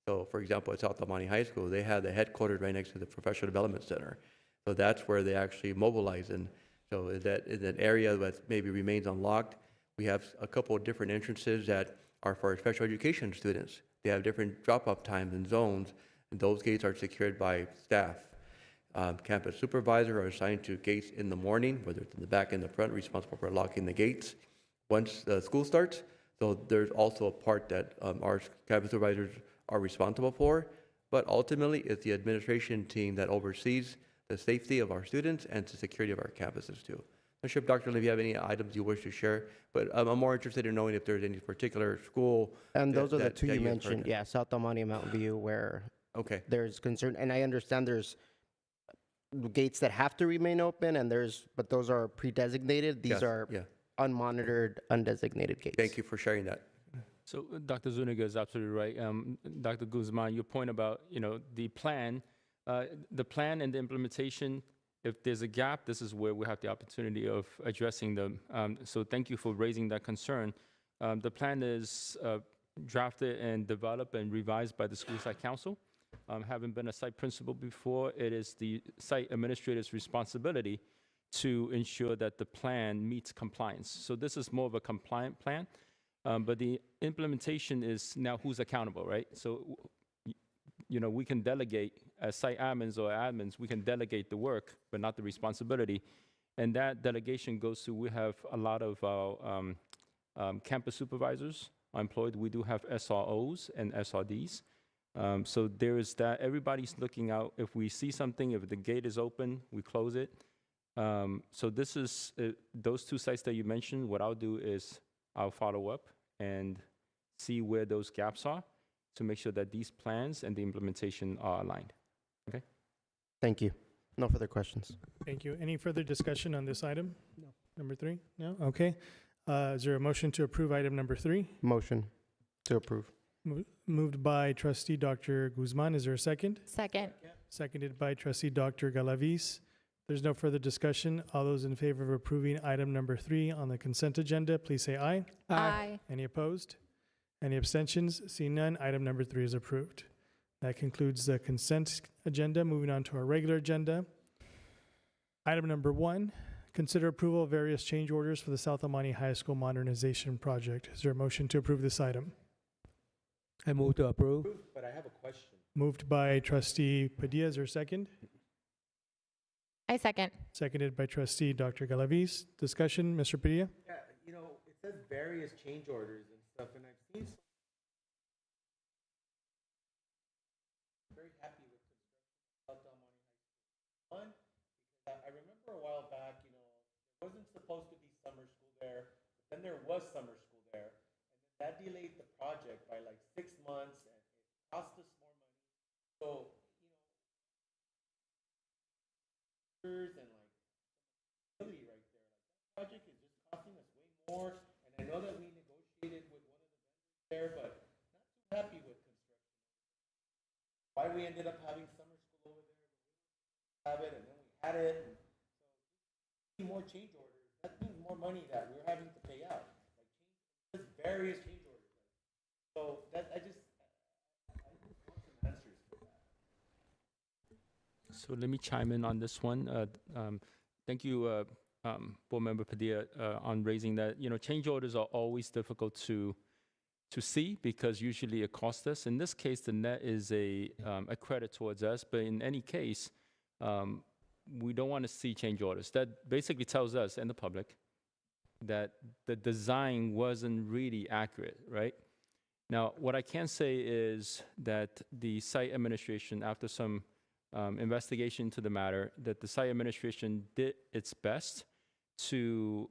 So, for example, at South El Monte High School, they have the headquarters right next to the Professional Development Center. So that's where they actually mobilize. And so is that area that maybe remains unlocked. We have a couple of different entrances that are for special education students. They have different drop-off times and zones, and those gates are secured by staff. Campus supervisors are assigned to gates in the morning, whether it's in the back and the front, responsible for locking the gates once the school starts. So there's also a part that our campus supervisors are responsible for, but ultimately it's the administration team that oversees the safety of our students and the security of our campuses too. I'm sure, Dr. Lee, if you have any items you wish to share, but I'm more interested in knowing if there's any particular school. And those are the two you you've mentioned. heard. Yeah, South El Monte and Mountain View, where Okay. there's concern. And I understand there's gates that have to remain open, and but those are pre-designated. These Yes, are yeah. unmonitored, undesignated gates. Thank you for sharing that. So Dr. Zuniga is absolutely right. Dr. Guzman, your point about, the plan and the implementation, if there's a gap, this is where we have the opportunity of addressing them. So thank you for raising that concern. The plan is drafted and developed and revised by the school site council. Having been a site principal before, it is the site administrator's responsibility to ensure that the plan meets compliance. So this is more of a compliant plan. But the implementation is now who's accountable, right? So, we can delegate, as site admins or admins, we can delegate the work, but not the responsibility. And that delegation goes to, we have a lot of our campus supervisors employed. We do have SROs and SRDs. So there is that. Everybody's looking out. If we see something, if the gate is open, we close it. So this is, those two sites that you mentioned, what I'll do is I'll follow up and see where those gaps are to make sure that these plans and the implementation are aligned. Okay? Thank you. No further questions. Thank you. Any further discussion on this item? No. Number 3? No? Okay. Is there a motion to approve item number 3? Motion to approve. Moved by trustee Dr. Guzman. Is there a second? Second. Seconded by trustee Dr. Galaviz. There's no further discussion. All those in favor of approving item number 3 on the consent agenda, please say aye. Aye. Any opposed? Any abstentions? Seeing none, item number 3 is approved. That concludes the consent agenda. Moving on to our regular agenda. Item number 1, consider approval of various change orders for the South El Monte High School modernization project. Is there a motion to approve this item? I move to approve. But I have a question. Moved by trustee Padilla. Is there a second? I second. Seconded by trustee Dr. Galaviz. Discussion, Mr. Padilla? Yeah, it says various change orders and stuff, and I've seen some very happy with construction at South El Monte High School. One, because I remember a while back, there wasn't supposed to be summer school there, but then there was summer school there, and then that delayed the project by like 6 months, and it cost us more money. So, and like really right there, like that project is just costing us way more. And I know that we negotiated with one of the vendors there, but not too happy with construction. Why we ended up having summer school over there, have it, and then we had it. And so more change orders. That means more money that we're having to pay out. Like just various change orders. So that I want some answers for that. So let me chime in on this one. Thank you, Board Member Padilla, on raising that. Change orders are always difficult to see because usually it costs us. In this case, the net is a credit towards us. But in any case, we don't want to see change orders. That basically tells us and the public that the design wasn't really accurate, right? Now, what I can say is that the site administration, after some investigation into the matter, that the site administration did its best to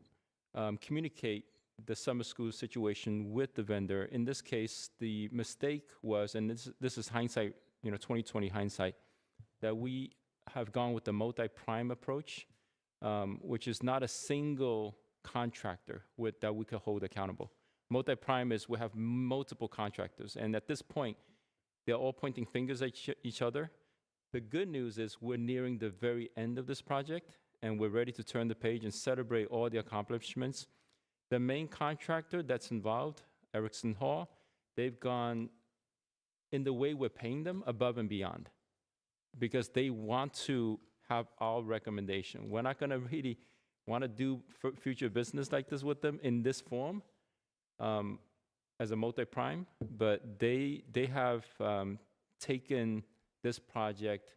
communicate the summer school situation with the vendor. In this case, the mistake was, and this is hindsight, 2020 hindsight, that we have gone with the multi-prime approach, which is not a single contractor that we could hold accountable. Multi-prime is we have multiple contractors, and at this point, they're all pointing fingers at each other. The good news is we're nearing the very end of this project, and we're ready to turn the page and celebrate all the accomplishments. The main contractor that's involved, Erickson Hall, they've gone in the way we're paying them above and beyond because they want to have our recommendation. We're not going to really want to do future business like this with them in this form as a multi-prime, but they have taken this project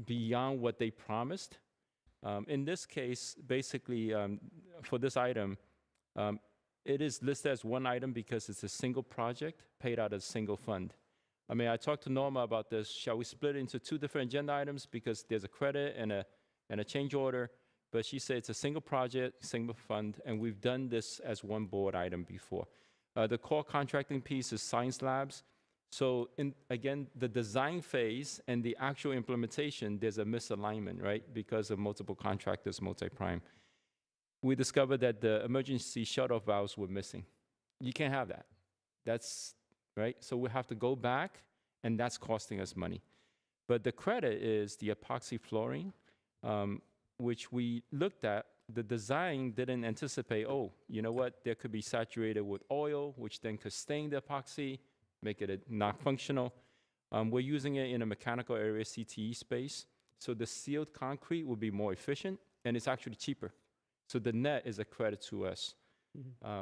beyond what they promised. In this case, basically, for this item, it is listed as one item because it's a single project paid out of a single fund. I mean, I talked to Norma about this. Shall we split it into two different agenda items because there's a credit and a change order? But she said it's a single project, single fund, and we've done this as one board item before. The core contracting piece is science labs. So again, the design phase and the actual implementation, there's a misalignment, right? Because of multiple contractors, multi-prime. We discovered that the emergency shut-off valves were missing. You can't have that. That's, right? So we have to go back, and that's costing us money. But the credit is the epoxy flooring, which we looked at. The design didn't anticipate, oh, you know what? There could be saturated with oil, which then could stain the epoxy, make it not functional. We're using it in a mechanical area CTE space. So the sealed concrete will be more efficient, and it's actually cheaper. So the net is a credit to us.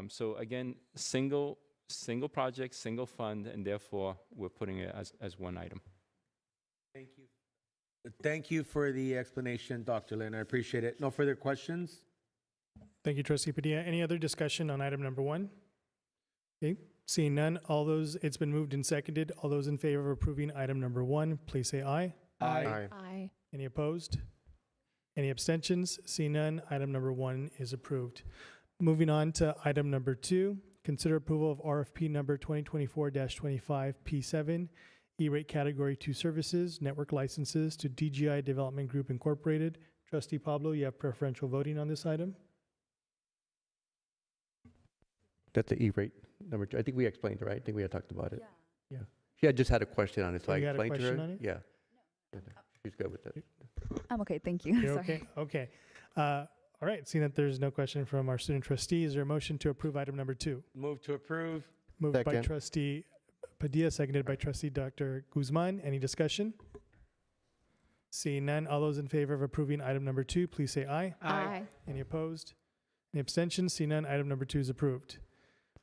So again, single project, single fund, and therefore we're putting it as one item. Thank you. Thank you for the explanation, Dr. Lin. I appreciate it. No further questions? Thank you, Trustee Padilla. Any other discussion on item number 1? Okay, seeing none, it's been moved and seconded. All those in favor of approving item number 1, please say aye. Aye. Aye. Any opposed? Any abstentions? Seeing none, item number 1 is approved. Moving on to item number 2, consider approval of RFP number 2024-25 P7, E-rate category 2 services, network licenses to DGI Development Group Incorporated. Trustee Pablo, you have preferential voting on this item. That's the E-rate number 2. I think we explained it, right? I think we had talked about it. Yeah. She had just had a question on it, so I You had a explained to her. question on it? Yeah. She's good with that. I'm okay, thank you. You're Sorry. okay? Okay. All right, seeing that there's no question from our student trustee, is there a motion to approve item number 2? Move to approve. Moved by Second. Trustee Padilla, seconded by Trustee Dr. Guzman. Any discussion? Seeing none, all those in favor of approving item number 2, please say aye. Aye. Any opposed? Any abstentions? Seeing none, item number 2 is approved.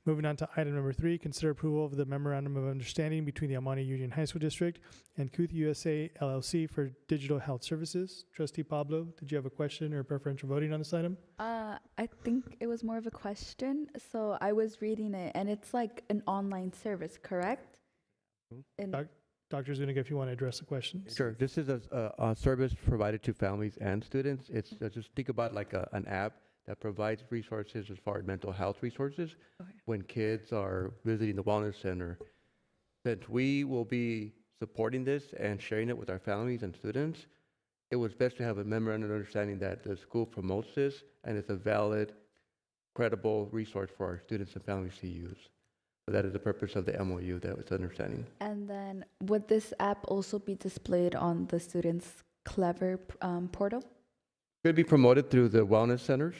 Moving on to item number 3, consider approval of the Memorandum of Understanding between the Amani Union High School District and Kuth USA LLC for digital health services. Trustee Pablo, did you have a question or preferential voting on this item? I think it was more of a question. So I was reading it, and it's like an online service, correct? Dr. Zuniga, if you want to address the question. Sure. This is a service provided to families and students. It's just think about like an app that provides resources as far as mental health resources when kids are visiting the wellness center. Since we will be supporting this and sharing it with our families and students, it was best to have a memorandum of understanding that the school promotes this and it's a valid, credible resource for our students and families to use. So that is the purpose of the MOU, that was understanding. And then would this app also be displayed on the students' Clever portal? Could be promoted through the wellness centers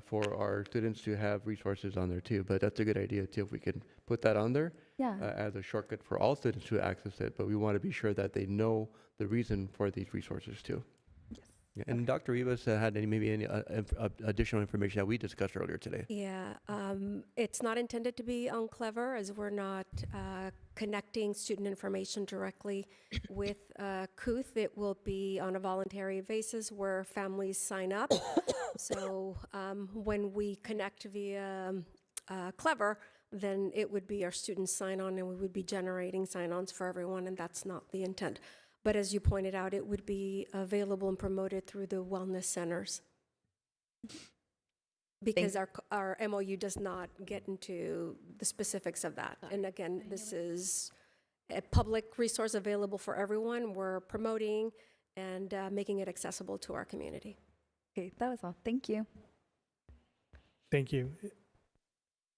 for our students to have resources on there too. But that's a good idea too, if we can put that on there as a shortcut for all students to access it. But we want to be sure that they know the reason for these resources too. Yes. Yeah. And Dr. Rivas had maybe any additional information that we discussed earlier today. Yeah, it's not intended to be on Clever, as we're not connecting student information directly with Kuth. It will be on a voluntary basis where families sign up. So when we connect via Clever, then it would be our students sign on, and we would be generating sign-ons for everyone, and that's not the intent. But as you pointed out, it would be available and promoted through the wellness centers. Because our MOU does not get into the specifics of that. And again, this is a public resource available for everyone. We're promoting and making it accessible to our community. Okay, that was all. Thank you. Thank you.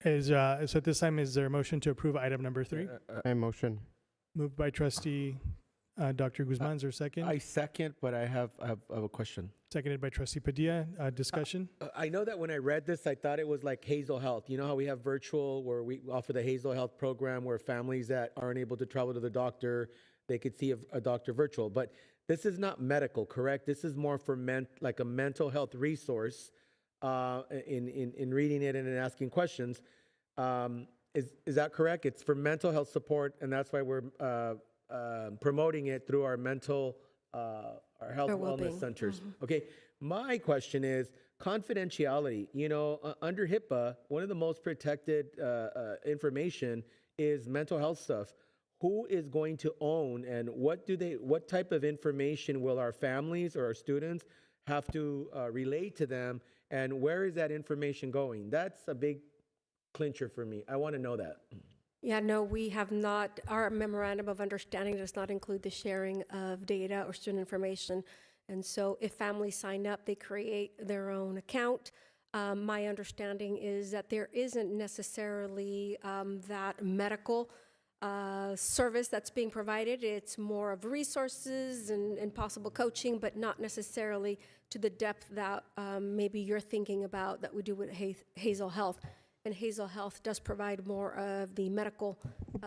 So at this time, is there a motion to approve item number 3? I motion. Moved by trustee Dr. Guzman, is there a second? I second, but I have a question. Seconded by trustee Padilla. Discussion? I know that when I read this, I thought it was like Hazel Health. You know how we have virtual, where we offer the Hazel Health program, where families that aren't able to travel to the doctor, they could see a doctor virtual. But this is not medical, correct? This is more for like a mental health resource. In reading it and in asking questions, is that correct? It's for mental health support, and that's why we're promoting it through our our health Our wellness well-being. centers. Okay, my question is confidentiality. You know, under HIPAA, one of the most protected information is mental health stuff. Who is going to own, and what type of information will our families or our students have to relay to them, and where is that information going? That's a big clincher for me. I want to know that. Yeah, no, we have not, our memorandum of understanding does not include the sharing of data or student information. And so if families sign up, they create their own account. My understanding is that there isn't necessarily that medical service that's being provided. It's more of resources and possible coaching, but not necessarily to the depth that maybe you're thinking about that we do with Hazel Health. And Hazel Health does provide more of the medical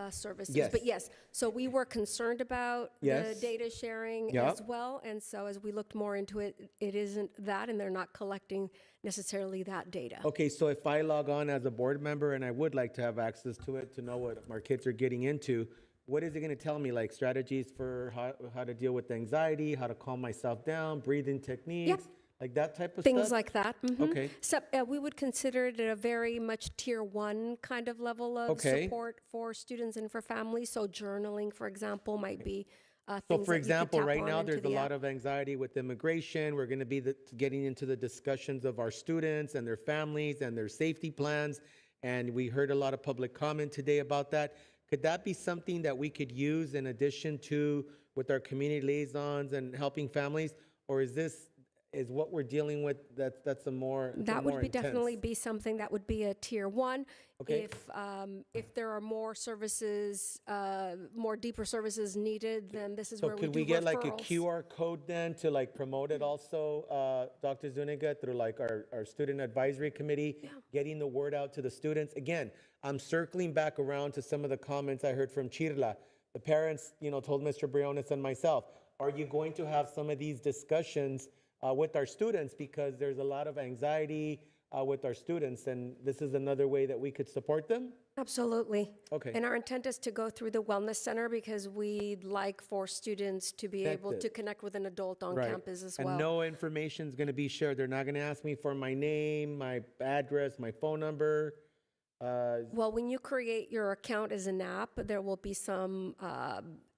services. Yes. But yes, so we were concerned about Yes. the data sharing Yep. as well. And so as we looked more into it, it isn't that, and they're not collecting necessarily that data. Okay, so if I log on as a board member and I would like to have access to it to know what our kids are getting into, what is it going to tell me? Like strategies for how to deal with anxiety, how to calm myself down, breathing techniques, like that type of Things stuff? like that. Okay. So, we would consider it a very much tier 1 kind of level of Okay. support for students and for families. So journaling, for example, might be So things for that example, you could tap right on now, into there's a the lot app. of anxiety with immigration. We're going to be getting into the discussions of our students and their families and their safety plans. And we heard a lot of public comment today about that. Could that be something that we could use in addition to with our community liaisons and helping families? Or is what we're dealing with, that's a more That more would be intense? definitely be something that would be a tier 1. Okay. If there are more services, more deeper services needed, then this is So where we could do we get like a referrals. QR code then to like promote it also, Dr. Zuniga, through like our student advisory committee, getting the word out to the students? Again, I'm circling back around to some of the comments I heard from Chirla. The parents, told Mr. Briones and myself, are you going to have some of these discussions with our students, because there's a lot of anxiety with our students, and this is another way that we could support them? Absolutely. Okay. And our intent is to go through the wellness center because we'd like for students to be able Connected. to connect with an adult on Right. campus as And well. no information is going to be shared. They're not going to ask me for my name, my address, my phone number. Well, when you create your account as an app, there will be some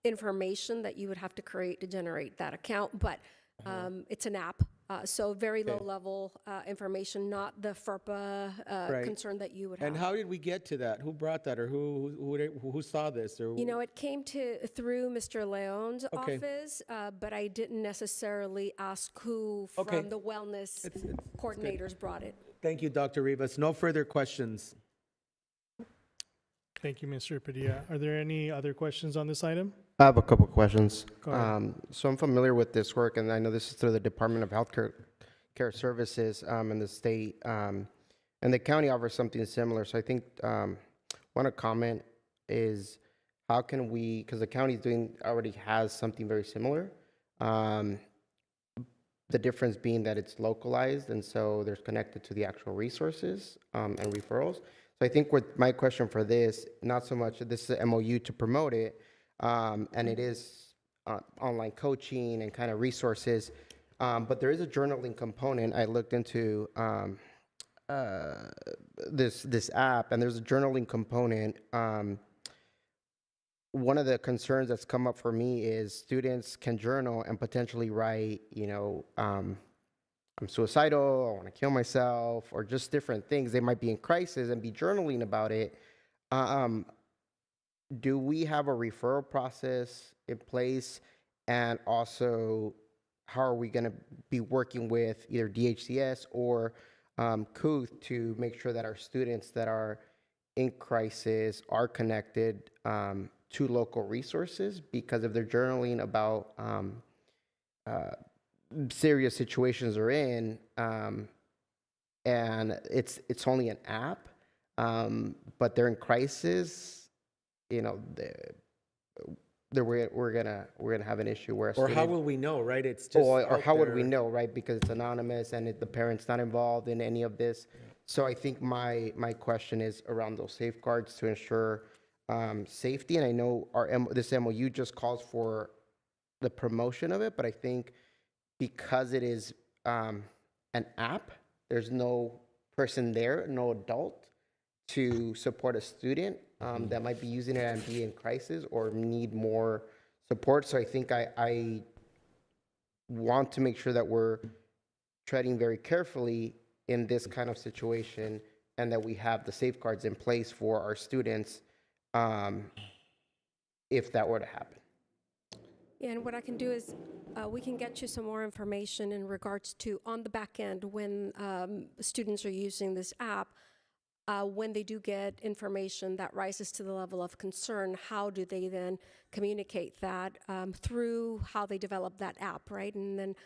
information that you would have to create to generate that account, but it's an app, so very low level information, not the FERPA Right. concern that you would have. And how did we get to that? Who brought that, or who saw this? Or It came through Mr. Leon's Okay. office, but I didn't necessarily ask who from Okay. the wellness coordinators brought it. Thank you, Dr. Rivas. No further questions. Thank you, Mr. Padilla. Are there any other questions on this item? I have a couple questions. Go ahead. So I'm familiar with this work, and I know this is through the Department of Healthcare Services in the state, and the county offers something similar. So I think want to comment is how can we, because the county already has something very similar. The difference being that it's localized, and so there's connected to the actual resources and referrals. So I think my question for this, not so much, this is an MOU to promote it, and it is online coaching and kind of resources, but there is a journaling component. I looked into this app, and there's a journaling component. One of the concerns that's come up for me is students can journal and potentially write, I'm suicidal, I want to kill myself, or just different things. They might be in crisis and be journaling about it. do we have a referral process in place? And also, how are we going to be working with either DHCS or CUTH to make sure that our students that are in crisis are connected to local resources? Because if they're journaling about serious situations they're in, and it's only an app, but they're in crisis, you know, we're gonna have an issue where a Or how student- will we know, right? It's just or out how would we there. know, right? Because it's anonymous and the parent's not involved in any of this. So I think my question is around those safeguards to ensure safety. And I know this MOU just calls for the promotion of it, but I think because it is an app, there's no person there, no adult to support a student that might be using it and be in crisis or need more support. So I think I want to make sure that we're treading very carefully in this kind of situation and that we have the safeguards in place for our students if that were to happen. Yeah, and what I can do is we can get you some more information in regards to on the back end when students are using this app. When they do get information that rises to the level of concern, how do they then communicate that through how they develop that app, right? And then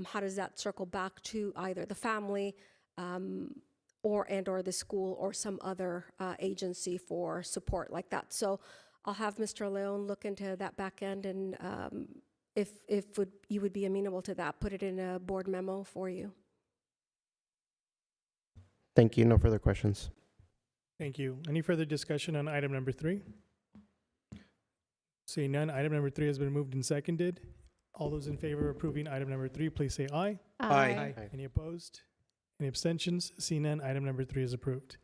how does that circle back to either the family or the school or some other agency for support like that? So I'll have Mr. Leon look into that back end, and if you would be amenable to that, put it in a board memo for you. Thank you. No further questions. Thank you. Any further discussion on item number 3? Seeing none, item number 3 has been moved and seconded. All those in favor of approving item number 3, please say aye. Aye. Any opposed? Any abstentions? Seeing none, item number 3 is approved.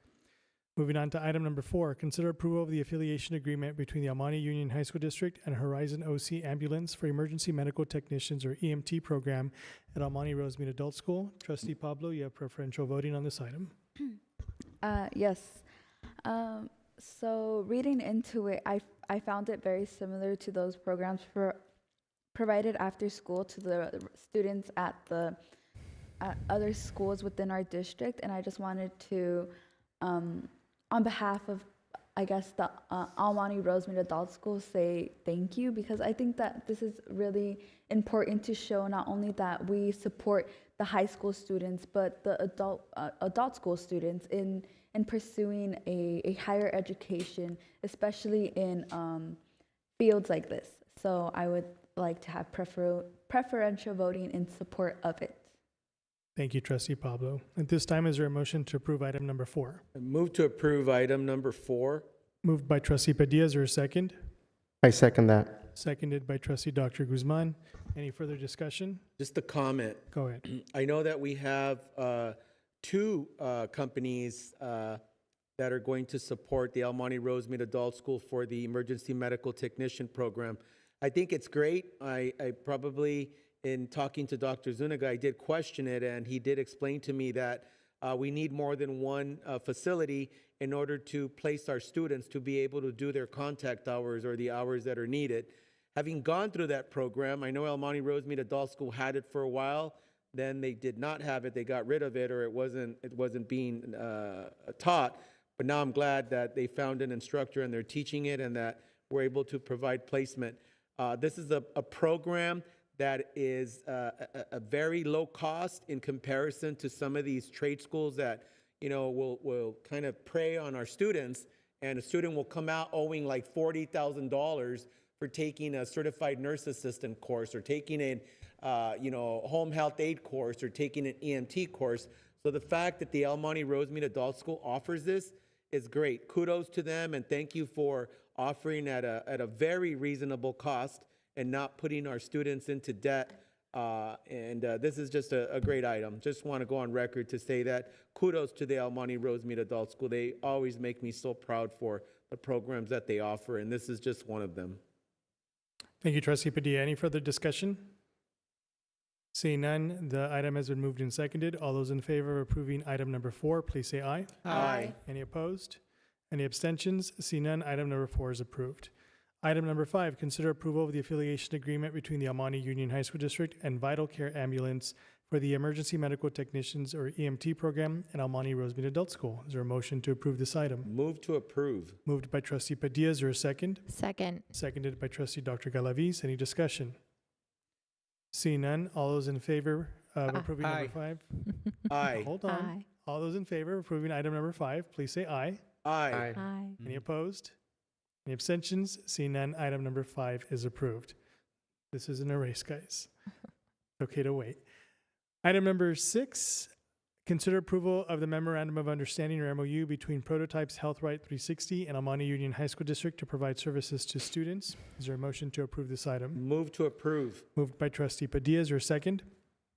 Moving on to item number 4, consider approval of the affiliation agreement between the Almani Union High School District and Horizon OC Ambulance for Emergency Medical Technicians, or EMT program at Almani Rosemead Adult School. Trustee Pablo, you have preferential voting on this item. Yes. So reading into it, I found it very similar to those programs provided after school to the students at other schools within our district. And I just wanted to, on behalf of, I guess, the Almani Rosemead Adult School, say thank you, because I think that this is really important to show not only that we support the high school students, but the adult school students in pursuing a higher education, especially in fields like this. So I would like to have preferential voting in support of it. Thank you, Trustee Pablo. At this time, is there a motion to approve item number 4? Move to approve item number 4. Moved by Trustee Padilla. Is there a second? I second that. Seconded by Trustee Dr. Guzman. Any further discussion? Just a comment. Go ahead. I know that we have 2 companies that are going to support the Almani Rosemead Adult School for the Emergency Medical Technician Program. I think it's great. I probably, in talking to Dr. Zuniga, I did question it, and he did explain to me that we need more than one facility in order to place our students to be able to do their contact hours or the hours that are needed. Having gone through that program, I know Almani Rosemead Adult School had it for a while. Then they did not have it. They got rid of it, or it wasn't being taught. But now I'm glad that they found an instructor and they're teaching it, and that we're able to provide placement. This is a program that is a very low cost in comparison to some of these trade schools that, you know, will kind of prey on our students, and a student will come out owing like $40,000 for taking a certified nurse assistant course, or taking a home health aid course, or taking an EMT course. So the fact that the Almani Rosemead Adult School offers this is great. Kudos to them, and thank you for offering at a very reasonable cost and not putting our students into debt. This is just a great item. Just want to go on record to say that kudos to the Almani Rosemead Adult School. They always make me so proud for the programs that they offer, and this is just one of them. Thank you, Trustee Padilla. Any further discussion? Seeing none, the item has been moved and seconded. All those in favor of approving item number 4, please say aye. Aye. Any opposed? Any abstentions? See none. Item number 4 is approved. Item number 5, consider approval of the affiliation agreement between the Almani Union High School District and Vital Care Ambulance for the Emergency Medical Technicians or EMT program at Almani Rosemead Adult School. Is there a motion to approve this item? Move to approve. Moved by trustee Padilla. Is there a second? Second. Seconded by trustee Dr. Galaviz. Any discussion? Seeing none, all those in favor of approving number 5? Aye. Hold on. Aye. All those in favor of approving item number 5, please say aye. Aye. Aye. Any opposed? Any abstentions? Seeing none, item number 5 is approved. This isn't a race, guys. It's okay to wait. Item number 6, consider approval of the Memorandum of Understanding or MOU between Prototypes Health Right 360 and Almani Union High School District to provide services to students. Is there a motion to approve this item? Move to approve. Moved by trustee Padilla. Is there a second?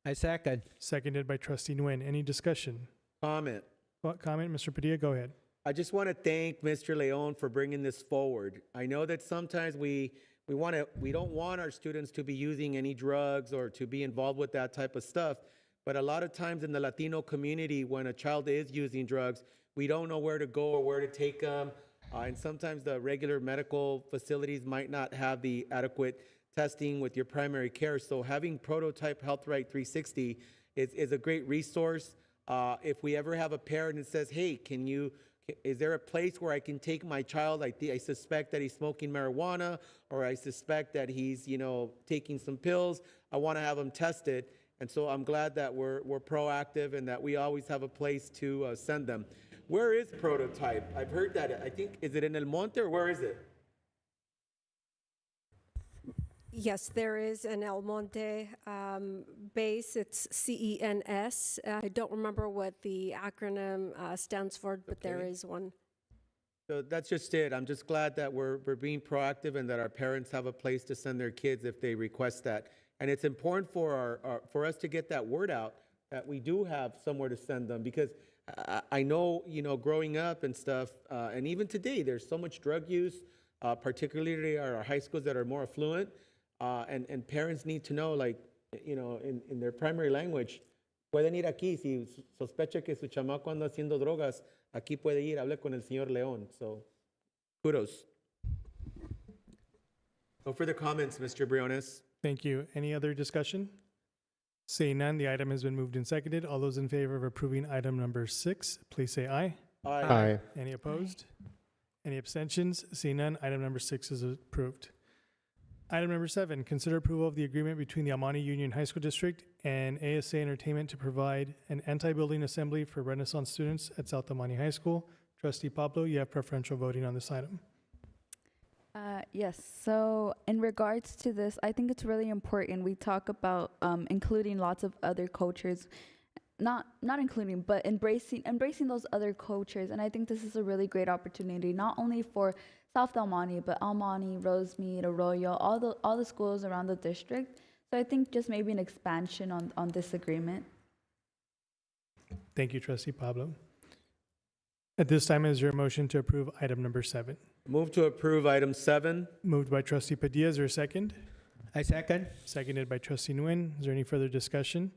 I second. Seconded by trustee Nguyen. Any discussion? Comment. What comment? Mr. Padilla, go ahead. I just want to thank Mr. Leon for bringing this forward. I know that sometimes we don't want our students to be using any drugs or to be involved with that type of stuff. But a lot of times in the Latino community, when a child is using drugs, we don't know where to go or where to take them. And sometimes the regular medical facilities might not have the adequate testing with your primary care. So having Prototype Health Right 360 is a great resource. If we ever have a parent that says, hey, is there a place where I can take my child? I suspect that he's smoking marijuana, or I suspect that he's, taking some pills. I want to have him tested. And so I'm glad that we're proactive and that we always have a place to send them. Where is Prototype? I've heard that. I think, is it in El Monte or where is it? Yes, there is an El Monte base. It's CENS. I don't remember what the acronym stands for, but there is one. So that's just it. I'm just glad that we're being proactive and that our parents have a place to send their kids if they request that. And it's important for us to get that word out that we do have somewhere to send them, because I know, growing up and stuff, and even today, there's so much drug use, particularly at our high schools that are more affluent. And parents need to know, in their primary language, pueden ir aquí, si sospecha que su chamaco anda haciendo drogas, aquí puede ir, hable con el señor León. So, kudos. No further comments, Mr. Briones. Thank you. Any other discussion? Seeing none, the item has been moved and seconded. All those in favor of approving item number 6, please say aye. Aye. Any opposed? Any abstentions? Seeing none, item number 6 is approved. Item number 7, consider approval of the agreement between the Almani Union High School District and ASA Entertainment to provide an anti-building assembly for Renaissance students at South Almani High School. Trustee Pablo, you have preferential voting on this item. Yes, so in regards to this, I think it's really important we talk about including lots of other cultures, not including, but embracing those other cultures. And I think this is a really great opportunity, not only for South Almani, but Almani, Rosemead, Arroyo, all the schools around the district. So I think just maybe an expansion on this agreement. Thank you, Trustee Pablo. At this time, is there a motion to approve item number 7? Move to approve item 7. Moved by Trustee Padilla. Is there a second? I second. Seconded by Trustee Nguyen. Is there any further discussion?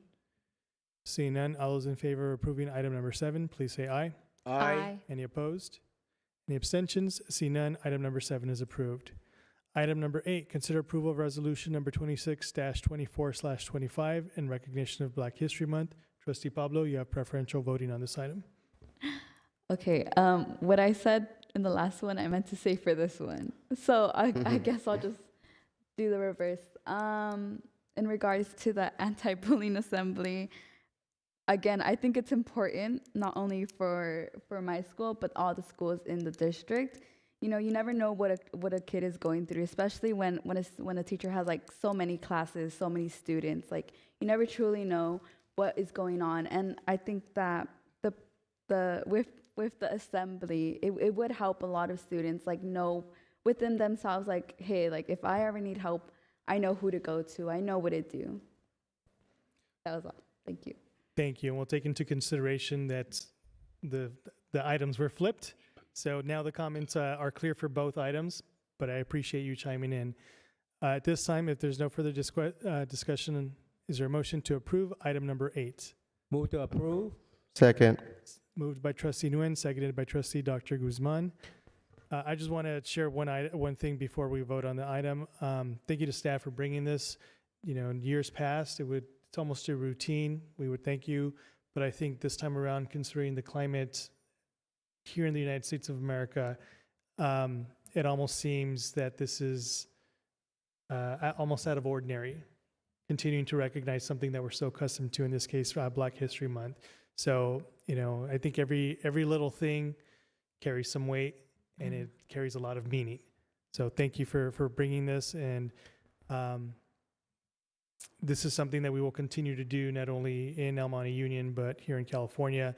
Seeing none, all those in favor of approving item number 7, please say aye. Aye. Any opposed? Any abstentions? See none, item number 7 is approved. Item number 8, consider approval of resolution number 26-24/25 in recognition of Black History Month. Trustee Pablo, you have preferential voting on this item. Okay, what I said in the last one, I meant to say for this one. So I guess I'll just do the reverse. In regards to the anti-bullying assembly, again, I think it's important not only for my school, but all the schools in the district. You never know what a kid is going through, especially when a teacher has so many classes, so many students. You never truly know what is going on. And I think that with the assembly, it would help a lot of students know within themselves, hey, if I ever need help, I know who to go to. I know what to do. That was all. Thank you. Thank you. And we'll take into consideration that the items were flipped. So now the comments are clear for both items, but I appreciate you chiming in. At this time, if there's no further discussion, is there a motion to approve item number 8? Move to approve. Second. Moved by trustee Nguyen, seconded by trustee Dr. Guzman. I just want to share one thing before we vote on the item. Thank you to staff for bringing this. You know, in years past, it's almost a routine. We would thank you, but I think this time around, considering the climate here in the United States of America, it almost seems that this is almost out of ordinary, continuing to recognize something that we're so accustomed to, in this case, Black History Month. So, you know, I think every little thing carries some weight, and it carries a lot of meaning. So thank you for bringing this, and this is something that we will continue to do not only in El Monte Union, but here in California.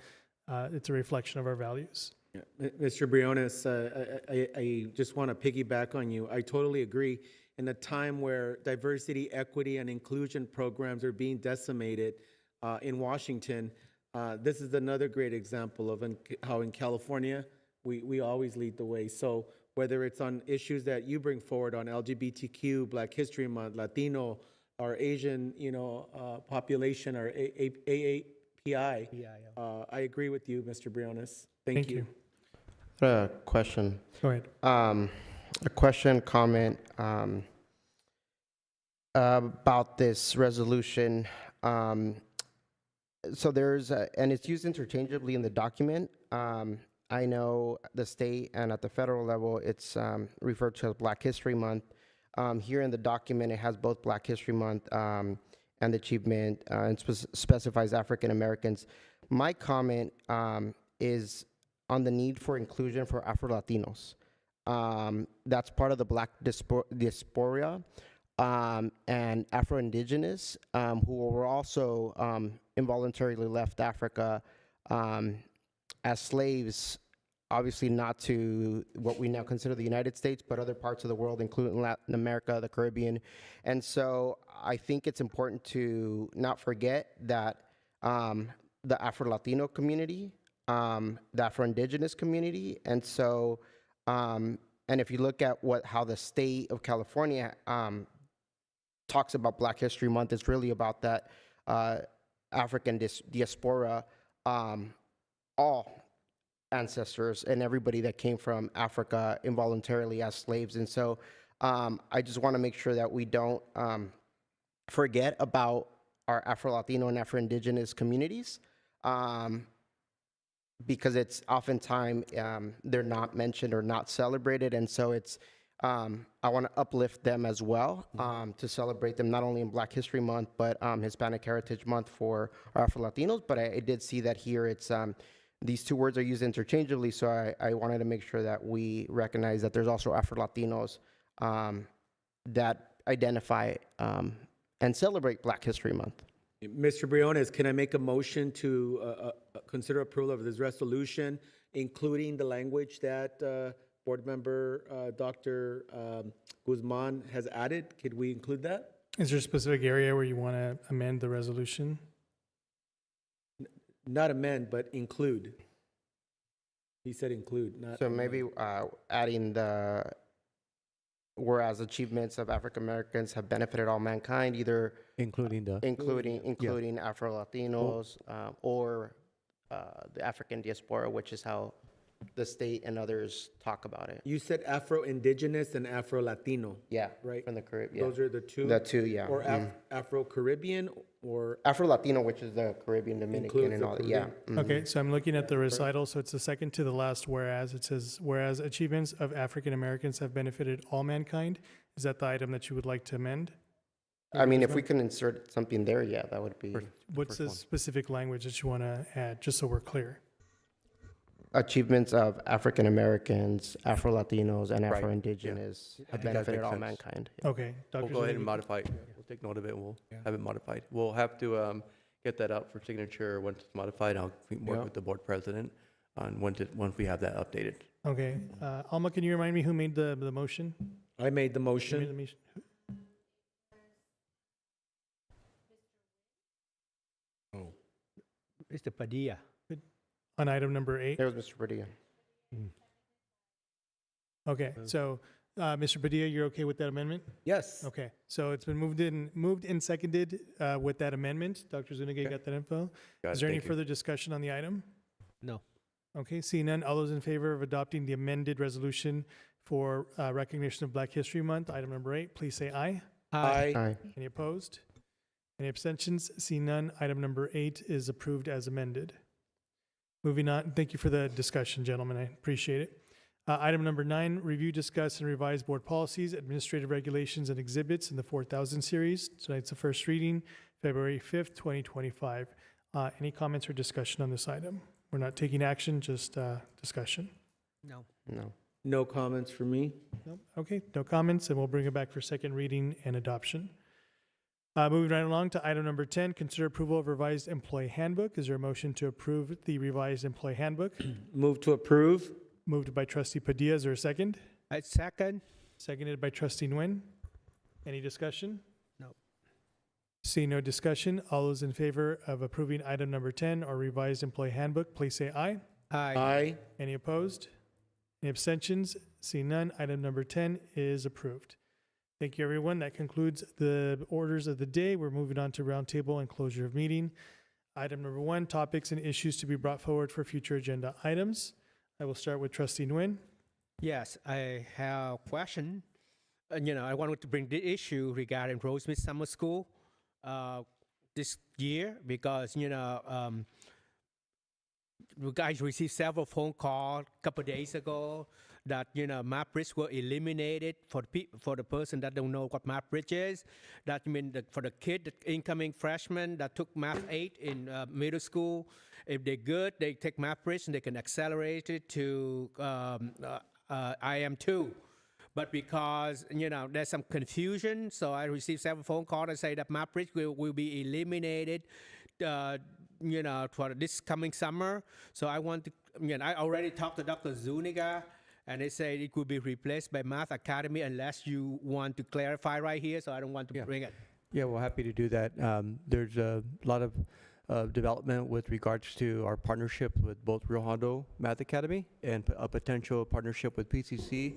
It's a reflection of our values. Yeah. Mr. Briones, I just want to piggyback on you. I totally agree. In a time where diversity, equity, and inclusion programs are being decimated in Washington, this is another great example of how in California, we always lead the way. So whether it's on issues that you bring forward on LGBTQ, Black History Month, Latino, or Asian, population, or AAPI, I agree with you, Mr. Briones. Thank you. Question. Go ahead. A question, comment about this resolution. So there's, and it's used interchangeably in the document. I know the state and at the federal level, it's referred to as Black History Month. Here in the document, it has both Black History Month and the achievement, and specifies African Americans. My comment is on the need for inclusion for Afro-Latinos. That's part of the Black diaspora and Afro-Indigenous, who were also involuntarily left Africa as slaves, obviously not to what we now consider the United States, but other parts of the world, including Latin America, the Caribbean. And so I think it's important to not forget that the Afro-Latino community, the Afro-Indigenous community, and so, and if you look at how the state of California talks about Black History Month, it's really about that African diaspora, all ancestors and everybody that came from Africa involuntarily as slaves. And so I just want to make sure that we don't forget about our Afro-Latino and Afro-Indigenous communities, because it's oftentimes they're not mentioned or not celebrated. And so it's, I want to uplift them as well, to celebrate them not only in Black History Month, but Hispanic Heritage Month for our Afro-Latinos. But I did see that here it's, these two words are used interchangeably, so I wanted to make sure that we recognize that there's also Afro-Latinos that identify and celebrate Black History Month. Mr. Briones, can I make a motion to consider approval of this resolution, including the language that Board Member Dr. Guzman has added? Could we include that? Is there a specific area where you want to amend the resolution? Not amend, but include. He said include, not. So maybe adding the, whereas achievements of African Americans have benefited all mankind, either including Afro-Latinos or the African diaspora, which is how the state and others talk about it. You said Afro-Indigenous and Afro-Latino. Yeah, right? From the Caribbean. Those are the two? The two, yeah. Or Afro-Caribbean or? Afro-Latino, which is the Caribbean, Dominican, and all that, yeah. Okay, so I'm looking at the recital, so it's the second to the last whereas. It says, whereas achievements of African Americans have benefited all mankind. Is that the item that you would like to amend? I mean, if we can insert something there, yeah, that would be. What's the specific language that you want to add, just so we're clear? Achievements of African Americans, Afro-Latinos, and Right. Afro-Indigenous Yeah. I have think that benefited makes all sense. mankind. Okay. We'll Dr. go ahead and Zuniga? modify it. We'll take note of it and we'll have it modified. We'll have to get that out for signature once it's modified. I'll work with the board president on once we have that updated. Okay. Alma, can you remind me who made the motion? I made the Who motion. made the motion? Mr. Padilla. On item number 8? There was Mr. Padilla. Okay, so Mr. Padilla, you're okay with that amendment? Yes. Okay, so it's been moved and seconded with that amendment. Dr. Zuniga, you got that info? Got Is it, there any thank you. further discussion on the item? No. Okay, seeing none, all those in favor of adopting the amended resolution for recognition of Black History Month, item number 8, please say aye. Aye. Any opposed? Any abstentions? Seeing none, item number 8 is approved as amended. Moving on, thank you for the discussion, gentlemen, I appreciate it. Item number 9, review, discuss, and revise board policies, administrative regulations, and exhibits in the 4000 series. Tonight's the first reading, February 5th, 2025. Any comments or discussion on this item? We're not taking action, just discussion. No. No. No comments for me. Nope. Okay, no comments, and we'll bring it back for second reading and adoption. Moving right along to item number 10, consider approval of revised employee handbook. Is there a motion to approve the revised employee handbook? Move to approve. Moved by trustee Padilla. Is there a second? I second. Seconded by trustee Nguyen. Any discussion? No. Seeing no discussion, all those in favor of approving item number 10 or revised employee handbook, please say aye. Aye. Any opposed? Any abstentions? Seeing none, item number 10 is approved. Thank you, everyone. That concludes the orders of the day. We're moving on to roundtable and closure of meeting. Item number 1, topics and issues to be brought forward for future agenda items. I will start with trustee Nguyen. Yes, I have a question. I wanted to bring the issue regarding Rosemead Summer School this year because, you guys received several phone calls a couple of days ago that, math bridge were eliminated for the person that don't know what math bridge is. That means that for the kid, the incoming freshman that took math 8 in middle school, if they're good, they take math bridge and they can accelerate it to IM2. But because, there's some confusion, so I received several phone calls that say that math bridge will be eliminated, for this coming summer. So I want to, I already talked to Dr. Zuniga, and they say it could be replaced by Math Academy unless you want to clarify right here, so I don't want to bring it. Yeah, we're happy to do that. There's a lot of development with regards to our partnership with both Rio Hondo Math Academy and a potential partnership with PCC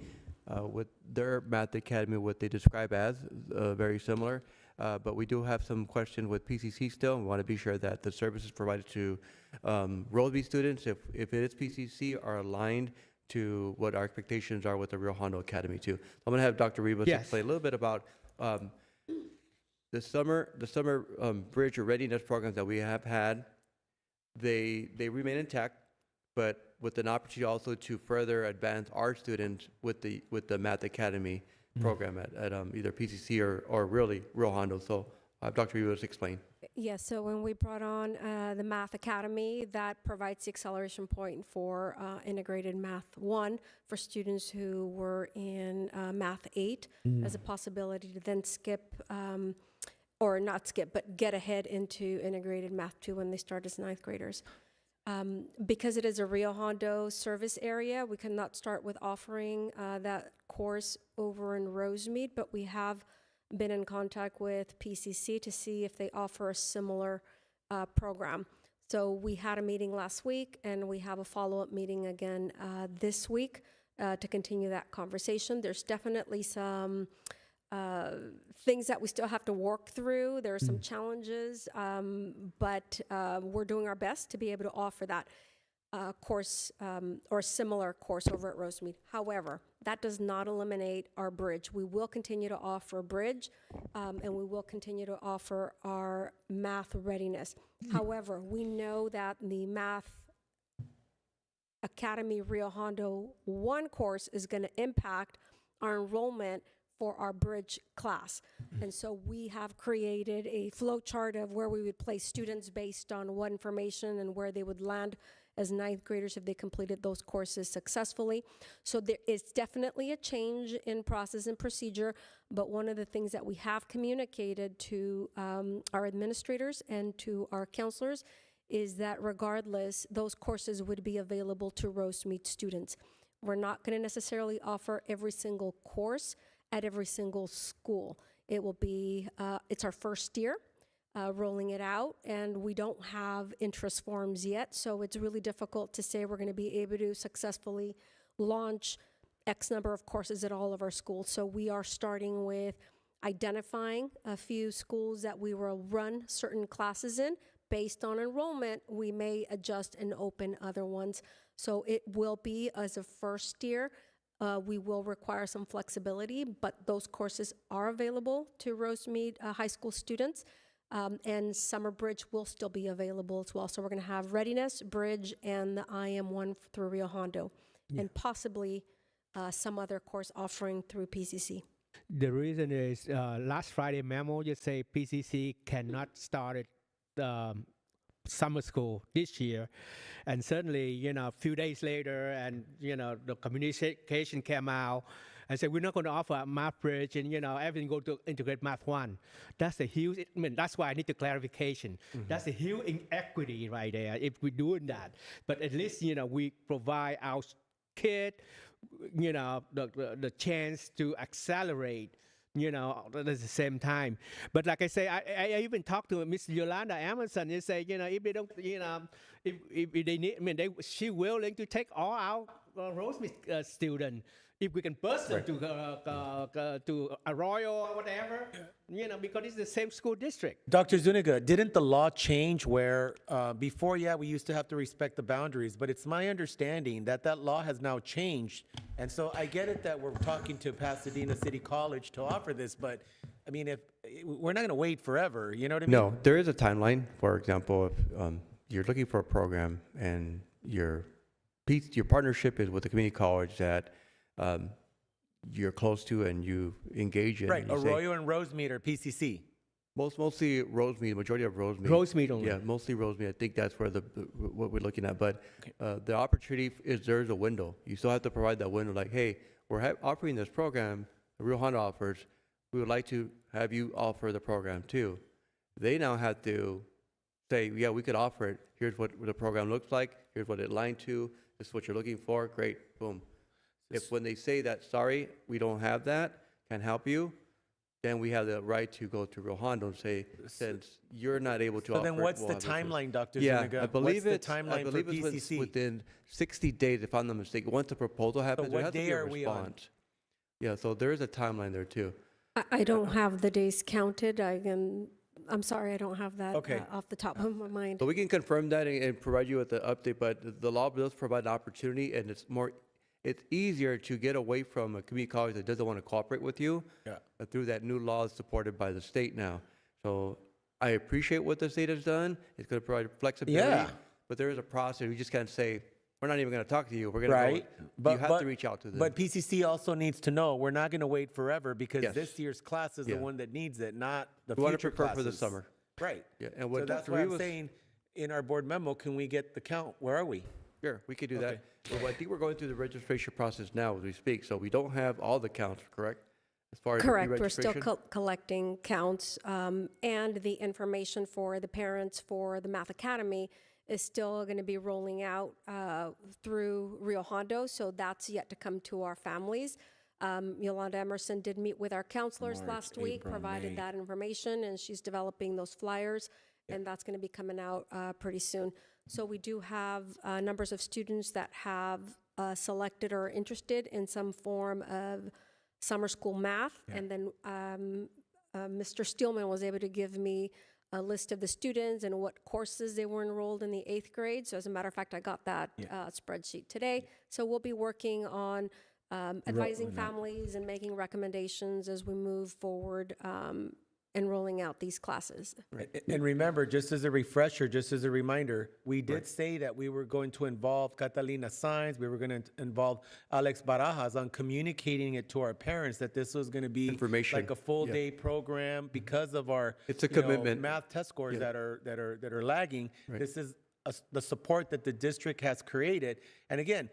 with their Math Academy, what they describe as very similar. But we do have some questions with PCC still. We want to be sure that the services provided to Rosemead students, if it is PCC, are aligned to what our expectations are with the Rio Hondo Academy too. I'm going to have Dr. Rivas explain a little bit about the summer bridge or readiness programs that we have had. They remain intact, but with an opportunity also to further advance our students with the Math Academy program at either PCC or really Rio Hondo. So Dr. Rivas explain. Yes, so when we brought on the Math Academy, that provides the acceleration point for integrated Math 1 for students who were in Math 8 as a possibility to then skip, or not skip, but get ahead into integrated Math 2 when they start as 9th graders. Because it is a Rio Hondo service area, we cannot start with offering that course over in Rosemead, but we have been in contact with PCC to see if they offer a similar program. So we had a meeting last week, and we have a follow-up meeting again this week to continue that conversation. There's definitely some things that we still have to work through. There are some challenges, but we're doing our best to be able to offer that course or similar course over at Rosemead. However, that does not eliminate our bridge. We will continue to offer bridge, and we will continue to offer our math readiness. However, we know that the Math Academy Rio Hondo 1 course is going to impact our enrollment for our bridge class. And so we have created a flow chart of where we would place students based on what information and where they would land as 9th graders if they completed those courses successfully. So there is definitely a change in process and procedure, but one of the things that we have communicated to our administrators and to our counselors is that regardless, those courses would be available to Rosemead students. We're not going to necessarily offer every single course at every single school. It will be, it's our first year rolling it out, and we don't have interest forms yet, so it's really difficult to say we're going to be able to successfully launch X number of courses at all of our schools. So we are starting with identifying a few schools that we will run certain classes in. Based on enrollment, we may adjust and open other ones. So it will be, as a first year, we will require some flexibility, but those courses are available to Rosemead High School students. And Summer Bridge will still be available as well. So we're going to have Readiness, Bridge, and the IM1 through Rio Hondo, and possibly some other course offering through PCC. The reason is last Friday memo just say PCC cannot start it summer school this year, and suddenly a few days later, and the communication came out and said we're not going to offer a math bridge, and everything go to integrate math 1. That's a huge. I mean, that's why I need the clarification. That's a huge inequity right there if we're doing that. But at least we provide our kid the chance to accelerate at the same time. But like I say, I even talked to Miss Yolanda Emerson and say, if they don't, if they need, I mean, she willing to take all our Rosemead students. If we can bus them to Arroyo or whatever, because it's the same school district. Dr. Zuniga, didn't the law change where before, we used to have to respect the boundaries, but it's my understanding that that law has now changed. And so I get it that we're talking to Pasadena City College to offer this, but I mean, if we're not going to wait forever, you know what I mean? No, there is a timeline. For example, if you're looking for a program and your partnership is with a community college that you're close to and you engage in. Right, Arroyo and Rosemead or PCC. Mostly Rosemead, majority of Rosemead. Rosemead only. Yeah, mostly Rosemead. I think that's where what we're looking at. But the opportunity is there's a window. You still have to provide that window. Like, hey, we're offering this program. Rio Hondo offers. We would like to have you offer the program too. They now have to say, yeah, we could offer it. Here's what the program looks like. Here's what it aligned to. This is what you're looking for. Great. Boom. If when they say that, sorry, we don't have that, can't help you, then we have the right to go to Rio Hondo and say, since you're not able to offer then it, what's we'll the have it. timeline, Dr. Yeah, Zuniga? I believe What's the timeline for PCC? within 60 days, if I'm not mistaken. Once the proposal happens, there what has to day be a are we on? response. Yeah, so there is a timeline there too. I don't have the days counted. I'm sorry, I don't have that off the top of my mind. So we can confirm that and provide you with the update, but the law does provide an opportunity, and it's easier to get away from a community college that doesn't want to cooperate with you through that new law supported by the state now. So I appreciate what the state has done. It's going to provide flexibility, but there is a process. We just can't say, we're not even going to talk to you. We're going to go. You have to reach out to them. But PCC also needs to know we're not going to wait forever because this year's class is the one that needs it, not the we want to future prepare classes. for the summer. Right. Yeah, and So what that's Dr. why Reed I'm was saying in our board memo, can we get the count? Where are we? Sure, we could do that. Well, I think we're going through the registration process now as we speak, so we don't have all the counts, correct? As far as Correct. We're still pre-registration? collecting counts, and the information for the parents for the Math Academy is still going to be rolling out through Rio Hondo, so that's yet to come to our families. Yolanda Emerson did meet with our counselors last week, provided that information, and she's developing those flyers, and that's going to be coming out pretty soon. So we do have numbers of students that have selected or are interested in some form of summer school math, and then Mr. Steelman was able to give me a list of the students and what courses they were enrolled in the 8th grade. So as a matter of fact, I got that spreadsheet today. So we'll be working on advising families and making recommendations as we move forward and rolling out these classes. And remember, just as a refresher, just as a reminder, we did say that we were going to involve Catalina Sainz, we were going to involve Alex Barajas on communicating it to our parents that this was going to be Information. like a full day program because of our It's a commitment. math test scores that are lagging. This is the support that the district has created. And again,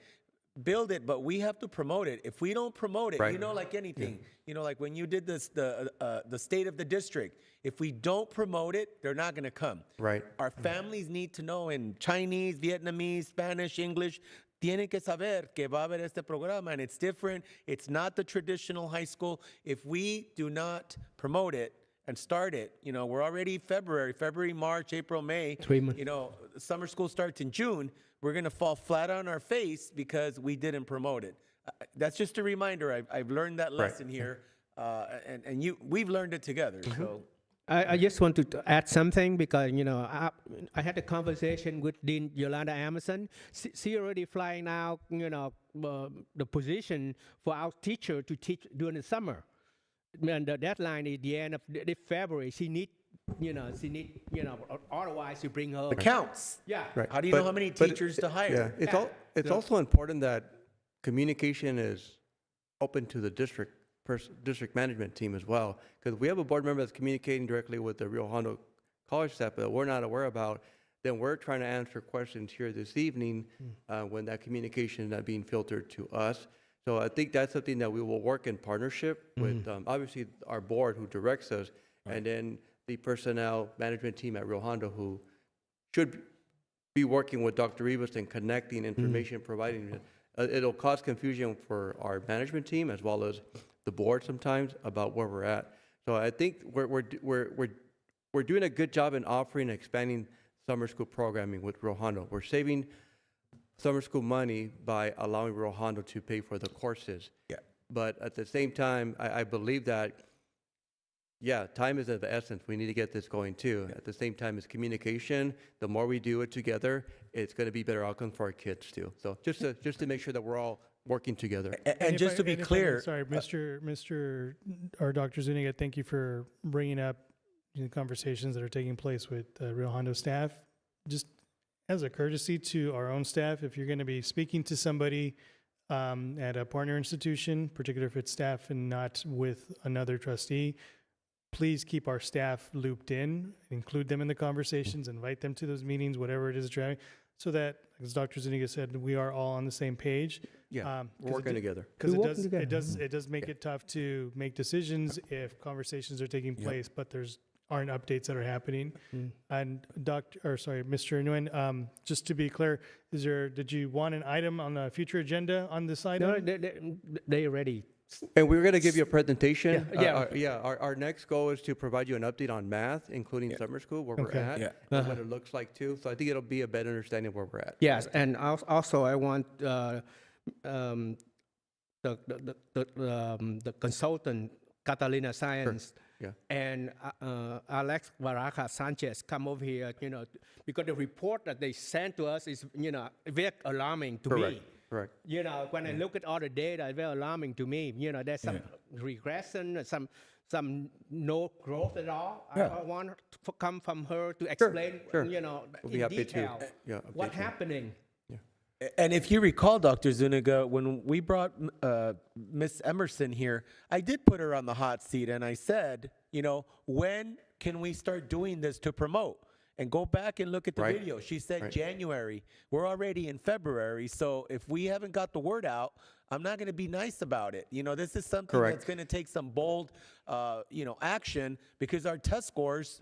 build it, but we have to promote it. If we don't promote it, like anything, like when you did this, the state of the district, if we don't promote it, they're not going to come. Right. Our families need to know in Chinese, Vietnamese, Spanish, English, tienen que saber que va a haber este programa, and it's different. It's not the traditional high school. If we do not promote it and start it, we're already February, March, April, May. 3 months. Summer school starts in June. we're going to fall flat on our face because we didn't promote it. That's just a reminder. I've learned that lesson here, and we've learned it together. So. I just want to add something because, I had a conversation with Dean Yolanda Emerson. She already flying out, the position for our teacher to teach during the summer. And the deadline is the end of February. She need, otherwise you bring her. It counts. Yeah. Right. How do you know how many teachers to hire? Yeah, it's also important that communication is open to the district management team as well, because we have a board member that's communicating directly with the Rio Hondo College staff that we're not aware about. Then we're trying to answer questions here this evening when that communication is not being filtered to us. So I think that's something that we will work in partnership with, obviously, our board who directs us, and then the personnel management team at Rio Hondo who should be working with Dr. Rivas and connecting information, providing it. It'll cause confusion for our management team as well as the board sometimes about where we're at. So I think we're doing a good job in offering and expanding summer school programming with Rio Hondo. We're saving summer school money by allowing Rio Hondo to pay for the courses. Yeah. But at the same time, I believe that, time is of the essence. We need to get this going too. At the same time as communication, the more we do it together, it's going to be better outcome for our kids too. So just to make sure that we're all working together. And just to be clear, sorry, Mr. or Dr. Zuniga, thank you for bringing up the conversations that are taking place with Rio Hondo staff. Just as a courtesy to our own staff, if you're going to be speaking to somebody at a partner institution, particularly if it's staff and not with another trustee, please keep our staff looped in, include them in the conversations, invite them to those meetings, whatever it is that you're having, so that, as Dr. Zuniga said, we are all on the same page. Yeah, we're working together. Because it does make it tough to make decisions if conversations are taking place, but aren't updates that are happening. And Mr. Nguyen, just to be clear, did you want an item on a future agenda on this item? No, they're ready. And we're going to give you a presentation. Yeah. Our next goal is to provide you an update on math, including summer school, where we're at, and what it looks like too. So I think it'll be a better understanding of where we're at. Yes, and also I want the consultant, Catalina Science, and Alex Baraka Sanchez come over here, because the report that they sent to us is, very alarming to me. Correct. When I look at all the data, it's very alarming to me. There's some regression, some no growth at all. I want to come from her to explain, We'll in detail what's happening. And if you recall, Dr. Zuniga, when we brought Miss Emerson here, I did put her on the hot seat, and I said, when can we start doing this to promote? And go back and look at the video. She said January. We're already in February. So if we haven't got the word out, I'm not going to be nice about it. This is something that's going to take some bold, action, because our test scores,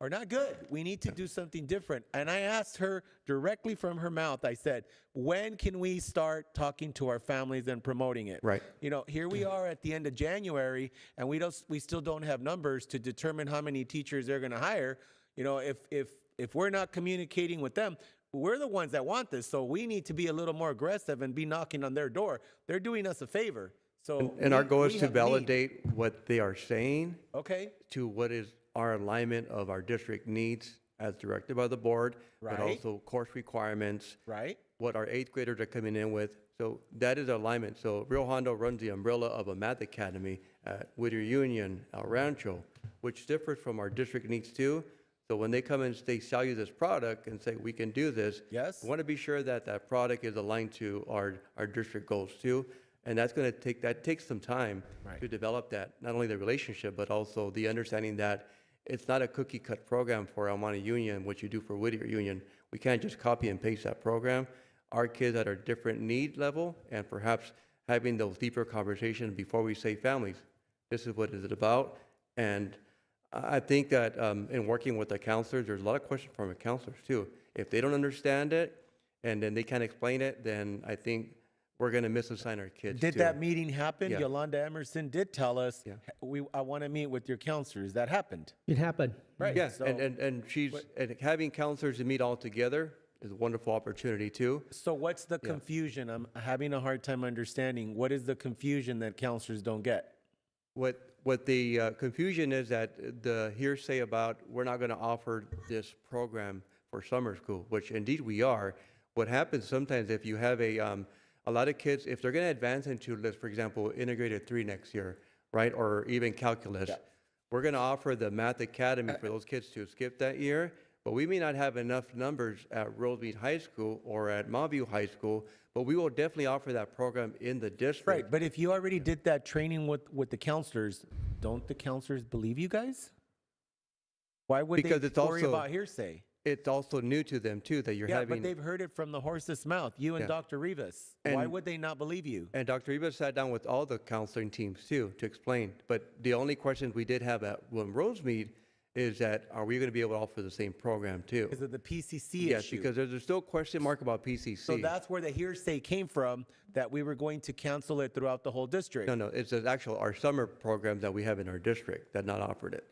are not good. We need to do something different. And I asked her directly from her mouth, I said, when can we start talking to our families and promoting it? Right. Here we are at the end of January, and we still don't have numbers to determine how many teachers they're going to hire. If we're not communicating with them, we're the ones that want this. So we need to be a little more aggressive and be knocking on their door. They're doing us a favor. So and our goal is to validate what they are saying. Okay. To what is our alignment of our district needs as directed by the board, but also course requirements, what our 8th graders are coming in with. So that is alignment. So Rio Hondo runs the umbrella of a math academy at Whittier Union, El Rancho, which differs from our district needs too. So when they come and they sell you this product and say, we can do this, we want to be sure that that product is aligned to our district goals too. And that's going to takes some time to develop that, not only the relationship, but also the understanding that it's not a cookie cut program for El Monte Union, what you do for Whittier Union. We can't just copy and paste that program. Our kids at our different need level, and perhaps having those deeper conversations before we say families. This is what is it about. And I think that in working with the counselors, there's a lot of questions from the counselors too. If they don't understand it and then they can't explain it, then I think we're going to misassign our kids. Did too. that meeting happen? Yeah. Yolanda Emerson did tell us, I want to meet with your counselors. That happened. It happened. Right. Yeah, So, and having counselors to meet all together is a wonderful opportunity too. So what's the confusion? I'm having a hard time understanding. What is the confusion that counselors don't get? What the confusion is that the hearsay about we're not going to offer this program for summer school, which indeed we are. What happens sometimes if you have a lot of kids, if they're going to advance into, let's for example, integrated 3 next year, right, or even calculus, we're going to offer the Math Academy for those kids to skip that year. But we may not have enough numbers at Rosemead High School or at Montview High School, but we will definitely offer that program in the district. Right, but if you already did that training with the counselors, don't the counselors believe you guys? Why would Because they it's worry also, about hearsay? It's also new to them too, that you're Yeah, having. but they've heard it from the horse's mouth, you and Dr. Rivas. Why would they not believe you? And Dr. Rivas sat down with all the counseling teams too to explain. But the only question we did have at Rosemead is that, are we going to be able to offer the same program too? Because of the PCC Yes, issue. because there's still a question mark about PCC. So that's where the hearsay came from, that we were going to cancel it throughout the whole district. No, it's our summer program that we have in our district that not offered it.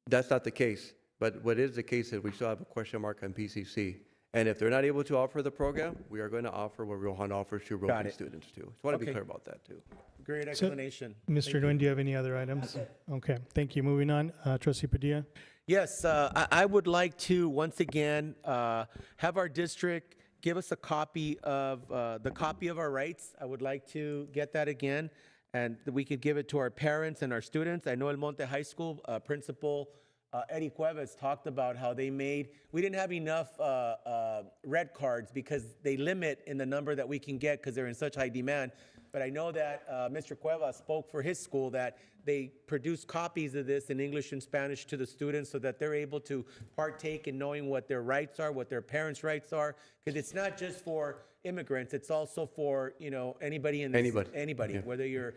That's not the case. But what is the case is we still have a question mark on PCC. And if they're not able to offer the program, we are going to offer what Rohan offers to Rohan students too. Just want to be clear about that too. Great explanation. Mr. Nguyen, do you have any other items? Okay, thank you. Moving on, Trustee Padilla. Yes, I would like to once again have our district give us a copy of our rights. I would like to get that again, and that we could give it to our parents and our students. I know El Monte High School principal Eddie Cuevas talked about how we didn't have enough red cards because they limit in the number that we can get because they're in such high demand. But I know that Mr. Cuevas spoke for his school that they produce copies of this in English and Spanish to the students so that they're able to partake in knowing what their rights are, what their parents' rights are. Because it's not just for immigrants, it's also for, anybody in this, anybody, whether you're,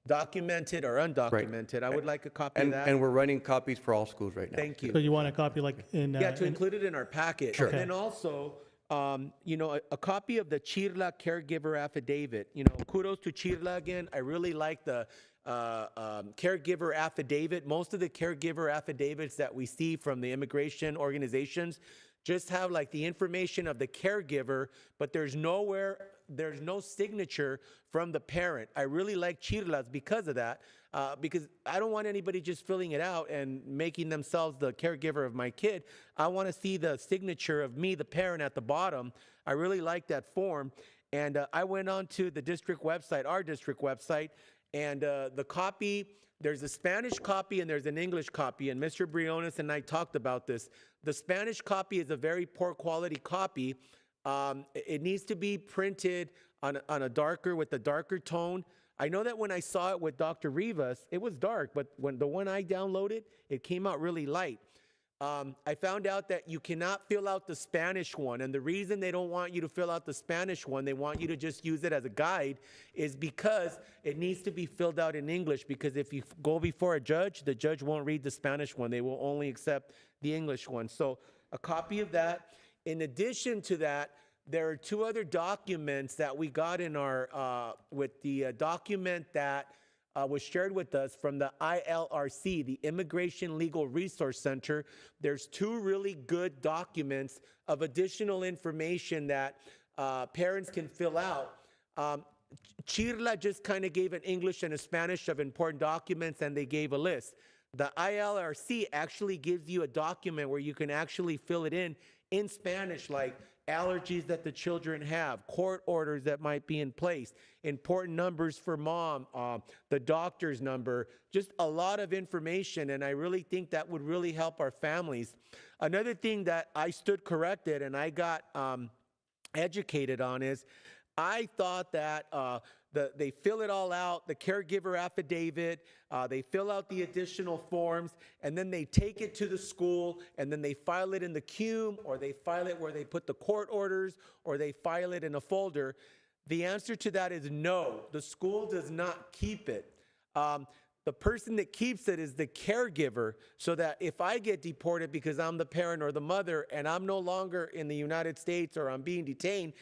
documented or undocumented. I would like a copy of that. And we're running copies for all schools right now. Thank you. So you want a copy like in? To include it in our packet. Sure. And then also, a copy of the Chirla caregiver affidavit. Kudos to Chirla again. I really like the caregiver affidavit. Most of the caregiver affidavits that we see from the immigration organizations just have like the information of the caregiver, but there's no signature from the parent. I really like Chirlas because of that, because I don't want anybody just filling it out and making themselves the caregiver of my kid. I want to see the signature of me, the parent, at the bottom. I really like that form. And I went on to the district website, our district website, and the copy, there's a Spanish copy and there's an English copy, and Mr. Briones and I talked about this. The Spanish copy is a very poor quality copy. It needs to be printed on with a darker tone. I know that when I saw it with Dr. Rivas, it was dark, but when the one I downloaded, it came out really light. I found out that you cannot fill out the Spanish one, and the reason they don't want you to fill out the Spanish one, they want you to just use it as a guide, is because it needs to be filled out in English, because if you go before a judge, the judge won't read the Spanish one. They will only accept the English one. So a copy of that. In addition to that, there are 2 other documents that we got in our, with the document that was shared with us from the ILRC, the Immigration Legal Resource Center. There's 2 really good documents of additional information that parents can fill out. Chirla just kind of gave an English and a Spanish of important documents, and they gave a list. The ILRC actually gives you a document where you can actually fill it in Spanish, like allergies that the children have, court orders that might be in place, important numbers for mom, the doctor's number, just a lot of information. And I really think that would really help our families. Another thing that I stood corrected and I got educated on is I thought that they fill it all out, the caregiver affidavit, they fill out the additional forms, and then they take it to the school, and then they file it in the CUME, or they file it where they put the court orders, or they file it in a folder. The answer to that is no. The school does not keep it. The person that keeps it is the caregiver, so that if I get deported because I'm the parent or the mother, and I'm no longer in the United States or I'm being detained,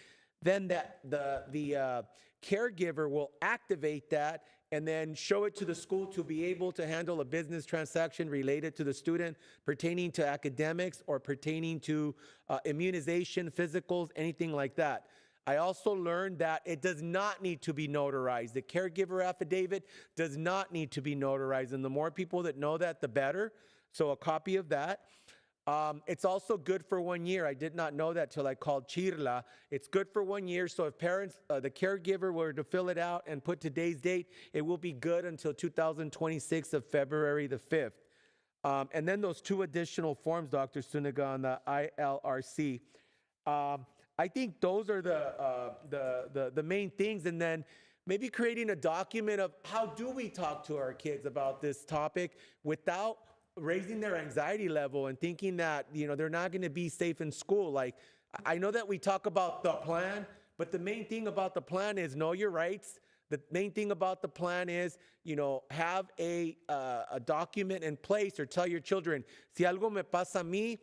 then the caregiver will activate that and then show it to the school to be able to handle a business transaction related to the student pertaining to academics or pertaining to immunization, physicals, anything like that. I also learned that it does not need to be notarized. The caregiver affidavit does not need to be notarized, and the more people that know that, the better. So a copy of that. It's also good for 1 year. I did not know that till I called Chirla. It's good for 1 year, so if parents, the caregiver were to fill it out and put today's date, it will be good until 2026 of February the 5th. And then those 2 additional forms, Dr. Suniga, on the ILRC. I think those are the main things, and then maybe creating a document of how do we talk to our kids about this topic without raising their anxiety level and thinking that, you know, they're not going to be safe in school. Like, I know that we talk about the plan, but the main thing about the plan is know your rights. The main thing about the plan is, you know, have a document in place, or tell your children, si algo me pasa a mí,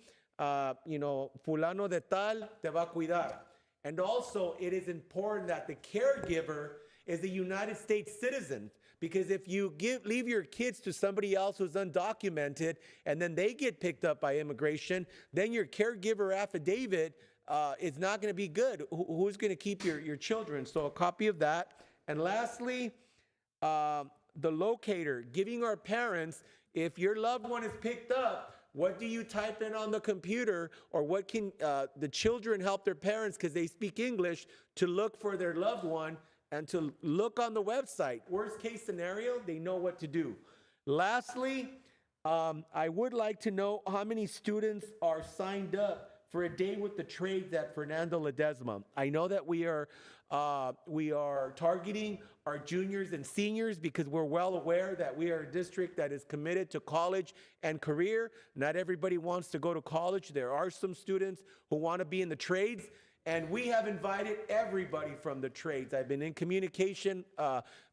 you know, fulano de tal te va a cuidar. And also, it is important that the caregiver is a United States citizen, because if you leave your kids to somebody else who's undocumented and then they get picked up by immigration, then your caregiver affidavit is not going to be good. Who's going to keep your children? So a copy of that. And lastly, the locator, giving our parents, if your loved one is picked up, what do you type in on the computer, or what can the children help their parents, because they speak English, to look for their loved one and to look on the website. Worst case scenario, they know what to do. Lastly, I would like to know how many students are signed up for a day with the trades at Fernando Ledesma. I know that we are targeting our juniors and seniors because we're well aware that we are a district that is committed to college and career. Not everybody wants to go to college. There are some students who want to be in the trades, and we have invited everybody from the trades. I've been in communication,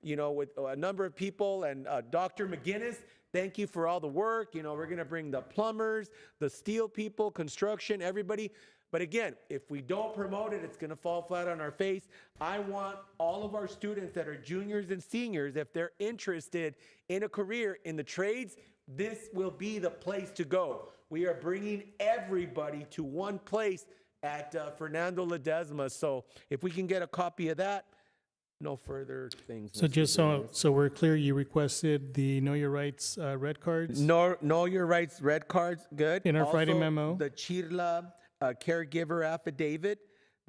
you know, with a number of people, and Dr. McGinnis, thank you for all the work. You know, we're going to bring the plumbers, the steel people, construction, everybody. But again, if we don't promote it, it's going to fall flat on our face. I want all of our students that are juniors and seniors, if they're interested in a career in the trades, this will be the place to go. We are bringing everybody to one place at Fernando Ledesma. So if we can get a copy of that, no further things. So just so we're clear, you requested the Know Your Rights red cards? Know Your Rights red cards, good. In our Friday Also, memo. The Chirla caregiver affidavit,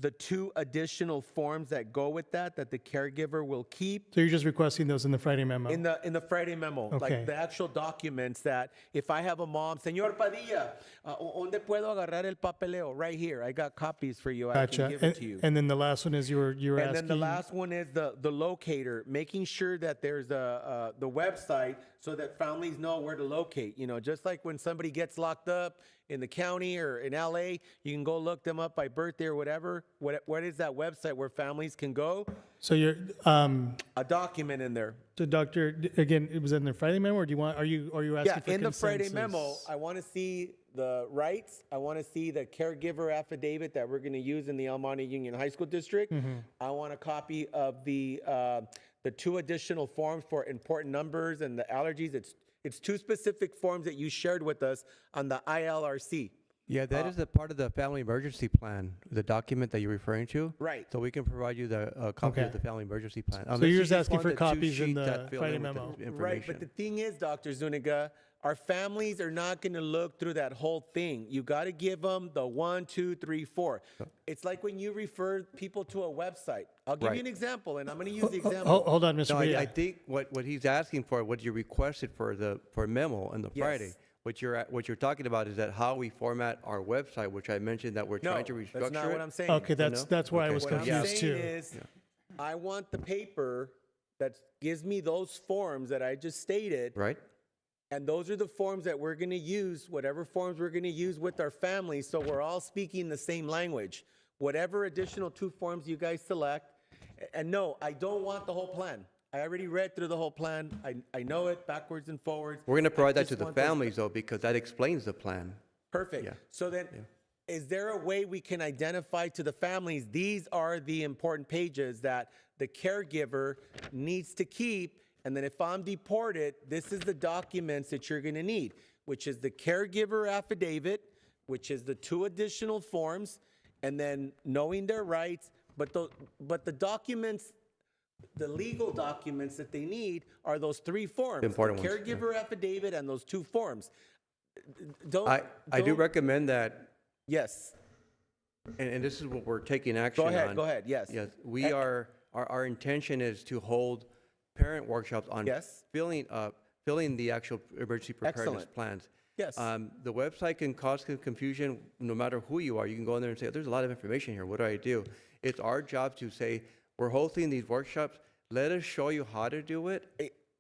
the 2 additional forms that go with that the caregiver will keep. So you're just requesting those in the Friday memo? In the Friday memo, Okay. like the actual documents that if I have a mom, Señor Padilla, ¿dónde puedo agarrar el papeleo? Right here, I got copies for you. I can give it to you. And then the last one is you were asking. And then the last one is the locator, making sure that there's the website so that families know where to locate. You know, just like when somebody gets locked up in the county or in LA, you can go look them up by birthday or whatever. What is that website where families can go? So you're a document in there. So, Doctor, again, was that in the Friday memo, or are you asking for in the consensus? Friday memo, I want to see the rights. I want to see the caregiver affidavit that we're going to use in the El Monte Union High School District. I want a copy of the 2 additional forms for important numbers and the allergies. It's 2 specific forms that you shared with us on the ILRC. Yeah, that is a part of the family emergency plan, the document that you're referring to. Right. So we can provide you the copy of the family emergency plan. So you're just asking for copies in the Friday memo. Right, but the thing is, Dr. Zuniga, our families are not going to look through that whole thing. You got to give them the 1, 2, 3, 4. It's like when you refer people to a website. I'll give you an example, and I'm going to use the example. Hold on, Mr. No, Villa. I think what he's asking for, what you requested for memo on the Friday. What you're talking about is that how we format our website, which I mentioned that we're trying to restructure. That's not what I'm saying. Okay, that's why I was confused What I'm saying too. is, I want the paper that gives me those forms that I just stated. Right. And those are the forms that we're going to use, whatever forms we're going to use with our families, so we're all speaking the same language. Whatever additional 2 forms you guys select. And no, I don't want the whole plan. I already read through the whole plan. I know it backwards and forwards. We're going to provide I that to just the want those- families, though, because that explains the plan. Perfect. So then, is there a way we can identify to the families, these are the important pages that the caregiver needs to keep And then if I'm deported, this is the documents that you're going to need, which is the caregiver affidavit, which is the 2 additional forms, and then knowing their rights. But the documents, the legal documents that they need are those 3 forms. The important the ones, caregiver affidavit and those 2 forms. I do recommend that, Yes. and this is what we're taking action Go ahead. on. Go ahead. Yes. Yes, we are, our intention is to hold parent workshops on Yes. filling the actual emergency preparedness Excellent. plans. Yes. The website can cause confusion no matter who you are. You can go in there and say, there's a lot of information here. What do I do? It's our job to say, we're hosting these workshops. Let us show you how to do it,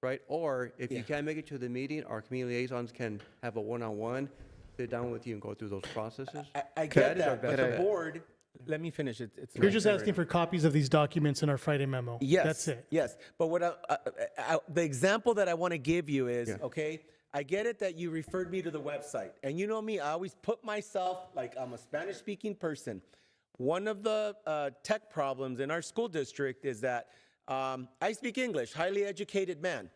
right? Or if you can't make it to the meeting, our community liaisons can have a one-on-one, sit down with you and go through those processes. I get That is our that, but best the bet. board, let me finish it. It's You're just asking for copies of these documents in our Friday memo. Yes. That's it. Yes. But what the example that I want to give you is, okay, I get it that you referred me to the website. And you know me, I always put myself like I'm a Spanish speaking person. One of the tech problems in our school district is that I speak English, highly educated man.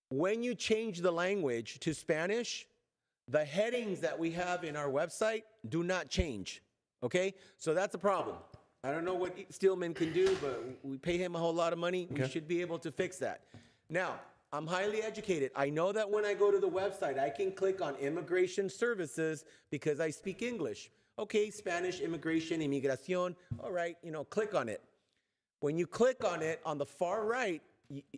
When you change the language to Spanish, the headings that we have in our website do not change. Okay? So that's a problem. I don't know what Steelman can do, but we pay him a whole lot of money. We should be able to fix that. Now, I'm highly educated. I know that when I go to the website, I can click on immigration services because I speak English. Okay, Spanish, immigration, inmigración. All right, click on it. When you click on it, on the far right,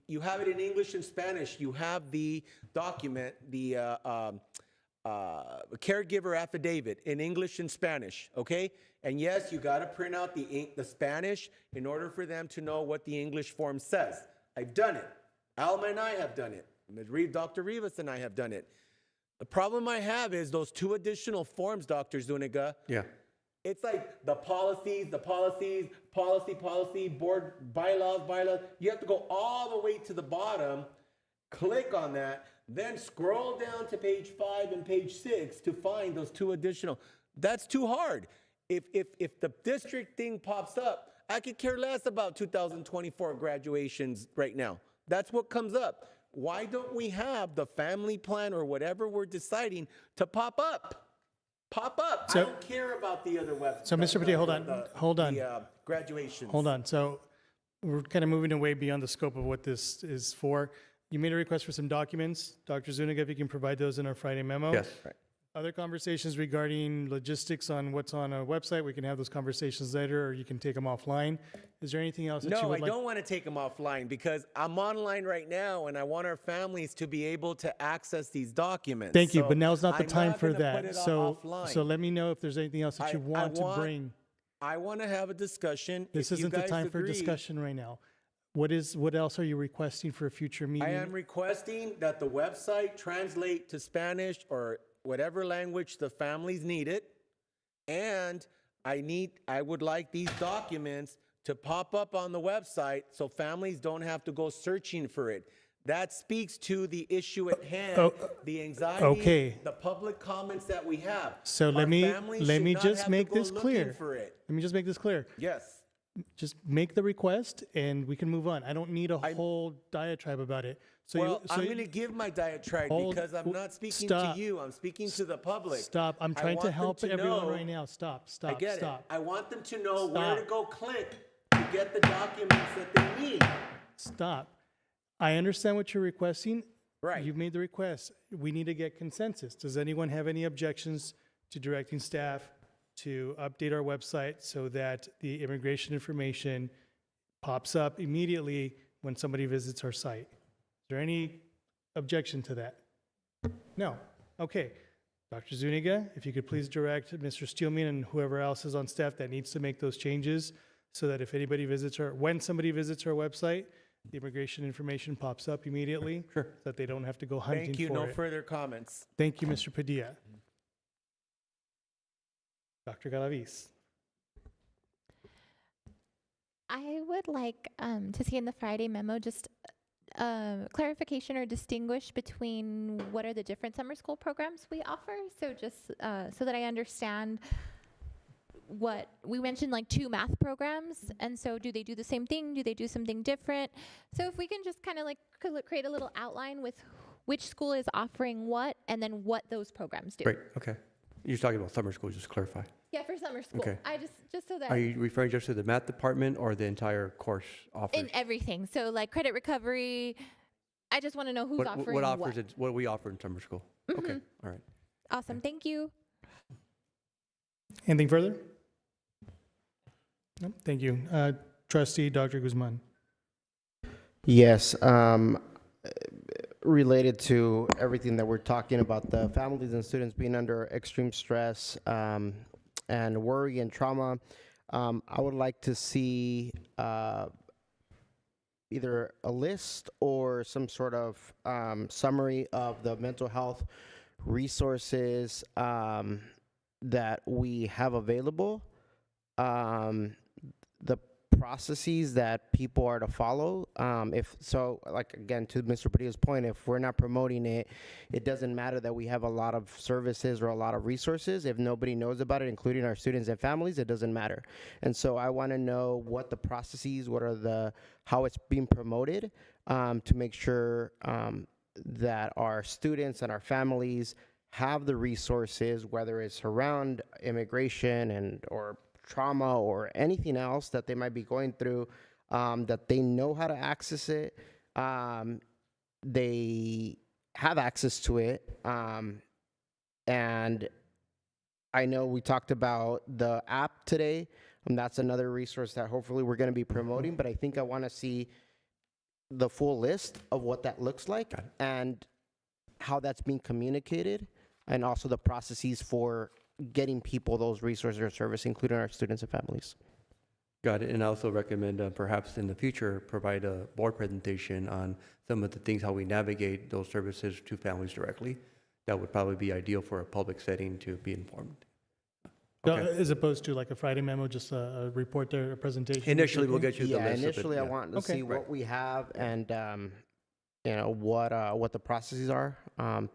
you have it in English and Spanish. You have the document, the caregiver affidavit in English and Spanish, okay? And yes, you got to print out the Spanish in order for them to know what the English form says. I've done it. Alma and I have done it. Dr. Rivas and I have done it. The problem I have is those 2 additional forms, Dr. Zuniga. Yeah. It's like the policy, board bylaws. You have to go all the way to the bottom, click on that, then scroll down to page 5 and page 6 to find those 2 additional. That's too hard. If the district thing pops up, I could care less about 2024 graduations right now. That's what comes up. Why don't we have the family plan or whatever we're deciding to pop up? Pop up. So- I don't care about the other website. So, Mr. Padilla, hold on. The graduations. Hold on. So we're kind of moving away beyond the scope of what this is for. You made a request for some documents. Dr. Zuniga, if you can provide those in our Friday memo. Yes. Right. Other conversations regarding logistics on what's on our website, we can have those conversations later, or you can take them offline. Is there anything else that you No, would I like? don't want to take them offline because I'm online right now and I want our families to be able to access these documents. Thank you, So but now's not the I'm time for gonna put that. it So offline. let me know if there's anything else that you want to bring. I want to have a discussion. This If you isn't the guys time for agree, discussion right now. What else are you requesting for a future meeting? I am requesting that the website translate to Spanish or whatever language the families need it. And I would like these documents to pop up on the website so families don't have to go searching for it. That speaks to the issue at hand, the anxiety, okay. the public comments that we have. So Our let me families should not just have to make go this looking clear. for it. Let me just make this clear. Yes. Just make the request and we can move on. I don't need a whole diatribe about it. So Well, I'm going to give my diatribe because I'm not speaking stop. to you. I'm speaking to the public. Stop. I'm I trying to want them help to everyone know- right now. Stop. I get Stop. it. I want them to know where Stop. to go click to get the documents that they need. Stop. I understand what you're requesting. Right. You've made the request. We need to get consensus. Does anyone have any objections to directing staff to update our website so that the immigration information pops up immediately when somebody visits our site? Is there any objection to that? No. Okay. Dr. Zuniga, if you could please direct Mr. Steelman and whoever else is on staff that needs to make those changes so that if anybody visits when somebody visits our website, the immigration information pops up immediately so that they don't have to go hunting Thank you. for No it. further comments. Thank you, Mr. Padilla. Dr. Galaviz. I would like to see in the Friday memo just clarification or distinguish between what are the different summer school programs we offer. So just so that I understand what we mentioned, like 2 math programs. And so do they do the same thing? Do they do something different? So if we can just kind of like create a little outline with which school is offering what and then what those programs do. Great, okay. You're talking about summer school, just to clarify. Yeah, for summer school. Okay. I just so that Are you referring just to the math department or the entire course offered? in everything. So like credit recovery, I just want to know who's offering what offers it, what do we offer in summer school? Okay, all right. Awesome. Thank you. Anything further? No, thank you. Trustee Dr. Guzman. Yes, related to everything that we're talking about, the families and students being under extreme stress and worry and trauma, I would like to see either a list or some sort of summary of the mental health resources that we have available, the processes that people are to follow. If so, like again, to Mr. Padilla's point, if we're not promoting it, it doesn't matter that we have a lot of services or a lot of resources. If nobody knows about it, including our students and families, it doesn't matter. And so I want to know what the processes, how it's being promoted, to make sure that our students and our families have the resources, whether it's around immigration or trauma or anything else that they might be going through, that they know how to access it, they have access to it, and I know we talked about the app today, and that's another resource that hopefully we're going to be promoting, but I think I want to see the full list of what that looks like and how that's being communicated, and also the processes for getting people those resources or service, including our students and families. Got it. And I also recommend perhaps in the future provide a board presentation on some of the things, how we navigate those services to families directly. That would probably be ideal for a public setting to be informed. Okay. As opposed to like a Friday memo, just a report there, a presentation? Initially, we'll get you the list. Yeah, initially I want to see what we have and what the processes are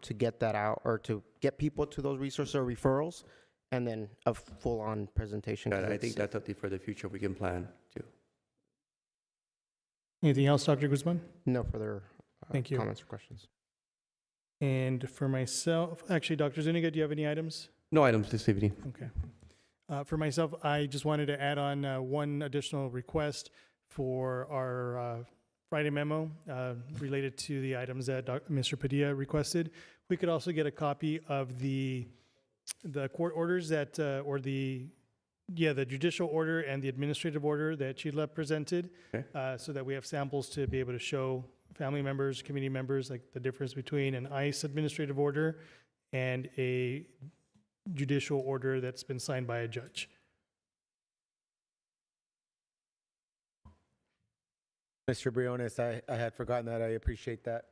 to get that out, or to get people to those resources or referrals, and then a full-on presentation. Got it. I think that's something for the future we can plan too. Anything else, Dr. Guzman? No further Thank you. comments or questions. And for myself, actually, Dr. Zuniga, do you have any items? No items this evening. Okay. For myself, I just wanted to add on one additional request for our Friday memo related to the items that Mr. Padilla requested. We could also get a copy of the court orders that, or the judicial order and the administrative order that Sheila presented, so that we have samples to be able to show family members, community members, like the difference between an ICE administrative order and a judicial order that's been signed by a judge. Mr. Briones, I had forgotten that. I appreciate that.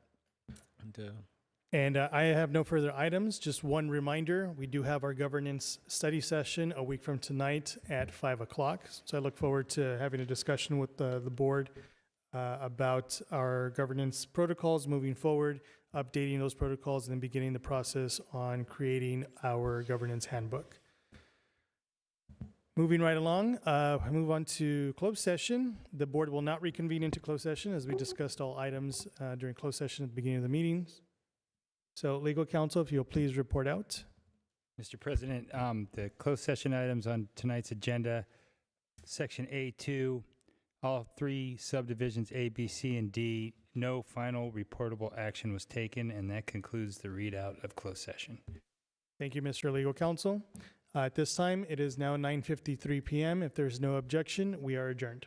And I have no further items. Just one reminder, we do have our governance study session a week from tonight at 5 o'clock. So I look forward to having a discussion with the board about our governance protocols moving forward, updating those protocols, and then beginning the process on creating our governance handbook. Moving right along, I move on to closed session. The board will not reconvene into closed session, as we discussed all items during closed session at the beginning of the meetings. So legal counsel, if you'll please report out. Mr. President, the closed session items on tonight's agenda, section A2, all 3 subdivisions A, B, C, and D, no final reportable action was taken, and that concludes the readout of closed session. Thank you, Mr. Legal Counsel. At this time, it is now 9:53 p.m. If there's no objection, we are adjourned.